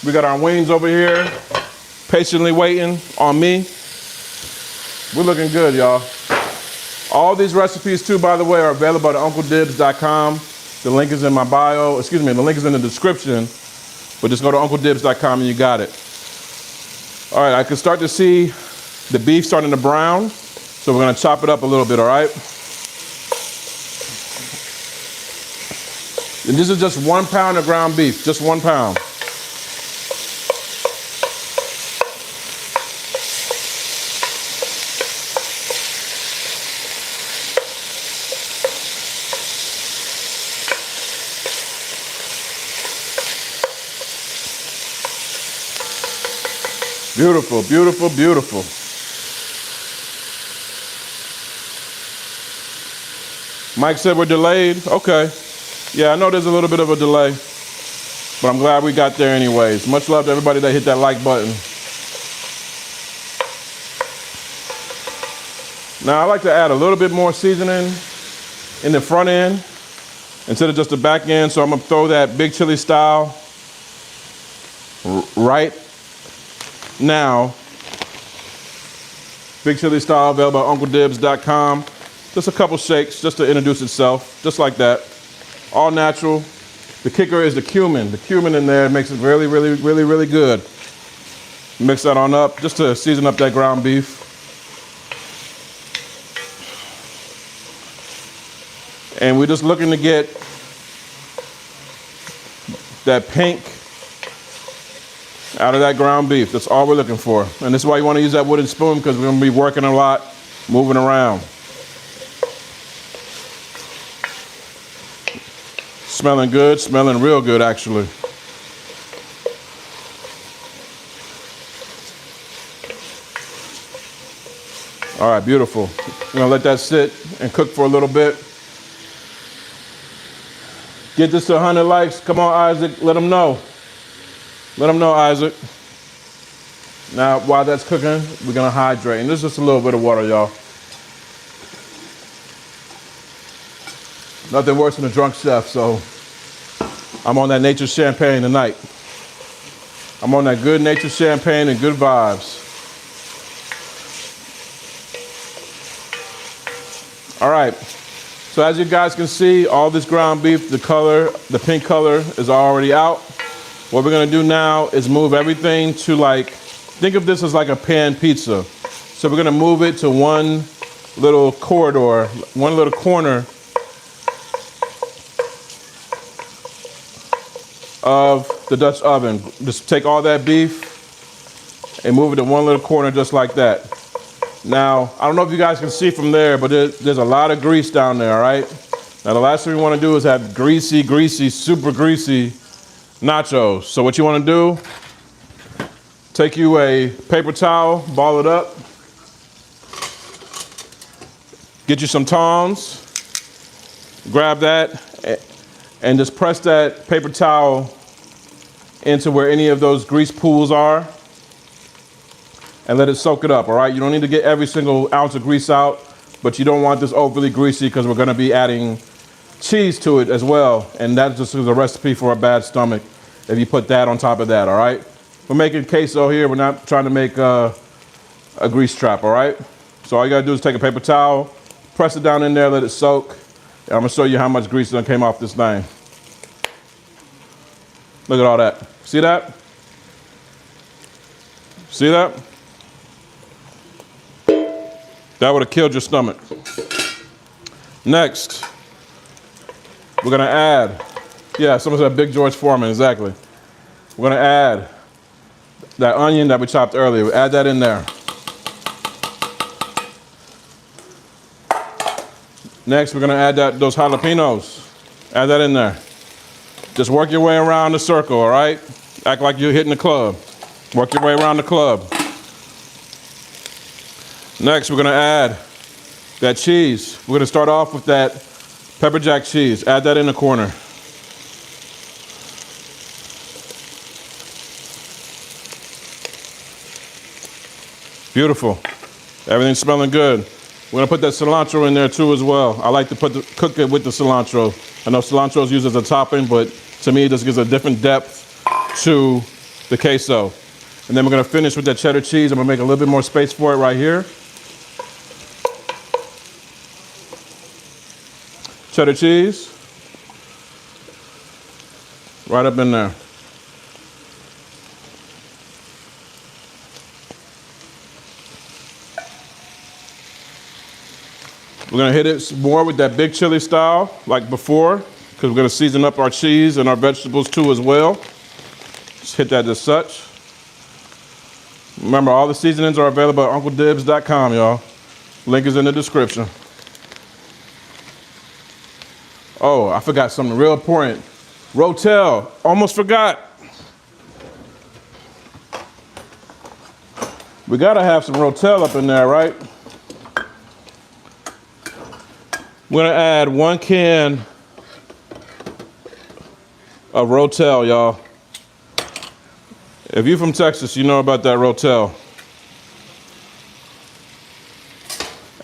A: We got our wings over here, patiently waiting on me. We're looking good, y'all. All these recipes too, by the way, are available at UncleDibbz.com. The link is in my bio, the link is in the description, but just go to UncleDibbz.com and you got it. All right, I can start to see the beef starting to brown, so we're gonna chop it up a little bit, all right? And this is just 1 pound of ground beef, just 1 pound. Beautiful, beautiful, beautiful. Mike said we're delayed. Okay. Yeah, I know there's a little bit of a delay, but I'm glad we got there anyways. Much love to everybody that hit that like button. Now I like to add a little bit more seasoning in the front end instead of just the back end. So I'm gonna throw that big chili style right now. Big chili style, available at UncleDibbz.com. Just a couple shakes just to introduce itself, just like that. All natural. The kicker is the cumin. The cumin in there makes it really, really, really, really good. Mix that on up just to season up that ground beef. And we're just looking to get that pink out of that ground beef. That's all we're looking for. And this is why you want to use that wooden spoon, because we're going to be working a lot, moving around. Smelling good, smelling real good actually. All right, beautiful. We're gonna let that sit and cook for a little bit. Get this to 100 likes. Come on, Isaac, let them know. Let them know, Isaac. Now, while that's cooking, we're gonna hydrate. And this is just a little bit of water, y'all. Nothing worse than a drunk chef, so I'm on that nature's champagne tonight. I'm on that good nature's champagne and good vibes. All right, so as you guys can see, all this ground beef, the color, the pink color is already out. What we're gonna do now is move everything to, like, think of this as like a pan pizza. So we're gonna move it to one little corridor, one little corner of the Dutch oven. Just take all that beef and move it to one little corner just like that. Now, I don't know if you guys can see from there, but there's a lot of grease down there, all right? Now, the last thing we want to do is have greasy, super greasy nachos. So what you want to do, take you a paper towel, ball it up, get you some tongs, grab that, and just press that paper towel into where any of those grease pools are and let it soak it up, all right? You don't need to get every single ounce of grease out, but you don't want this overly greasy because we're gonna be adding cheese to it as well, and that just is a recipe for a bad stomach if you put that on top of that, all right? We're making queso here. We're not trying to make a grease trap, all right? So all you gotta do is take a paper towel, press it down in there, let it soak, and I'm gonna show you how much grease done came off this thing. Look at all that. See that? See that? That would have killed your stomach. Next, we're gonna add, yeah, someone said Big George Foreman, exactly. We're gonna add that onion that we chopped earlier. We'll add that in there. Next, we're gonna add those jalapenos. Add that in there. Just work your way around the circle, all right? Act like you're hitting the club. Work your way around the club. Next, we're gonna add that cheese. We're gonna start off with that pepper jack cheese. Add that in the corner. Beautiful. Everything's smelling good. We're gonna put that cilantro in there too as well. I like to cook it with the cilantro. I know cilantro is used as a topping, but to me, this gives a different depth to the queso. And then we're gonna finish with that cheddar cheese. I'm gonna make a little bit more space for it right here. Cheddar cheese. Right up in there. We're gonna hit it more with that big chili style like before, because we're gonna season up our cheese and our vegetables too as well. Just hit that as such. Remember, all the seasonings are available at UncleDibbz.com, y'all. Link is in the description. Oh, I forgot something real important. Rotel, almost forgot. We gotta have some Rotel up in there, right? We're gonna add 1 can of Rotel, y'all. If you're from Texas, you know about that Rotel.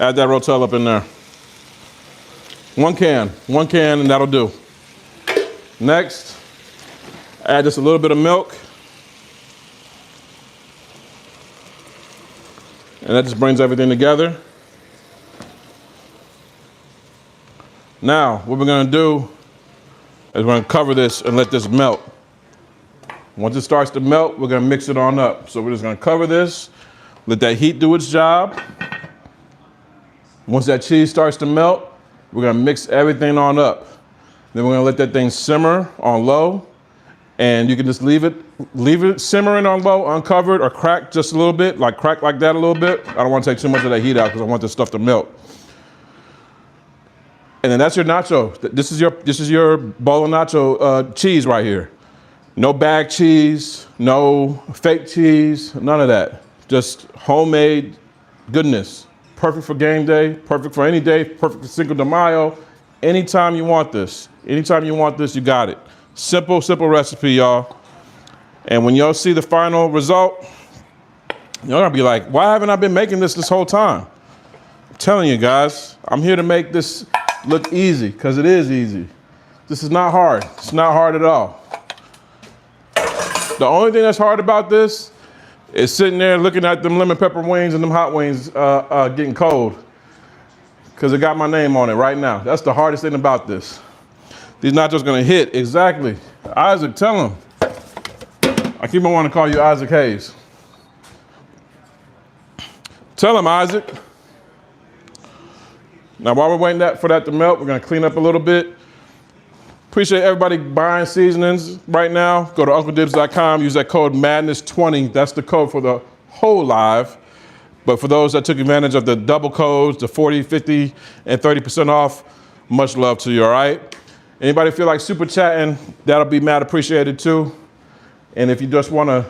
A: Add that Rotel up in there. 1 can, and that'll do. Next, add just a little bit of milk. And that just brings everything together. Now, what we're gonna do is we're gonna cover this and let this melt. Once it starts to melt, we're gonna mix it on up. So we're just gonna cover this, let that heat do its job. Once that cheese starts to melt, we're gonna mix everything on up. Then we're gonna let that thing simmer on low, and you can just leave it simmering on low, uncovered, or crack just a little bit, like crack like that a little bit. I don't wanna take too much of that heat out because I want this stuff to melt. And then that's your nacho. This is your bowl of nacho cheese right here. No bag cheese, no fake cheese, none of that. Just homemade goodness. Perfect for game day, perfect for any day, perfect for Cinco de Mayo. Anytime you want this, you got it. Simple, simple recipe, y'all. And when y'all see the final result, y'all gonna be like, why haven't I been making this whole time? I'm telling you guys, I'm here to make this look easy, because it is easy. This is not hard. It's not hard at all. The only thing that's hard about this is sitting there looking at them lemon pepper wings and them hot wings getting cold, because it got my name on it right now. That's the hardest thing about this. These nachos gonna hit, exactly. Isaac, tell him. I keep on wanting to call you Isaac Hayes. Tell him, Isaac. Now, while we're waiting for that to melt, we're gonna clean up a little bit. Appreciate everybody buying seasonings right now. Go to UncleDibbz.com, use that code MADNESS20. That's the code for the whole live. But for those that took advantage of the double codes, the 40, 50, and 30% off, much love to you, all right? Anybody feel like super chatting, that'll be mad appreciated too. And if you just wanna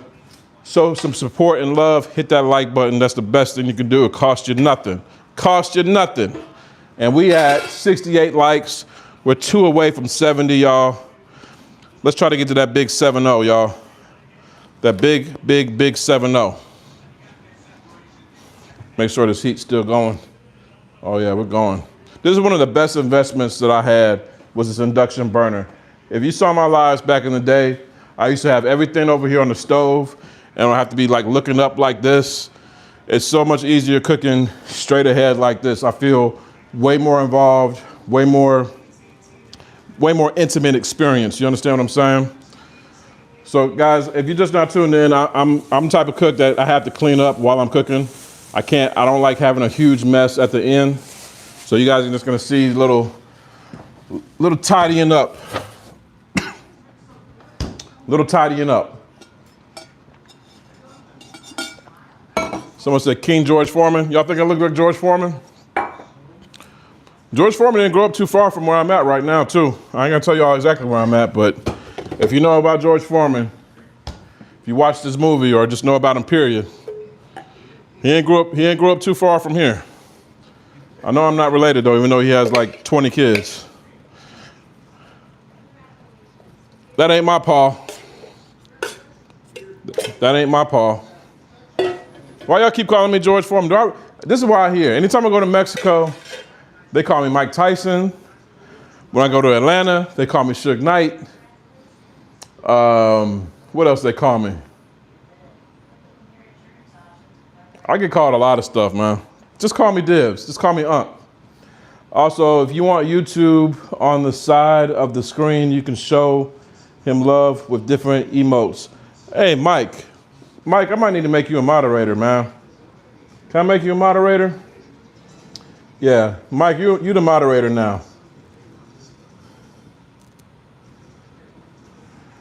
A: show some support and love, hit that like button. That's the best thing you can do. It costs you nothing. Costs you nothing. And we had 68 likes. We're 2 away from 70, y'all. Let's try to get to that big 7-0, y'all. That big 7-0. Make sure this heat's still going. Oh yeah, we're going. This is one of the best investments that I had, was this induction burner. If you saw my lives back in the day, I used to have everything over here on the stove, and I don't have to be like looking up like this. It's so much easier cooking straight ahead like this. I feel way more involved, way more intimate experience. You understand what I'm saying? So guys, if you're just not tuned in, I'm the type of cook that I have to clean up while I'm cooking. I don't like having a huge mess at the end. So you guys are just gonna see little tidying up. Little tidying up. Someone said King George Foreman. Y'all think I look like George Foreman? George Foreman didn't grow up too far from where I'm at right now, too. I ain't gonna tell y'all exactly where I'm at, but if you know about George Foreman, if you watch this movie or just know about him, period, he ain't grow up too far from here. I know I'm not related though, even though he has like 20 kids. That ain't my paw. That ain't my paw. Why y'all keep calling me George Foreman? This is why I hear. Anytime I go to Mexico, they call me Mike Tyson. When I go to Atlanta, they call me Suge Knight. What else they call me? I get called a lot of stuff, man. Just call me Dibbz. Just call me Unc. Also, if you want YouTube on the side of the screen, you can show him love with different emotes. Hey, Mike. Mike, I might need to make you a moderator, man. Can I make you a moderator? Yeah, Mike, you the moderator now.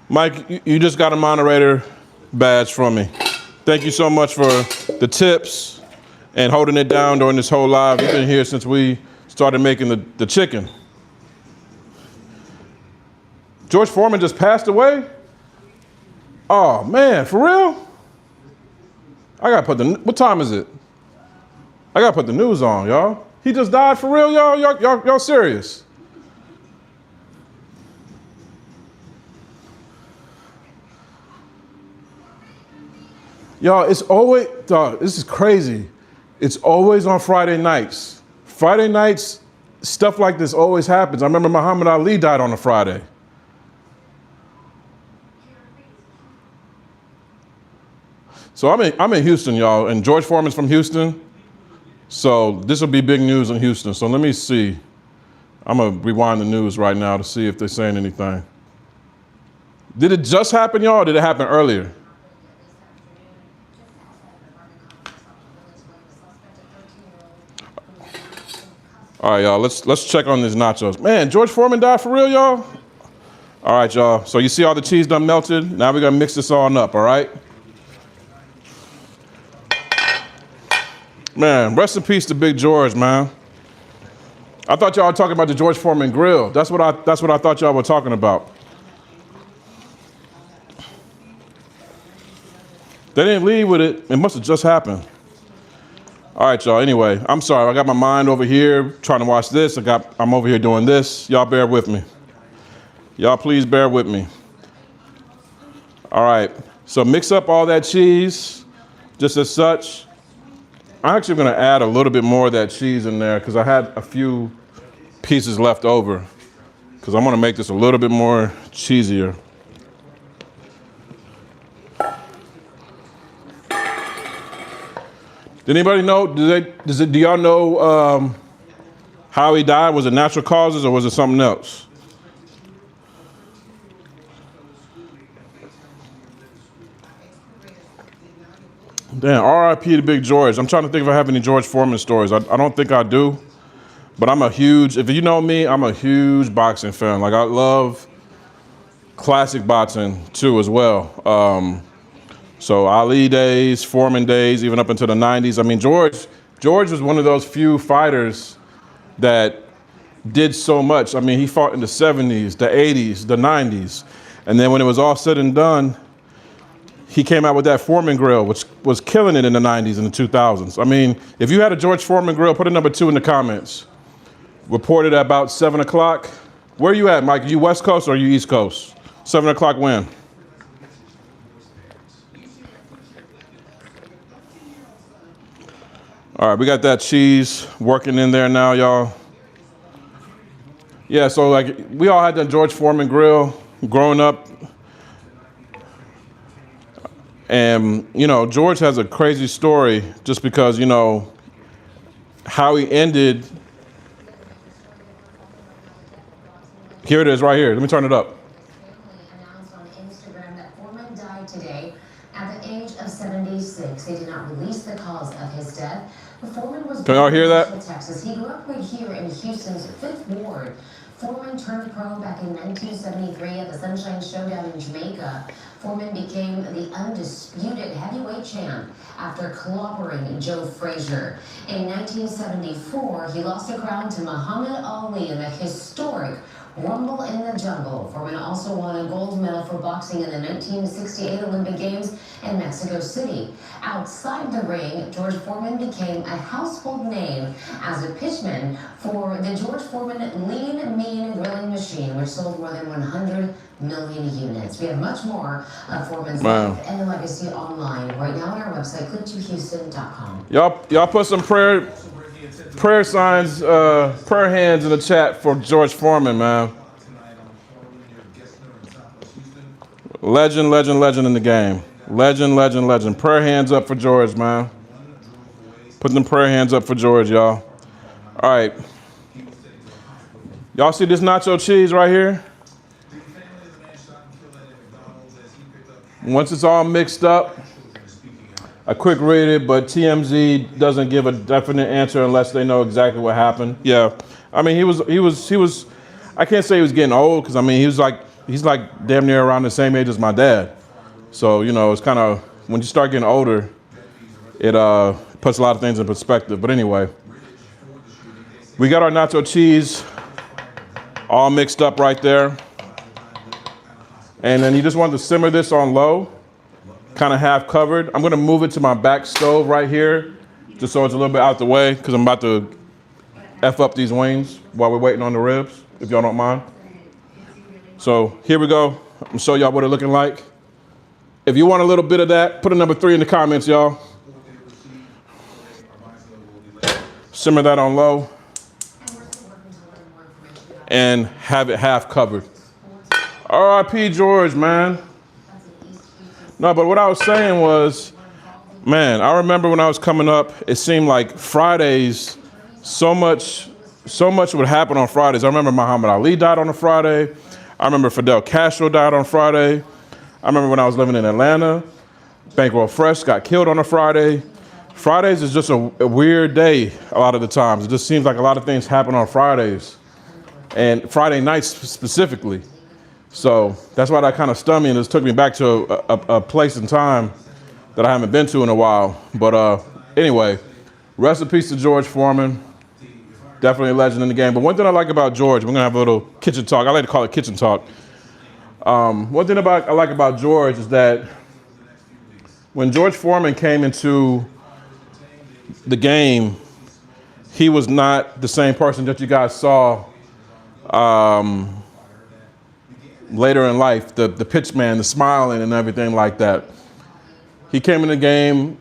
A: Mike, you just got a moderator badge from me. Thank you so much for the tips and holding it down during this whole live. You've been here since we started making the chicken. George Foreman just passed away? Oh, man, for real? I gotta put what time is it? I gotta put the news on, y'all. He just died for real, y'all? Y'all serious? Y'all, it's always, dog, this is crazy. It's always on Friday nights. Friday nights, stuff like this always happens. I remember Muhammad Ali died on a Friday. So I'm in Houston, y'all, and George Foreman's from Houston. So this will be big news in Houston. So let me see. I'm gonna rewind the news right now to see if they're saying anything. Did it just happen, y'all, or did it happen earlier? All right, y'all, let's check on these nachos. Man, George Foreman died for real, y'all? All right, y'all, so you see all the cheese done melted? Now we're gonna mix this all up, all right? Man, rest in peace to Big George, man. I thought y'all were talking about the George Foreman grill. That's what I thought y'all were talking about. They didn't leave with it. It must have just happened. All right, y'all. Anyway, I'm sorry. I got my mind over here trying to watch this. I'm over here doing this. Y'all bear with me. Y'all please bear with me. All right. So mix up all that cheese just as such. I'm actually going to add a little bit more of that cheese in there because I had a few pieces left over because I'm going to make this a little bit more cheesier. Did anybody know? Do y'all know how he died? Was it natural causes or was it something else? Damn, R.I.P. to Big George. I'm trying to think if I have any George Foreman stories. I don't think I do, but if you know me, I'm a huge boxing fan. Like, I love classic boxing too as well. So Ali days, Foreman days, even up into the 90s. I mean, George was one of those few fighters that did so much. I mean, he fought in the 70s, the 80s, the 90s. And then when it was all said and done, he came out with that Foreman grill, which was killing it in the 90s and the 2000s. I mean, if you had a George Foreman grill, put a number 2 in the comments. Reported at about 7 o'clock. Where are you at, Mike? Are you West Coast or are you East Coast? 7 o'clock when? All right, we got that cheese working in there now, y'all. Yeah, so like we all had that George Foreman grill growing up. And, you know, George has a crazy story just because, you know, how he ended. Here it is right here. Let me turn it up.
B: Announced on Instagram that Foreman died today at the age of 76. They did not release the cause of his death. Foreman was
A: Can y'all hear that?
B: in Texas. He grew up right here in Houston's 5th Ward. Foreman turned pro back in 1973 at the Sunshine Showdown in Jamaica. Foreman became the undisputed heavyweight champ after clobbering Joe Frazier. In 1974, he lost the crown to Muhammad Ali in a historic Rumble in the Jungle. Foreman also won a gold medal for boxing in the 1968 Olympic Games in Mexico City. Outside the ring, George Foreman became a household name as a pitchman for the George Foreman Lean Mean grilling machine, which sold more than 100 million units. We have much more of Foreman's life and the legacy online right now on our website, click2houston.com.
A: Y'all put some prayer signs, prayer hands in the chat for George Foreman, man. Legend, legend, legend in the game. Legend, legend, legend. Prayer hands up for George, man. Put them prayer hands up for George, y'all. All right. Y'all see this nacho cheese right here? Once it's all mixed up, I quick read it, but TMZ doesn't give a definite answer unless they know exactly what happened. Yeah, I mean, he was. I can't say he was getting old because I mean he's like damn near around the same age as my dad. So you know, it's kind of when you start getting older, it puts a lot of things in perspective. But anyway, we got our nacho cheese all mixed up right there, and then you just want to simmer this on low. Kind of half covered. I'm gonna move it to my back stove right here, just so it's a little bit out the way, because I'm about to F up these wings while we're waiting on the ribs, if y'all don't mind. So here we go. I'm gonna show y'all what it's looking like. If you want a little bit of that, put a number 3 in the comments, y'all. Simmer that on low and have it half covered. R.I.P. George, man. No, but what I was saying was, man, I remember when I was coming up, it seemed like Fridays, so much would happen on Fridays. I remember Muhammad Ali died on a Friday. I remember Fidel Castro died on Friday. I remember when I was living in Atlanta, Bankroll Fresh got killed on a Friday. Fridays is just a weird day a lot of the times. It just seems like a lot of things happen on Fridays, and Friday nights specifically. So that's why that kind of stunned me, and it took me back to a place and time that I haven't been to in a while. But anyway, rest in peace to George Foreman. Definitely a legend in the game. But one thing I like about George, we're gonna have a little kitchen talk. I like to call it kitchen talk. One thing I like about George is that when George Foreman came into the game, he was not the same person that you guys saw later in life, the pitch man, the smiling and everything like that. He came in the game,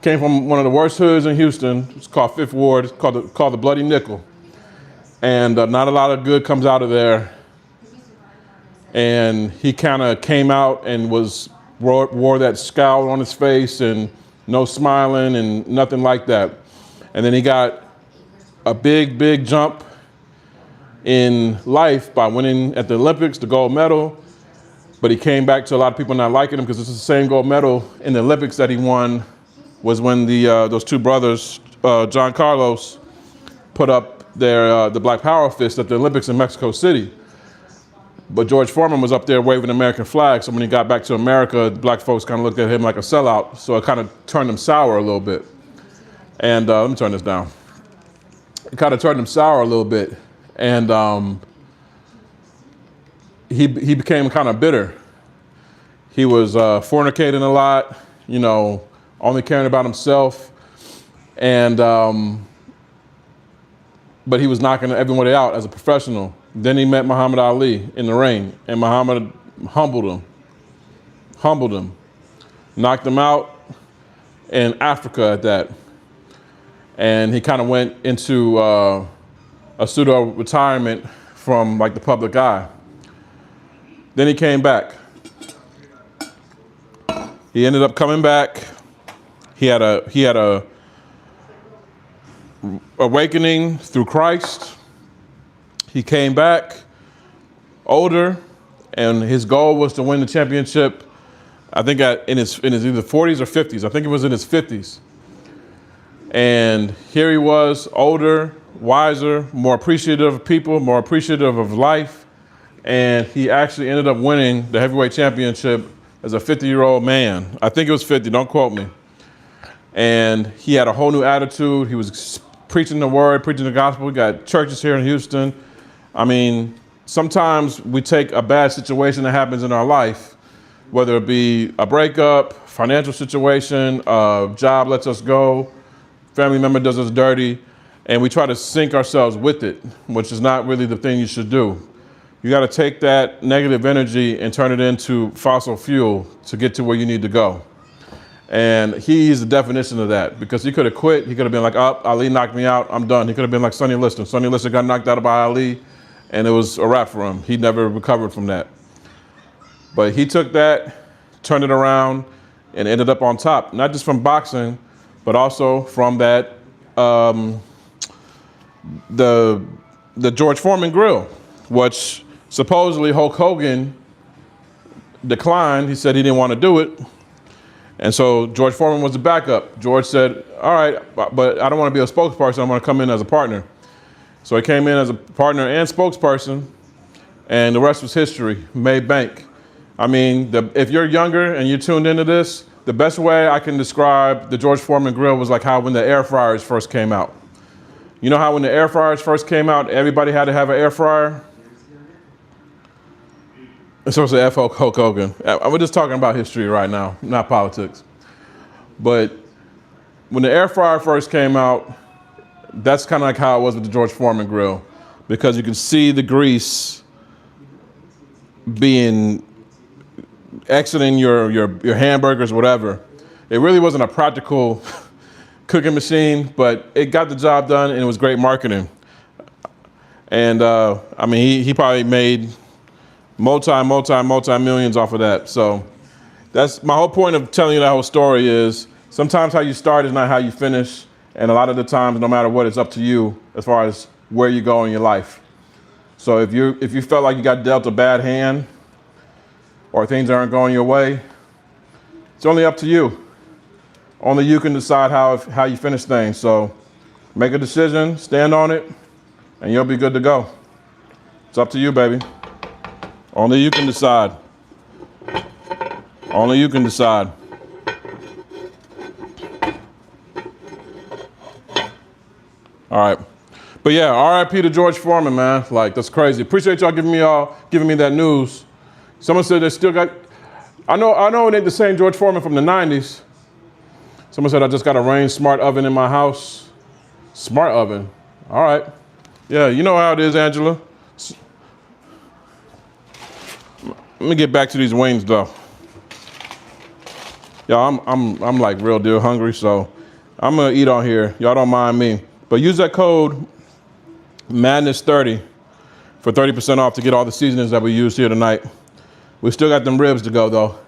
A: came from one of the worst hoods in Houston. It's called Fifth Ward. It's called the Bloody Nickel. And not a lot of good comes out of there. And he kind of came out and wore that scowl on his face and no smiling and nothing like that. And then he got a big, big jump in life by winning at the Olympics, the gold medal. But he came back to a lot of people not liking him because it's the same gold medal in the Olympics that he won was when those two brothers, John Carlos, put up the Black Power fist at the Olympics in Mexico City. But George Foreman was up there waving the American flag. So when he got back to America, black folks kind of looked at him like a sellout. So it kind of turned him sour a little bit. And let me turn this down. It kind of turned him sour a little bit. And he became kind of bitter. He was fornicating a lot, you know, only caring about himself. And but he was knocking everybody out as a professional. Then he met Muhammad Ali in the ring, and Muhammad humbled him, knocked him out in Africa at that. And he kind of went into a pseudo retirement from like the public eye. Then he came back. He ended up coming back. He had a awakening through Christ. He came back older, and his goal was to win the championship. I think in his either 40s or 50s. I think it was in his 50s. And here he was, older, wiser, more appreciative of people, more appreciative of life. And he actually ended up winning the heavyweight championship as a 50-year-old man. I think it was 50, don't quote me. And he had a whole new attitude. He was preaching the word, preaching the gospel. We got churches here in Houston. I mean, sometimes we take a bad situation that happens in our life, whether it be a breakup, financial situation, a job lets us go, family member does us dirty, and we try to sink ourselves with it, which is not really the thing you should do. You got to take that negative energy and turn it into fossil fuel to get to where you need to go. And he's the definition of that, because he could have quit. He could have been like, oh, Ali knocked me out, I'm done. He could have been like Sonny Liston. Sonny Liston got knocked out by Ali, and it was a wrap for him. He never recovered from that. But he took that, turned it around, and ended up on top, not just from boxing, but also from that, the George Foreman grill, which supposedly Hulk Hogan declined. He said he didn't want to do it. And so George Foreman was the backup. George said, all right, but I don't want to be a spokesperson. I want to come in as a partner. So he came in as a partner and spokesperson, and the rest was history. Made bank. I mean, if you're younger and you tuned into this, the best way I can describe the George Foreman grill was like how when the air fryers first came out. You know how when the air fryers first came out, everybody had to have an air fryer? It's supposed to F Hulk Hogan. We're just talking about history right now, not politics. But when the air fryer first came out, that's kind of like how it was with the George Foreman grill, because you could see the grease being exiting your hamburgers, whatever. It really wasn't a practical cooking machine, but it got the job done, and it was great marketing. And I mean, he probably made multi-millions off of that. So that's my whole point of telling you that whole story is sometimes how you start is not how you finish. And a lot of the times, no matter what, it's up to you as far as where you go in your life. So if you felt like you got dealt a bad hand or things aren't going your way, it's only up to you. Only you can decide how you finish things. So make a decision, stand on it, and you'll be good to go. It's up to you, baby. Only you can decide. Only you can decide. All right. But yeah, RIP to George Foreman, man. Like, that's crazy. Appreciate y'all giving me that news. Someone said they still got, I know it ain't the same George Foreman from the 90s. Someone said I just got a Rain Smart Oven in my house. Smart oven. All right. Yeah, you know how it is, Angela. Let me get back to these wings though. Y'all, I'm like real deal hungry, so I'm gonna eat on here. Y'all don't mind me. But use that code Madness30 for 30% off to get all the seasonings that we used here tonight. We still got them ribs to go though.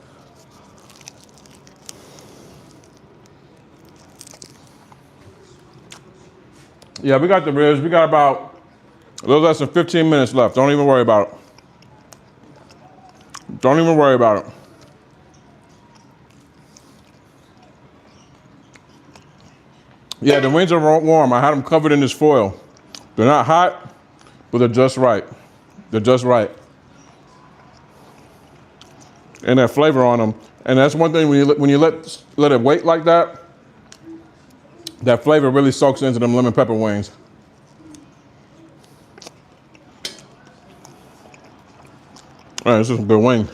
A: Yeah, we got the ribs. We got about a little less than 15 minutes left. Don't even worry about it. Don't even worry about it. Yeah, the wings are warm. I had them covered in this foil. They're not hot, but they're just right. They're just right. And that flavor on them. And that's one thing when you let it wait like that, that flavor really soaks into them lemon pepper wings. All right, this is a good wing.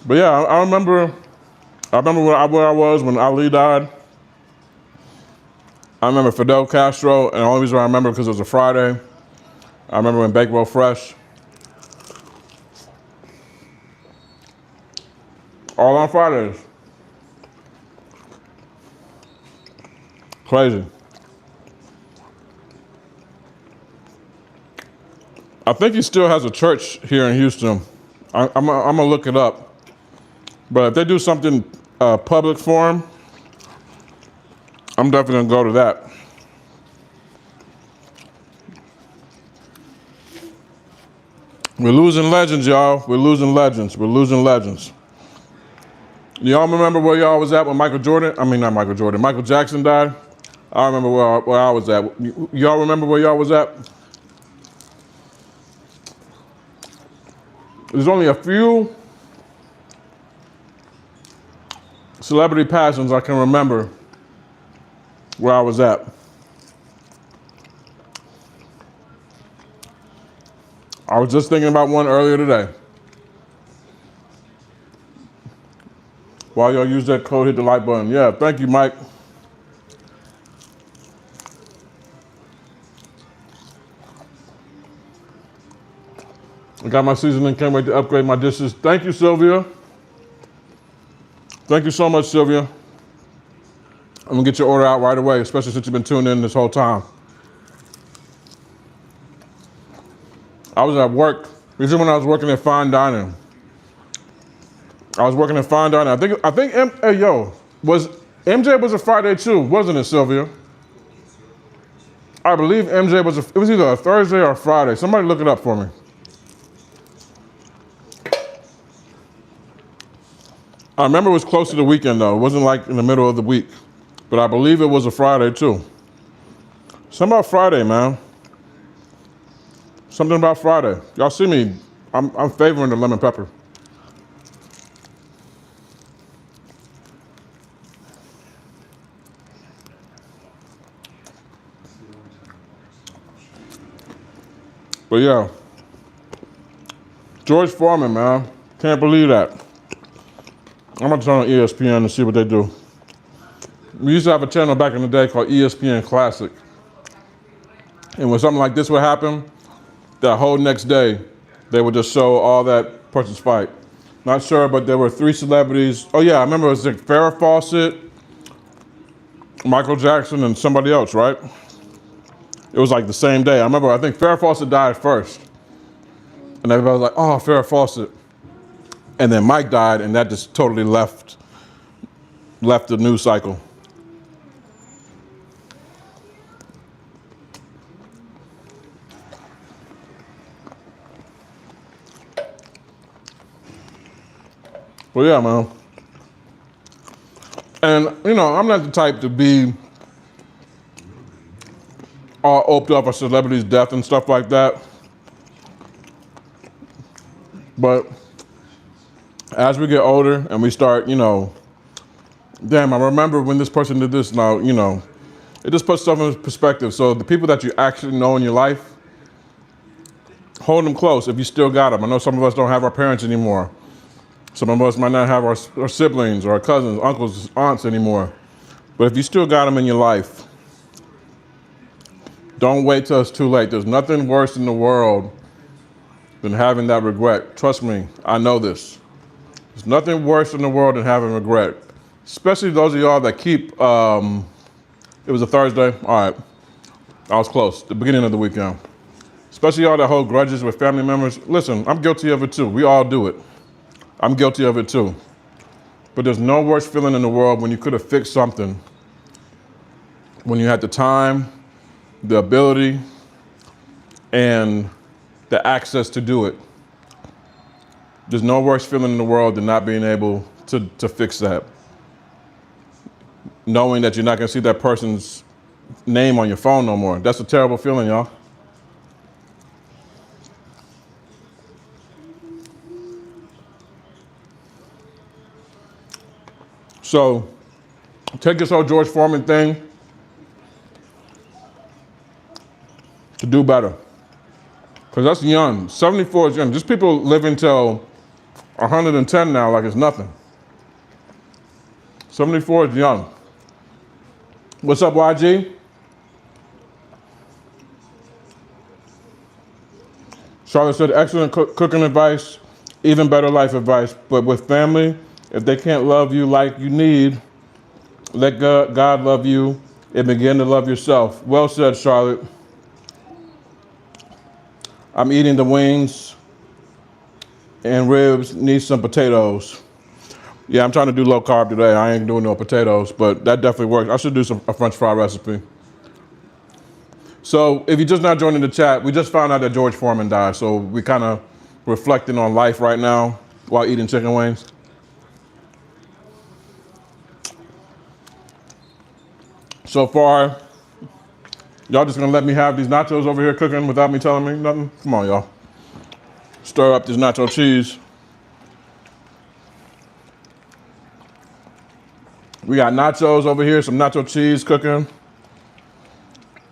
A: But yeah, I remember where I was when Ali died. I remember Fidel Castro, and the only reason I remember because it was a Friday. I remember when Bakewell Fresh. All on Fridays. Crazy. I think he still has a church here in Houston. I'm gonna look it up. But if they do something public for him, I'm definitely gonna go to that. We're losing legends, y'all. We're losing legends. We're losing legends. Y'all remember where y'all was at when Michael Jackson died? I remember where I was at. Y'all remember where y'all was at? There's only a few celebrity passions I can remember where I was at. I was just thinking about one earlier today. While y'all use that code, hit the like button. Yeah, thank you, Mike. I got my seasoning, can't wait to upgrade my dishes. Thank you, Sylvia. Thank you so much, Sylvia. I'm gonna get your order out right away, especially since you've been tuned in this whole time. I was at work, this is when I was working at fine dining. I was working at fine dining. I think MJ was a Friday too, wasn't it, Sylvia? I believe MJ it was either a Thursday or a Friday. Somebody look it up for me. I remember it was close to the weekend though. It wasn't like in the middle of the week, but I believe it was a Friday too. Something about Friday, man. Something about Friday. Y'all see me, I'm favoring the lemon pepper. But yeah, George Foreman, man, can't believe that. I'm gonna turn on ESPN and see what they do. We used to have a channel back in the day called ESPN Classic. And when something like this would happen, that whole next day, they would just show all that person's fight. Not sure, but there were 3 celebrities. Oh yeah, I remember it was like Farrah Fawcett, Michael Jackson, and somebody else, right? It was like the same day. I think Farrah Fawcett died first. And everybody was like, oh, Farrah Fawcett. And then Mike died, and that just totally left the news cycle. Well, yeah, man. And, I'm not the type to be all oped up for celebrities' death and stuff like that. But as we get older and we start, damn, I remember when this person did this. Now, it just puts stuff in perspective. So the people that you actually know in your life, hold them close if you still got them. I know some of us don't have our parents anymore. Some of us might not have our siblings or our cousins, uncles, aunts anymore. But if you still got them in your life, don't wait till it's too late. There's nothing worse in the world than having that regret. Trust me, I know this. There's nothing worse in the world than having regret. Especially those of y'all that keep, it was a Thursday, all right. I was close, the beginning of the weekend. Especially y'all that hold grudges with family members. Listen, I'm guilty of it too. We all do it. I'm guilty of it too. But there's no worse feeling in the world when you could have fixed something. When you had the time, the ability, and the access to do it. There's no worse feeling in the world than not being able to fix that. Knowing that you're not gonna see that person's name on your phone no more. That's a terrible feeling, y'all. So, take this whole George Foreman thing to do better. Because that's young. 74 is young. Just people living till 110 now like it's nothing. 74 is young. What's up, YG? Charlotte said, excellent cooking advice, even better life advice. But with family, if they can't love you like you need, let God love you and begin to love yourself. Well said, Charlotte. I'm eating the wings and ribs, need some potatoes. Yeah, I'm trying to do low carb today. I ain't doing no potatoes, but that definitely works. I should do a French fry recipe. So if you're just not joining the chat, we just found out that George Foreman died. So we kind of reflecting on life right now while eating chicken wings. So far, y'all just gonna let me have these nachos over here cooking without me telling me nothing? Come on, y'all. Stir up this nacho cheese. We got nachos over here, some nacho cheese cooking.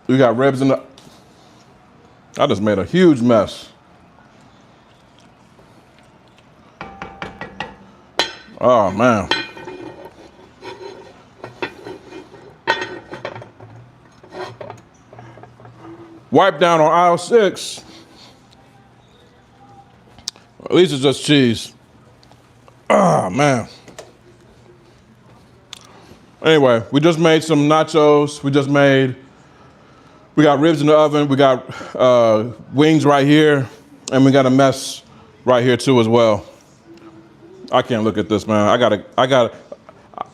A: We got ribs in the... I just made a huge mess. Oh man. Wipe down on aisle 6. At least it's just cheese. Oh man. Anyway, we just made some nachos. We got ribs in the oven. We got wings right here. And we got a mess right here too as well. I can't look at this, man. I gotta,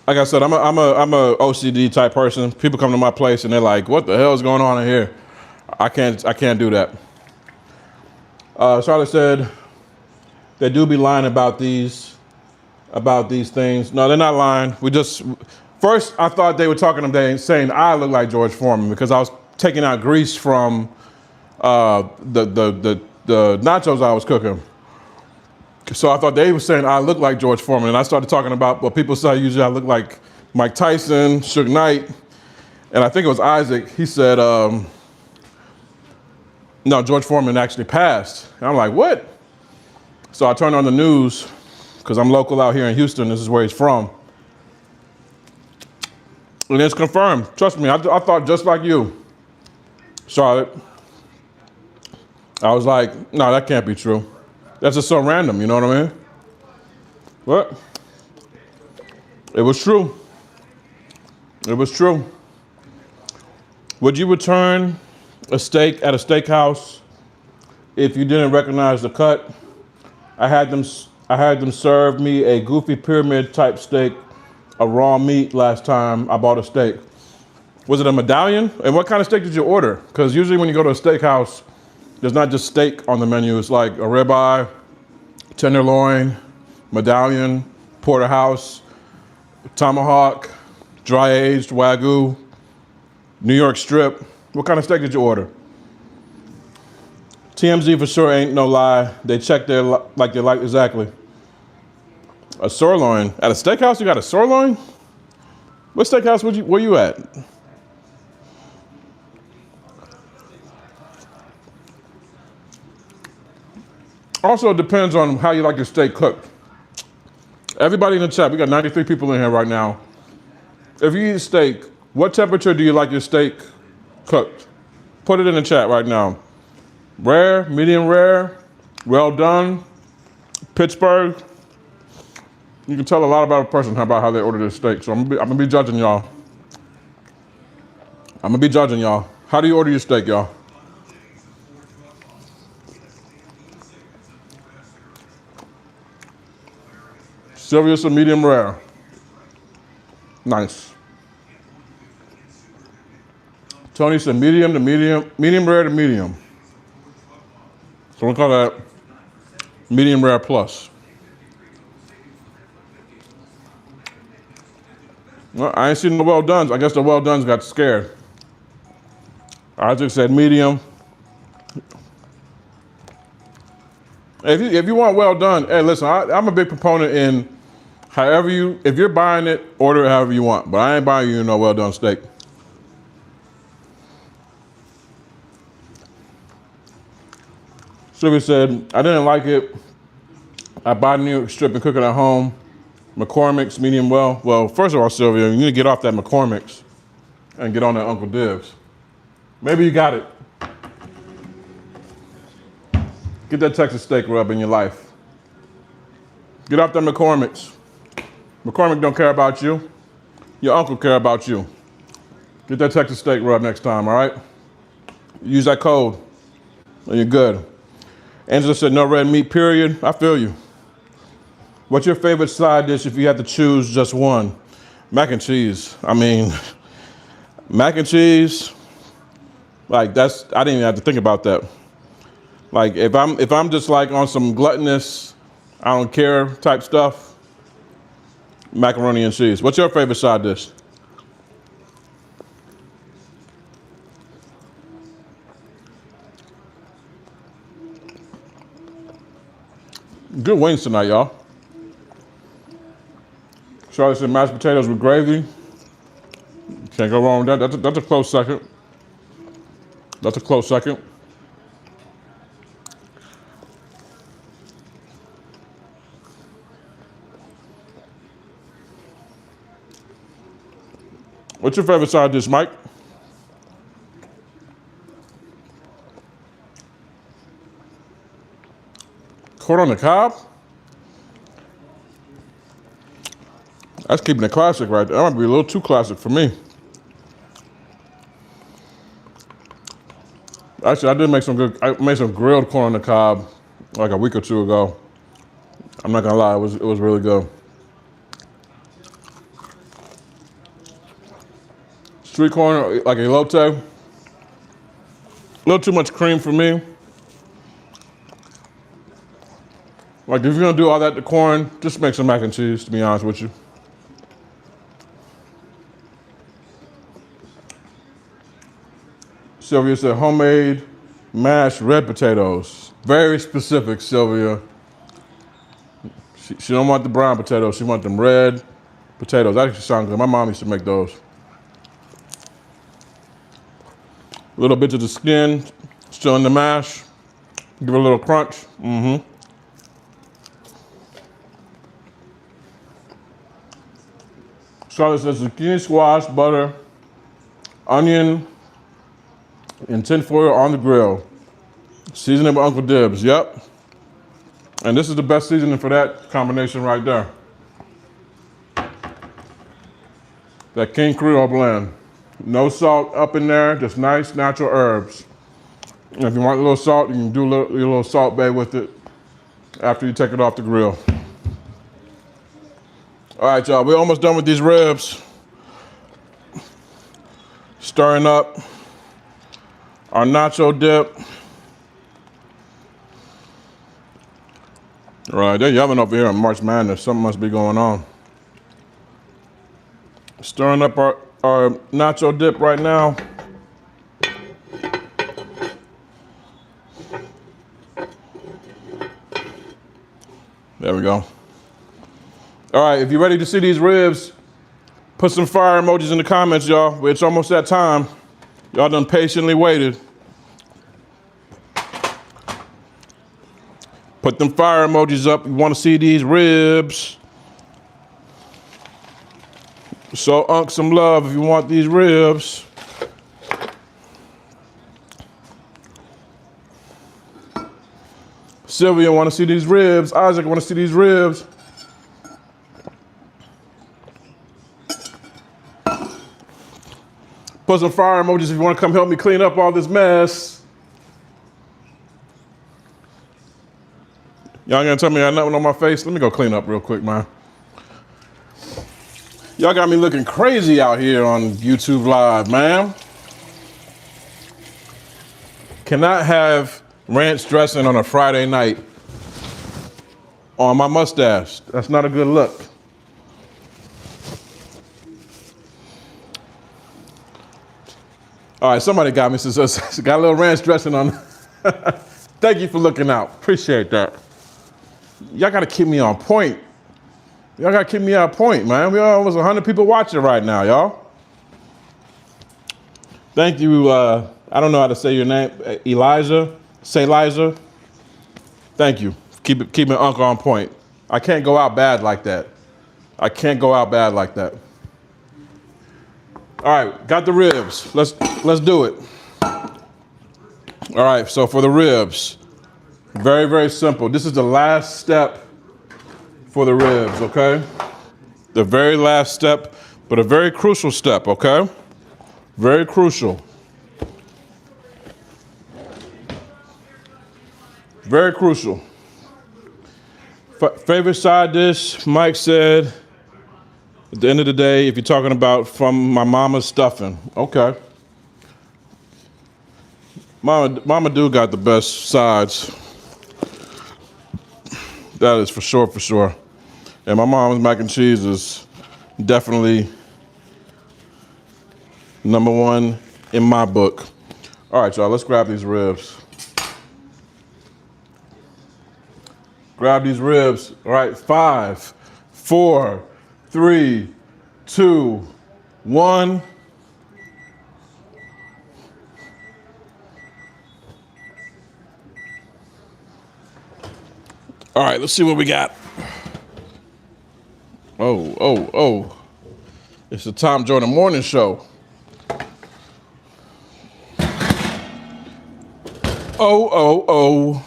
A: like I said, I'm a OCD type person. People come to my place and they're like, what the hell is going on in here? I can't do that. Charlotte said, they do be lying about these things. No, they're not lying. First I thought they were saying I look like George Foreman because I was taking out grease from the nachos I was cooking. So I thought they were saying I look like George Foreman, and I started talking about what people say usually I look like Mike Tyson, Suge Knight, and I think it was Isaac. He said, no, George Foreman actually passed. And I'm like, what? So I turned on the news, because I'm local out here in Houston. This is where he's from. And it's confirmed. Trust me, I thought just like you, Charlotte. I was like, no, that can't be true. That's just so random, you know what I mean? But it was true. It was true. Would you return a steak at a steakhouse if you didn't recognize the cut? I had them serve me a goofy pyramid type steak, a raw meat last time I bought a steak. Was it a medallion? And what kind of steak did you order? Because usually when you go to a steakhouse, there's not just steak on the menu. It's like a ribeye, tenderloin, medallion, porterhouse, tomahawk, dry aged Wagyu, New York strip. What kind of steak did you order? TMZ for sure ain't no lie. They check their like they like exactly. A sirloin at a steakhouse? You got a sirloin? What steakhouse were you at? Also, it depends on how you like your steak cooked. Everybody in the chat, we got 93 people in here right now. If you eat steak, what temperature do you like your steak cooked? Put it in the chat right now. Rare, medium rare, well done, Pittsburgh. You can tell a lot about a person about how they order their steak. So I'm gonna be judging y'all. How do you order your steak, y'all? Sylvia's a medium rare. Nice. Tony said medium to medium, medium rare to medium. So we'll call that medium rare plus. Well, I ain't seen the well dones. I guess the well dones got scared. Isaac said medium. If you want well done, hey, listen, I'm a big proponent in if you're buying it, order it however you want. But I ain't buying you no well done steak. Sylvia said, I didn't like it. I buy New York strip and cook it at home. McCormick's medium well. Well, first of all, Sylvia, you need to get off that McCormick's and get on that Uncle Dibbz. Maybe you got it. Get that Texas steak rub in your life. Get off that McCormick's. McCormick don't care about you. Your uncle care about you. Get that Texas steak rub next time, all right? Use that code and you're good. Angela said no red meat, period. I feel you. What's your favorite side dish if you had to choose just one? Mac and cheese. I mean, mac and cheese, like I didn't even have to think about that. Like if I'm just like on some gluttonous, I don't care type stuff, macaroni and cheese. What's your favorite side dish? Good wings tonight, y'all. Charlotte said mashed potatoes with gravy. Can't go wrong with that. That's a close second. That's a close second. What's your favorite side dish, Mike? Corn on the cob? That's keeping it classic right there. That might be a little too classic for me. Actually, I made some grilled corn on the cob like a week or two ago. I'm not gonna lie, it was really good. Street corn, like elote. A little too much cream for me. Like if you're gonna do all that to corn, just make some mac and cheese, to be honest with you. Sylvia said homemade mashed red potatoes. Very specific, Sylvia. She don't want the brown potatoes, she wants them red potatoes. That actually sound good. My mom used to make those. A little bit of the skin, still in the mash. Give it a little crunch. Charlotte says zucchini squash, butter, onion, and tinfoil on the grill. Seasoning by Uncle Dibbz, yep. And this is the best seasoning for that combination right there. That King Creole blend. No salt up in there, just nice natural herbs. And if you want a little salt, you can do a little Salt Bae with it after you take it off the grill. All right, y'all, we're almost done with these ribs. Stirring up our nacho dip. All right, they're yelling over here on March Madness. Something must be going on. Stirring up our nacho dip right now. There we go. All right, if you're ready to see these ribs, put some fire emojis in the comments, y'all. It's almost that time. Y'all done patiently waited. Put them fire emojis up. You want to see these ribs. Show Unc some love if you want these ribs. Sylvia want to see these ribs. Isaac want to see these ribs. Put some fire emojis if you want to come help me clean up all this mess. Y'all gonna tell me I got nothing on my face? Let me go clean up real quick, man. Y'all got me looking crazy out here on YouTube Live, man. Cannot have ranch dressing on a Friday night on my mustache. That's not a good look. All right, somebody got me. Got a little ranch dressing on. Thank you for looking out. Appreciate that. Y'all gotta keep me on point. Y'all gotta keep me on point, man. We almost 100 people watching right now, y'all. Thank you. I don't know how to say your name, Elijah. Say Liza. Thank you. Keeping Uncle on point. I can't go out bad like that. I can't go out bad like that. All right, got the ribs. Let's do it. All right, so for the ribs, very, very simple. This is the last step for the ribs, okay? The very last step, but a very crucial step, okay? Very crucial. Very crucial. Favorite side dish, Mike said, at the end of the day, if you're talking about from my mama's stuffing, okay. Mama do got the best sides. That is for sure. And my mom's mac and cheese is definitely #1 in my book. All right, y'all, let's grab these ribs. Grab these ribs. All right, 5, 4, 3, 2, 1. All right, let's see what we got. Oh. It's the Tom Jordan Morning Show. Oh.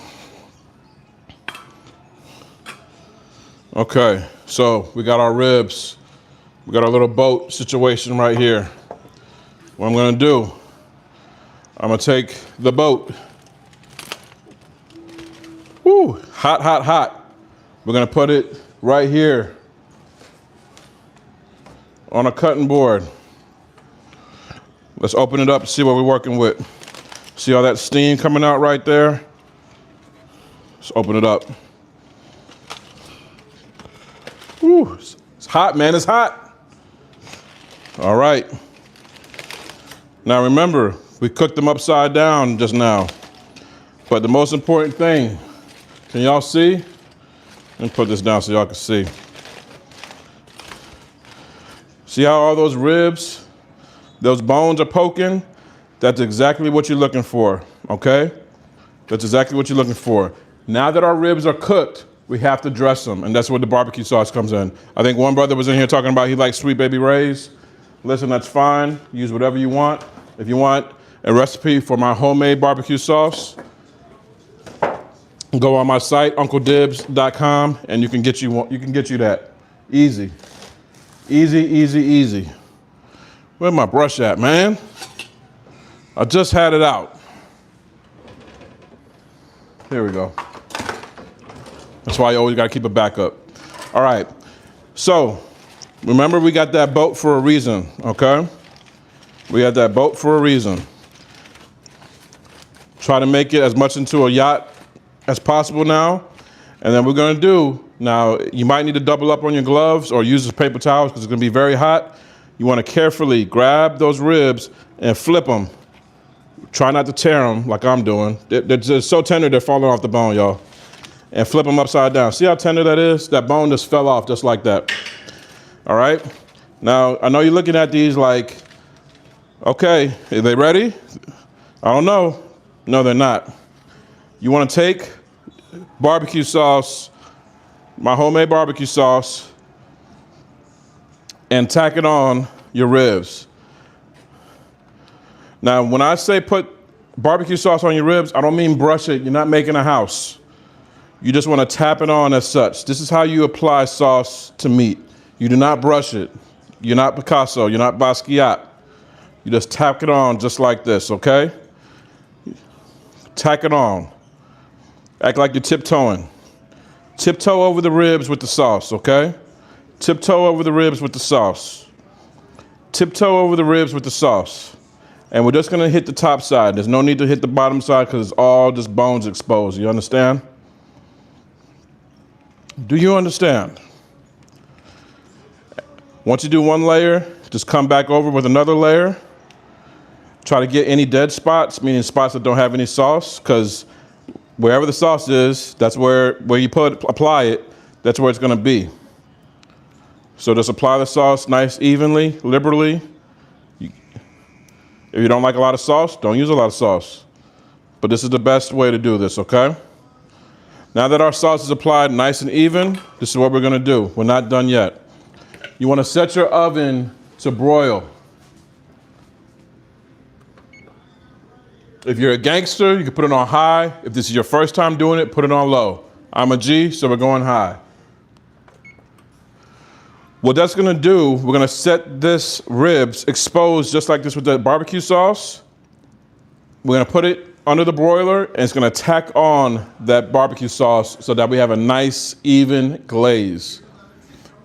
A: Okay, so we got our ribs. We got our little boat situation right here. What I'm gonna do, I'm gonna take the boat. Woo, hot. We're gonna put it right here on a cutting board. Let's open it up and see what we're working with. See all that steam coming out right there? Let's open it up. Woo, it's hot, man, it's hot. All right. Now remember, we cooked them upside down just now. But the most important thing, can y'all see? Let me put this down so y'all can see. See how all those ribs, those bones are poking? That's exactly what you're looking for, okay? That's exactly what you're looking for. Now that our ribs are cooked, we have to dress them, and that's where the barbecue sauce comes in. I think one brother was in here talking about he likes Sweet Baby Ray's. Listen, that's fine. Use whatever you want. If you want a recipe for my homemade barbecue sauce, go on my site, UncleDibbz.com, and you can get you that. Easy. Where's my brush at, man? I just had it out. Here we go. That's why you always gotta keep a backup. All right, so remember we got that boat for a reason, okay? We had that boat for a reason. Try to make it as much into a yacht as possible now. And then we're gonna do, now you might need to double up on your gloves or use the paper towels because it's gonna be very hot. You wanna carefully grab those ribs and flip them. Try not to tear them like I'm doing. They're just so tender they're falling off the bone, y'all. And flip them upside down. See how tender that is? That bone just fell off just like that. All right? Now, I know you're looking at these like, okay, are they ready? I don't know. No, they're not. You wanna take barbecue sauce, my homemade barbecue sauce, and tack it on your ribs. Now, when I say put barbecue sauce on your ribs, I don't mean brush it. You're not making a house. You just want to tap it on as such. This is how you apply sauce to meat. You do not brush it. You're not Picasso. You're not Basquiat. You just tap it on just like this, okay? Tack it on. Act like you're tiptoeing. Tiptoe over the ribs with the sauce, okay? Tiptoe over the ribs with the sauce. Tiptoe over the ribs with the sauce. And we're just gonna hit the top side. There's no need to hit the bottom side because it's all just bones exposed. You understand? Do you understand? Once you do one layer, just come back over with another layer. Try to get any dead spots, meaning spots that don't have any sauce, because wherever the sauce is, that's where you apply it, that's where it's gonna be. So just apply the sauce nice, evenly, liberally. If you don't like a lot of sauce, don't use a lot of sauce. But this is the best way to do this, okay? Now that our sauce is applied nice and even, this is what we're gonna do. We're not done yet. You wanna set your oven to broil. If you're a gangster, you can put it on high. If this is your first time doing it, put it on low. I'm a G, so we're going high. What that's gonna do, we're gonna set this ribs exposed just like this with the barbecue sauce. We're gonna put it under the broiler and it's gonna tack on that barbecue sauce so that we have a nice, even glaze.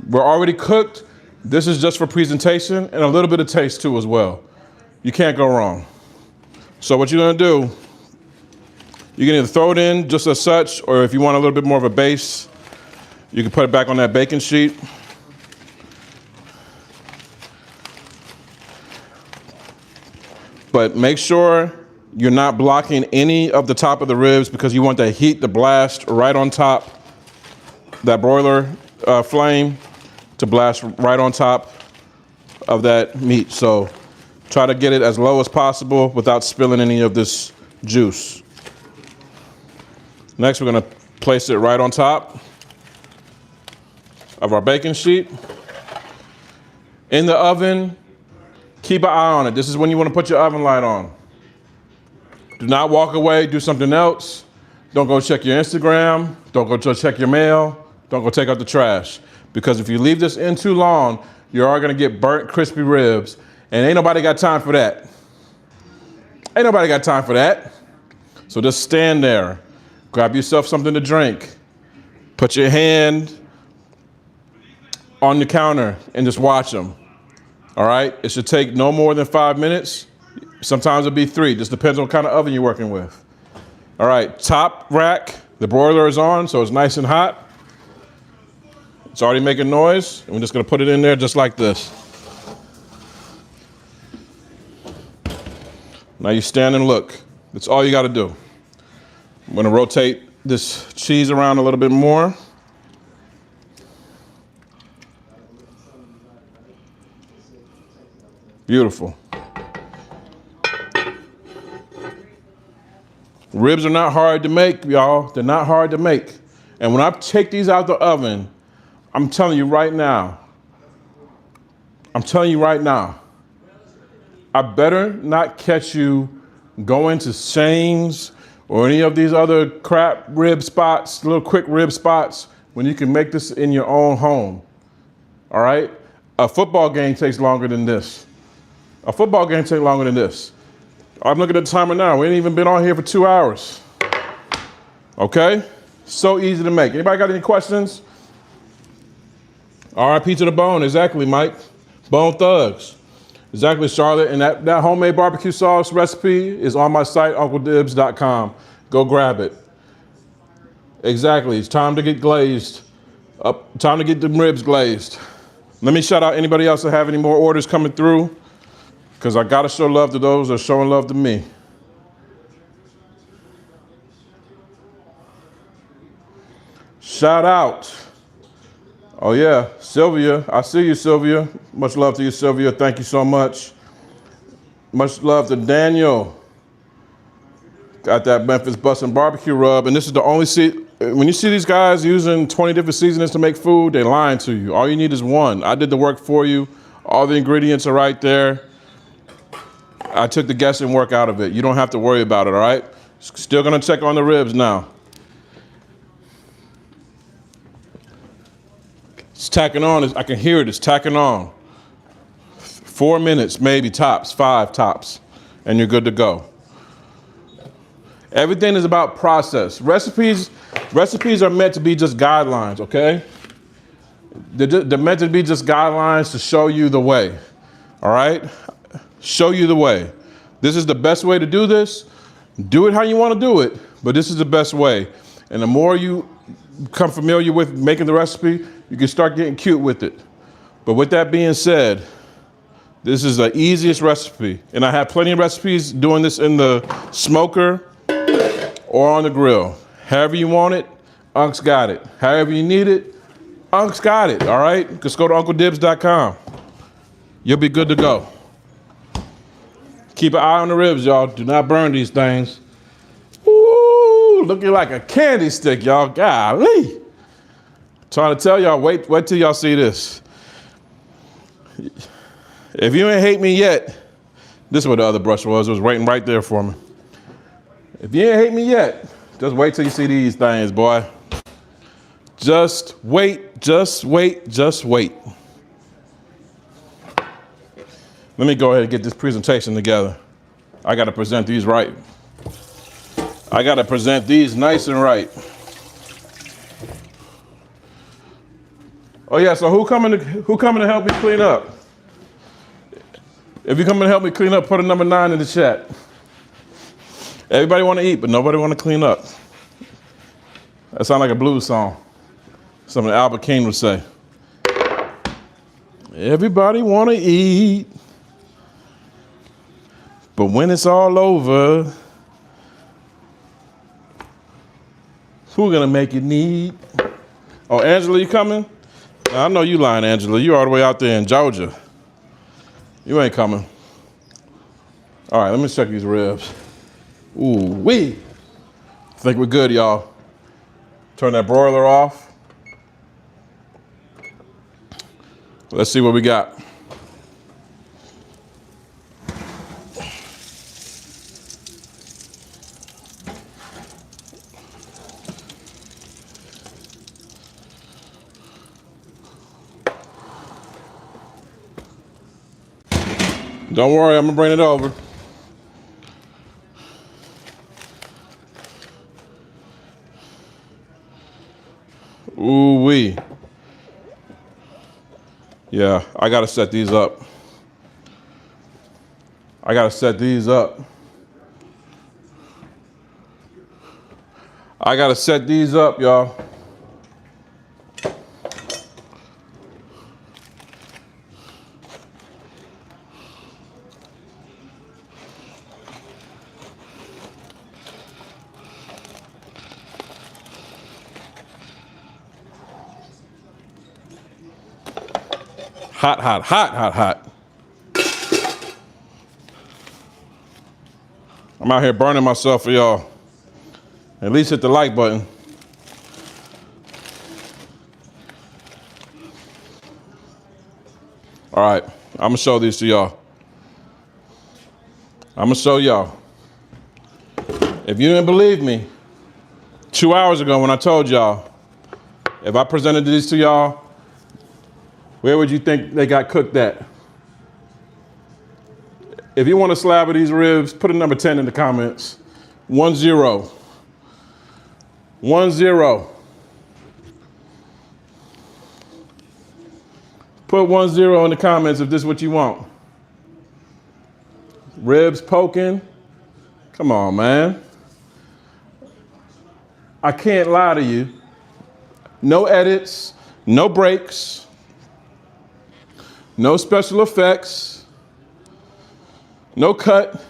A: We're already cooked. This is just for presentation and a little bit of taste too as well. You can't go wrong. So what you're gonna do, you can either throw it in just as such, or if you want a little bit more of a base, you can put it back on that baking sheet. But make sure you're not blocking any of the top of the ribs because you want that heat to blast right on top, that broiler flame to blast right on top of that meat. So try to get it as low as possible without spilling any of this juice. Next, we're gonna place it right on top of our baking sheet. In the oven, keep an eye on it. This is when you want to put your oven light on. Do not walk away, do something else. Don't go check your Instagram. Don't go check your mail. Don't go take out the trash. Because if you leave this in too long, you are gonna get burnt, crispy ribs. And ain't nobody got time for that. Ain't nobody got time for that. So just stand there. Grab yourself something to drink. Put your hand on the counter and just watch them. All right? It should take no more than 5 minutes. Sometimes it'll be 3. Just depends on what kind of oven you're working with. All right, top rack. The broiler is on, so it's nice and hot. It's already making noise. And we're just gonna put it in there just like this. Now you stand and look. That's all you gotta do. I'm gonna rotate this cheese around a little bit more. Beautiful. Ribs are not hard to make, y'all. They're not hard to make. And when I take these out the oven, I'm telling you right now, I better not catch you going to Shane's or any of these other crap rib spots, little quick rib spots, when you can make this in your own home. All right? A football game takes longer than this. A football game takes longer than this. I'm looking at the timer now. We ain't even been on here for 2 hours. Okay? So easy to make. Anybody got any questions? RIP to the bone. Exactly, Mike. Bone Thugs. Exactly, Charlotte. And that homemade barbecue sauce recipe is on my site, UncleDibbz.com. Go grab it. Exactly. It's time to get glazed. Time to get the ribs glazed. Let me shout out anybody else that have any more orders coming through, because I got to show love to those that are showing love to me. Shout out. Oh, yeah, Sylvia. I see you, Sylvia. Much love to you, Sylvia. Thank you so much. Much love to Daniel. Got that Memphis Bussin' barbecue rub. And this is the only when you see these guys using 20 different seasonings to make food, they're lying to you. All you need is one. I did the work for you. All the ingredients are right there. I took the guessing work out of it. You don't have to worry about it, all right? Still gonna check on the ribs now. It's tacking on. I can hear it. It's tacking on. 4 minutes, maybe tops, 5 tops, and you're good to go. Everything is about process. Recipes are meant to be just guidelines, okay? They're meant to be just guidelines to show you the way, all right? Show you the way. This is the best way to do this. Do it how you want to do it, but this is the best way. And the more you become familiar with making the recipe, you can start getting cute with it. But with that being said, this is the easiest recipe. And I have plenty of recipes doing this in the smoker or on the grill. However you want it, Unc's got it. However you need it, Unc's got it, all right? Just go to UncleDibbz.com. You'll be good to go. Keep an eye on the ribs, y'all. Do not burn these things. Ooh, looking like a candy stick, y'all. Golly. Trying to tell y'all, wait till y'all see this. If you ain't hate me yet, this is what the other brush was. It was waiting right there for me. If you ain't hate me yet, just wait till you see these things, boy. Just wait, just wait, just wait. Let me go ahead and get this presentation together. I gotta present these right. I gotta present these nice and right. Oh yeah, so who coming to help me clean up? If you coming to help me clean up, put a number 9 in the chat. Everybody want to eat, but nobody want to clean up. That sounds like a blues song. Something Albert King would say. Everybody want to eat, but when it's all over, who gonna make it neat? Oh, Angela, you coming? I know you lying, Angela. You all the way out there in Georgia. You ain't coming. All right, let me check these ribs. Ooh, wee. I think we're good, y'all. Turn that broiler off. Let's see what we got. Don't worry, I'm gonna bring it over. Ooh wee. Yeah, I gotta set these up. I gotta set these up. I gotta set these up, y'all. Hot, hot, hot, hot, hot. I'm out here burning myself for y'all. At least hit the like button. All right, I'm gonna show these to y'all. I'm gonna show y'all. If you didn't believe me, 2 hours ago when I told y'all, if I presented these to y'all, where would you think they got cooked at? If you want a slab of these ribs, put a number 10 in the comments. 1-0. 1-0. Put 1-0 in the comments if this is what you want. Ribs poking. Come on, man. I can't lie to you. No edits, no breaks, no special effects, no cut.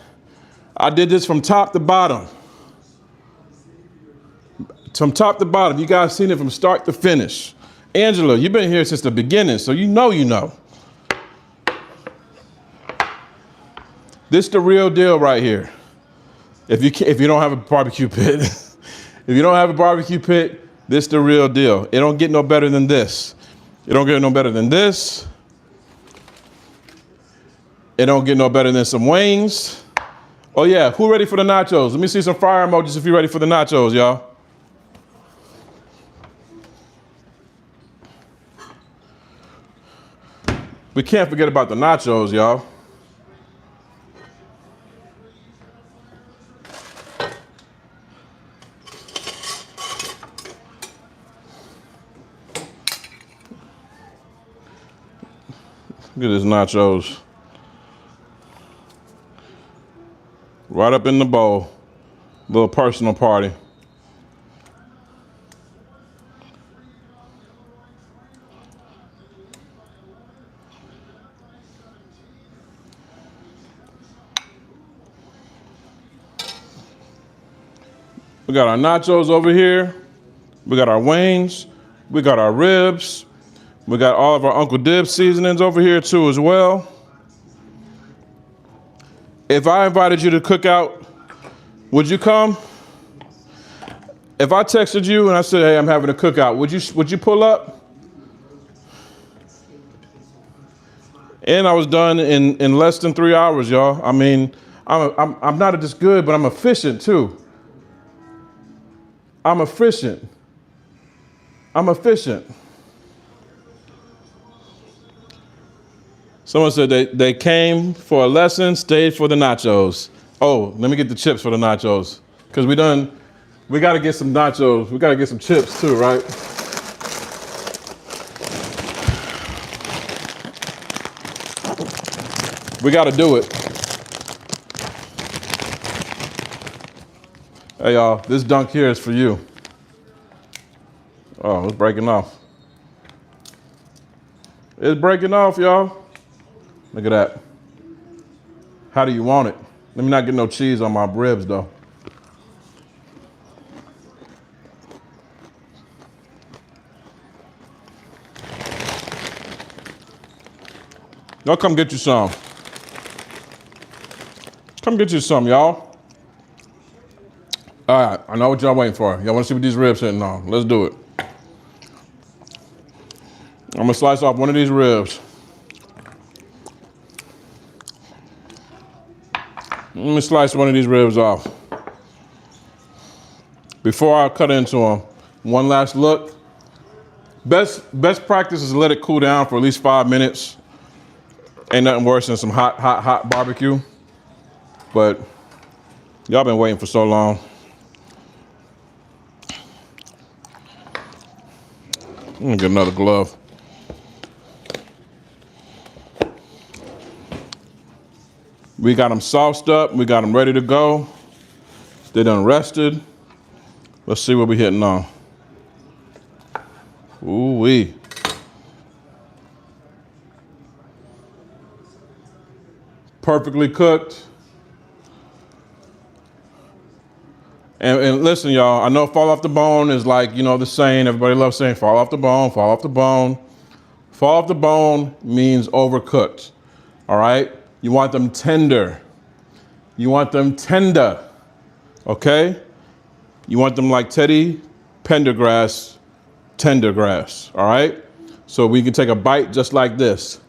A: I did this from top to bottom. From top to bottom. You guys seen it from start to finish. Angela, you've been here since the beginning, so you know. This the real deal right here. If you don't have a barbecue pit, if you don't have a barbecue pit, this the real deal. It don't get no better than this. It don't get no better than this. It don't get no better than some wings. Oh yeah, who ready for the nachos? Let me see some fire emojis if you're ready for the nachos, y'all. We can't forget about the nachos, y'all. Look at this nachos. Right up in the bowl. Little personal party. We got our nachos over here. We got our wings. We got our ribs. We got all of our Uncle Dibbz seasonings over here too as well. If I invited you to cook out, would you come? If I texted you and I said, hey, I'm having a cookout, would you pull up? And I was done in less than 3 hours, y'all. I mean, I'm not just good, but I'm efficient too. I'm efficient. Someone said they came for a lesson, stayed for the nachos. Oh, let me get the chips for the nachos. Because we got to get some nachos. We got to get some chips too, right? We got to do it. Hey, y'all, this dunk here is for you. Oh, it's breaking off. It's breaking off, y'all. Look at that. How do you want it? Let me not get no cheese on my ribs, though. Y'all come get you some. Come get you some, y'all. All right, I know what y'all waiting for. Y'all want to see what these ribs hitting on. Let's do it. I'm going to slice off one of these ribs. Let me slice one of these ribs off. Before I cut into them, one last look. Best practice is let it cool down for at least 5 minutes. Ain't nothing worse than some hot barbecue. But y'all been waiting for so long. I'm gonna get another glove. We got them sauced up. We got them ready to go. They done rested. Let's see what we hitting on. Ooh-wee. Perfectly cooked. And listen, y'all, I know fall off the bone is like, you know, the saying, everybody loves saying fall off the bone, fall off the bone. Fall off the bone means overcooked, all right? You want them tender. You want them tender, okay? You want them like Teddy Pendergrass, tender grass, all right? So we can take a bite just like this.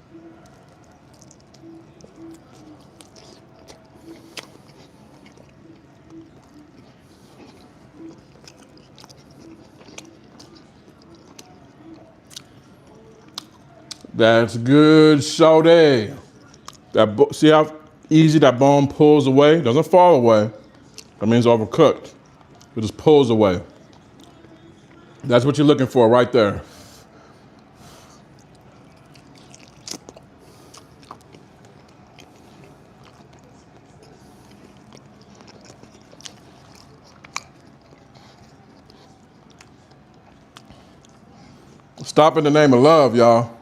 A: That's good showdown. See how easy that bone pulls away? Doesn't fall away. That means overcooked. It just pulls away. That's what you're looking for right there. Stop in the name of love, y'all.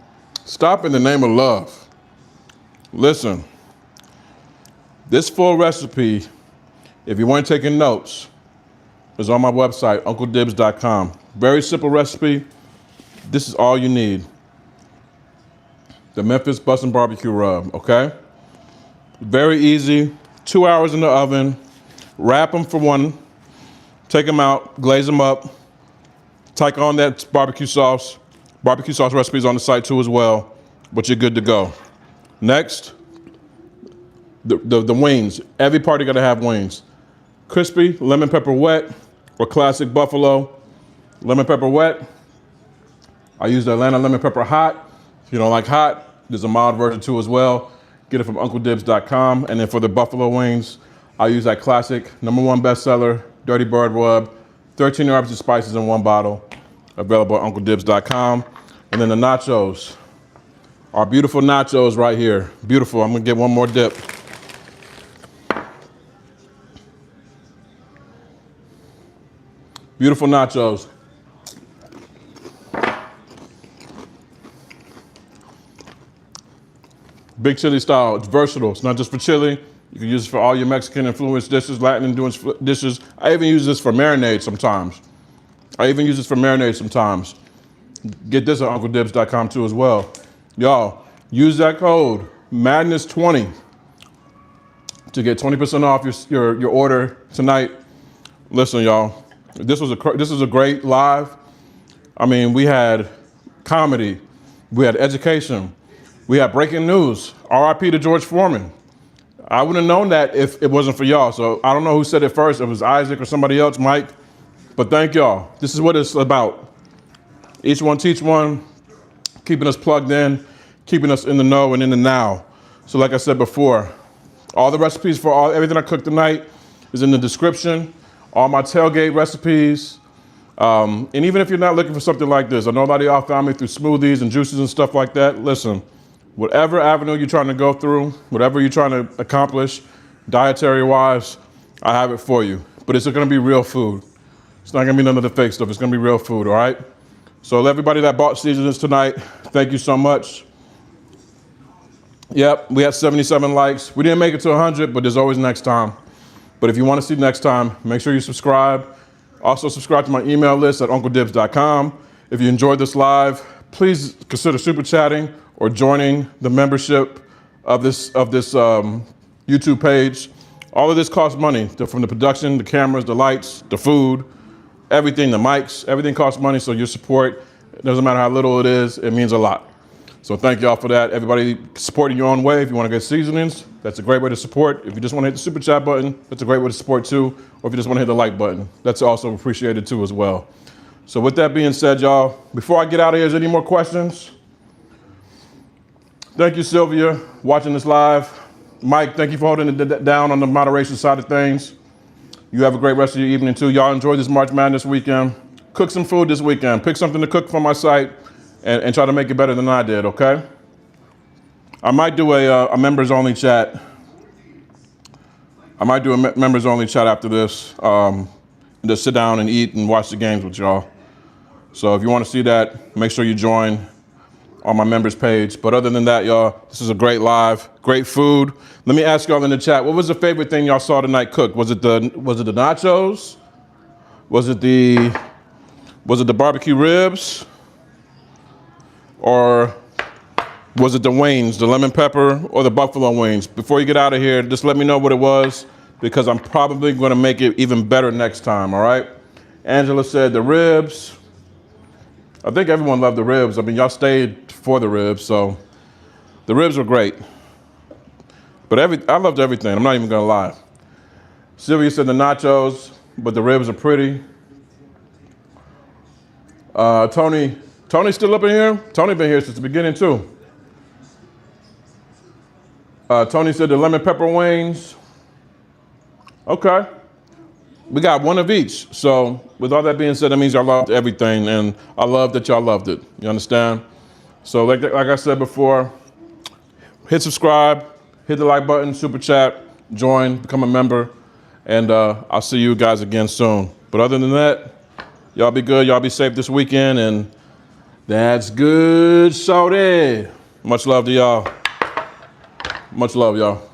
A: Stop in the name of love. Listen, this full recipe, if you weren't taking notes, is on my website, uncledibbz.com. Very simple recipe. This is all you need. The Memphis Bussin' Barbecue Rub, okay? Very easy, 2 hours in the oven. Wrap them for one, take them out, glaze them up, take on that barbecue sauce. Barbecue sauce recipes on the site too as well, but you're good to go. Next, the wings. Every party gotta have wings. Crispy, lemon pepper wet, or classic buffalo. Lemon pepper wet. I use the Atlanta lemon pepper hot. If you don't like hot, there's a mild version too as well. Get it from uncledibbz.com. And then for the buffalo wings, I use that classic #1 bestseller, Dirty Bird Rub, 13 herbs and spices in one bottle. Available at uncledibbz.com. And then the nachos. Our beautiful nachos right here. Beautiful. I'm gonna get one more dip. Beautiful nachos. Big chili style. It's versatile. It's not just for chili. You can use it for all your Mexican influenced dishes, Latin influenced dishes. I even use this for marinade sometimes. Get this at uncledibbz.com too as well. Y'all, use that code MADNESS20 to get 20% off your order tonight. Listen, y'all, this was a great live. I mean, we had comedy, we had education, we had breaking news. RIP to George Foreman. I wouldn't have known that if it wasn't for y'all. So I don't know who said it first. It was Isaac or somebody else, Mike. But thank y'all. This is what it's about. Each one teach one, keeping us plugged in, keeping us in the know and in the now. So like I said before, all the recipes for everything I cooked tonight is in the description. All my tailgate recipes. And even if you're not looking for something like this, I know a lot of y'all found me through smoothies and juices and stuff like that. Listen, whatever avenue you're trying to go through, whatever you're trying to accomplish, dietary-wise, I have it for you. But it's gonna be real food. It's not gonna be none of the fake stuff. It's gonna be real food, all right? So everybody that bought seasonings tonight, thank you so much. Yep, we had 77 likes. We didn't make it to 100, but there's always next time. But if you want to see next time, make sure you subscribe. Also subscribe to my email list at uncledibbz.com. If you enjoyed this live, please consider super chatting or joining the membership of this YouTube page. All of this costs money, from the production, the cameras, the lights, the food, everything, the mics, everything costs money, so your support, it doesn't matter how little it is, it means a lot. So thank y'all for that. Everybody supporting your own way. If you want to get seasonings, that's a great way to support. If you just want to hit the super chat button, that's a great way to support too. Or if you just want to hit the like button, that's also appreciated too as well. So with that being said, y'all, before I get out of here, is there any more questions? Thank you, Sylvia, watching this live. Mike, thank you for holding it down on the moderation side of things. You have a great rest of your evening, too. Y'all enjoy this March Madness weekend. Cook some food this weekend. Pick something to cook from my site and try to make it better than I did, okay? I might do a members-only chat. I might do a members-only chat after this. Just sit down and eat and watch the games with y'all. So if you want to see that, make sure you join on my members page. But other than that, y'all, this is a great live, great food. Let me ask y'all in the chat, what was the favorite thing y'all saw tonight cooked? Was it the nachos? Was it the barbecue ribs? Or was it the wings, the lemon pepper or the buffalo wings? Before you get out of here, just let me know what it was, because I'm probably going to make it even better next time, all right? Angela said the ribs. I think everyone loved the ribs. I mean, y'all stayed for the ribs, so the ribs were great. But I loved everything. I'm not even gonna lie. Sylvia said the nachos, but the ribs are pretty. Tony's still up in here? Tony been here since the beginning too. Tony said the lemon pepper wings. Okay. We got one of each. So with all that being said, that means y'all loved everything, and I love that y'all loved it. You understand? So like I said before, hit subscribe, hit the like button, super chat, join, become a member, and I'll see you guys again soon. But other than that, y'all be good, y'all be safe this weekend, and that's good, shorty. Much love to y'all. Much love, y'all.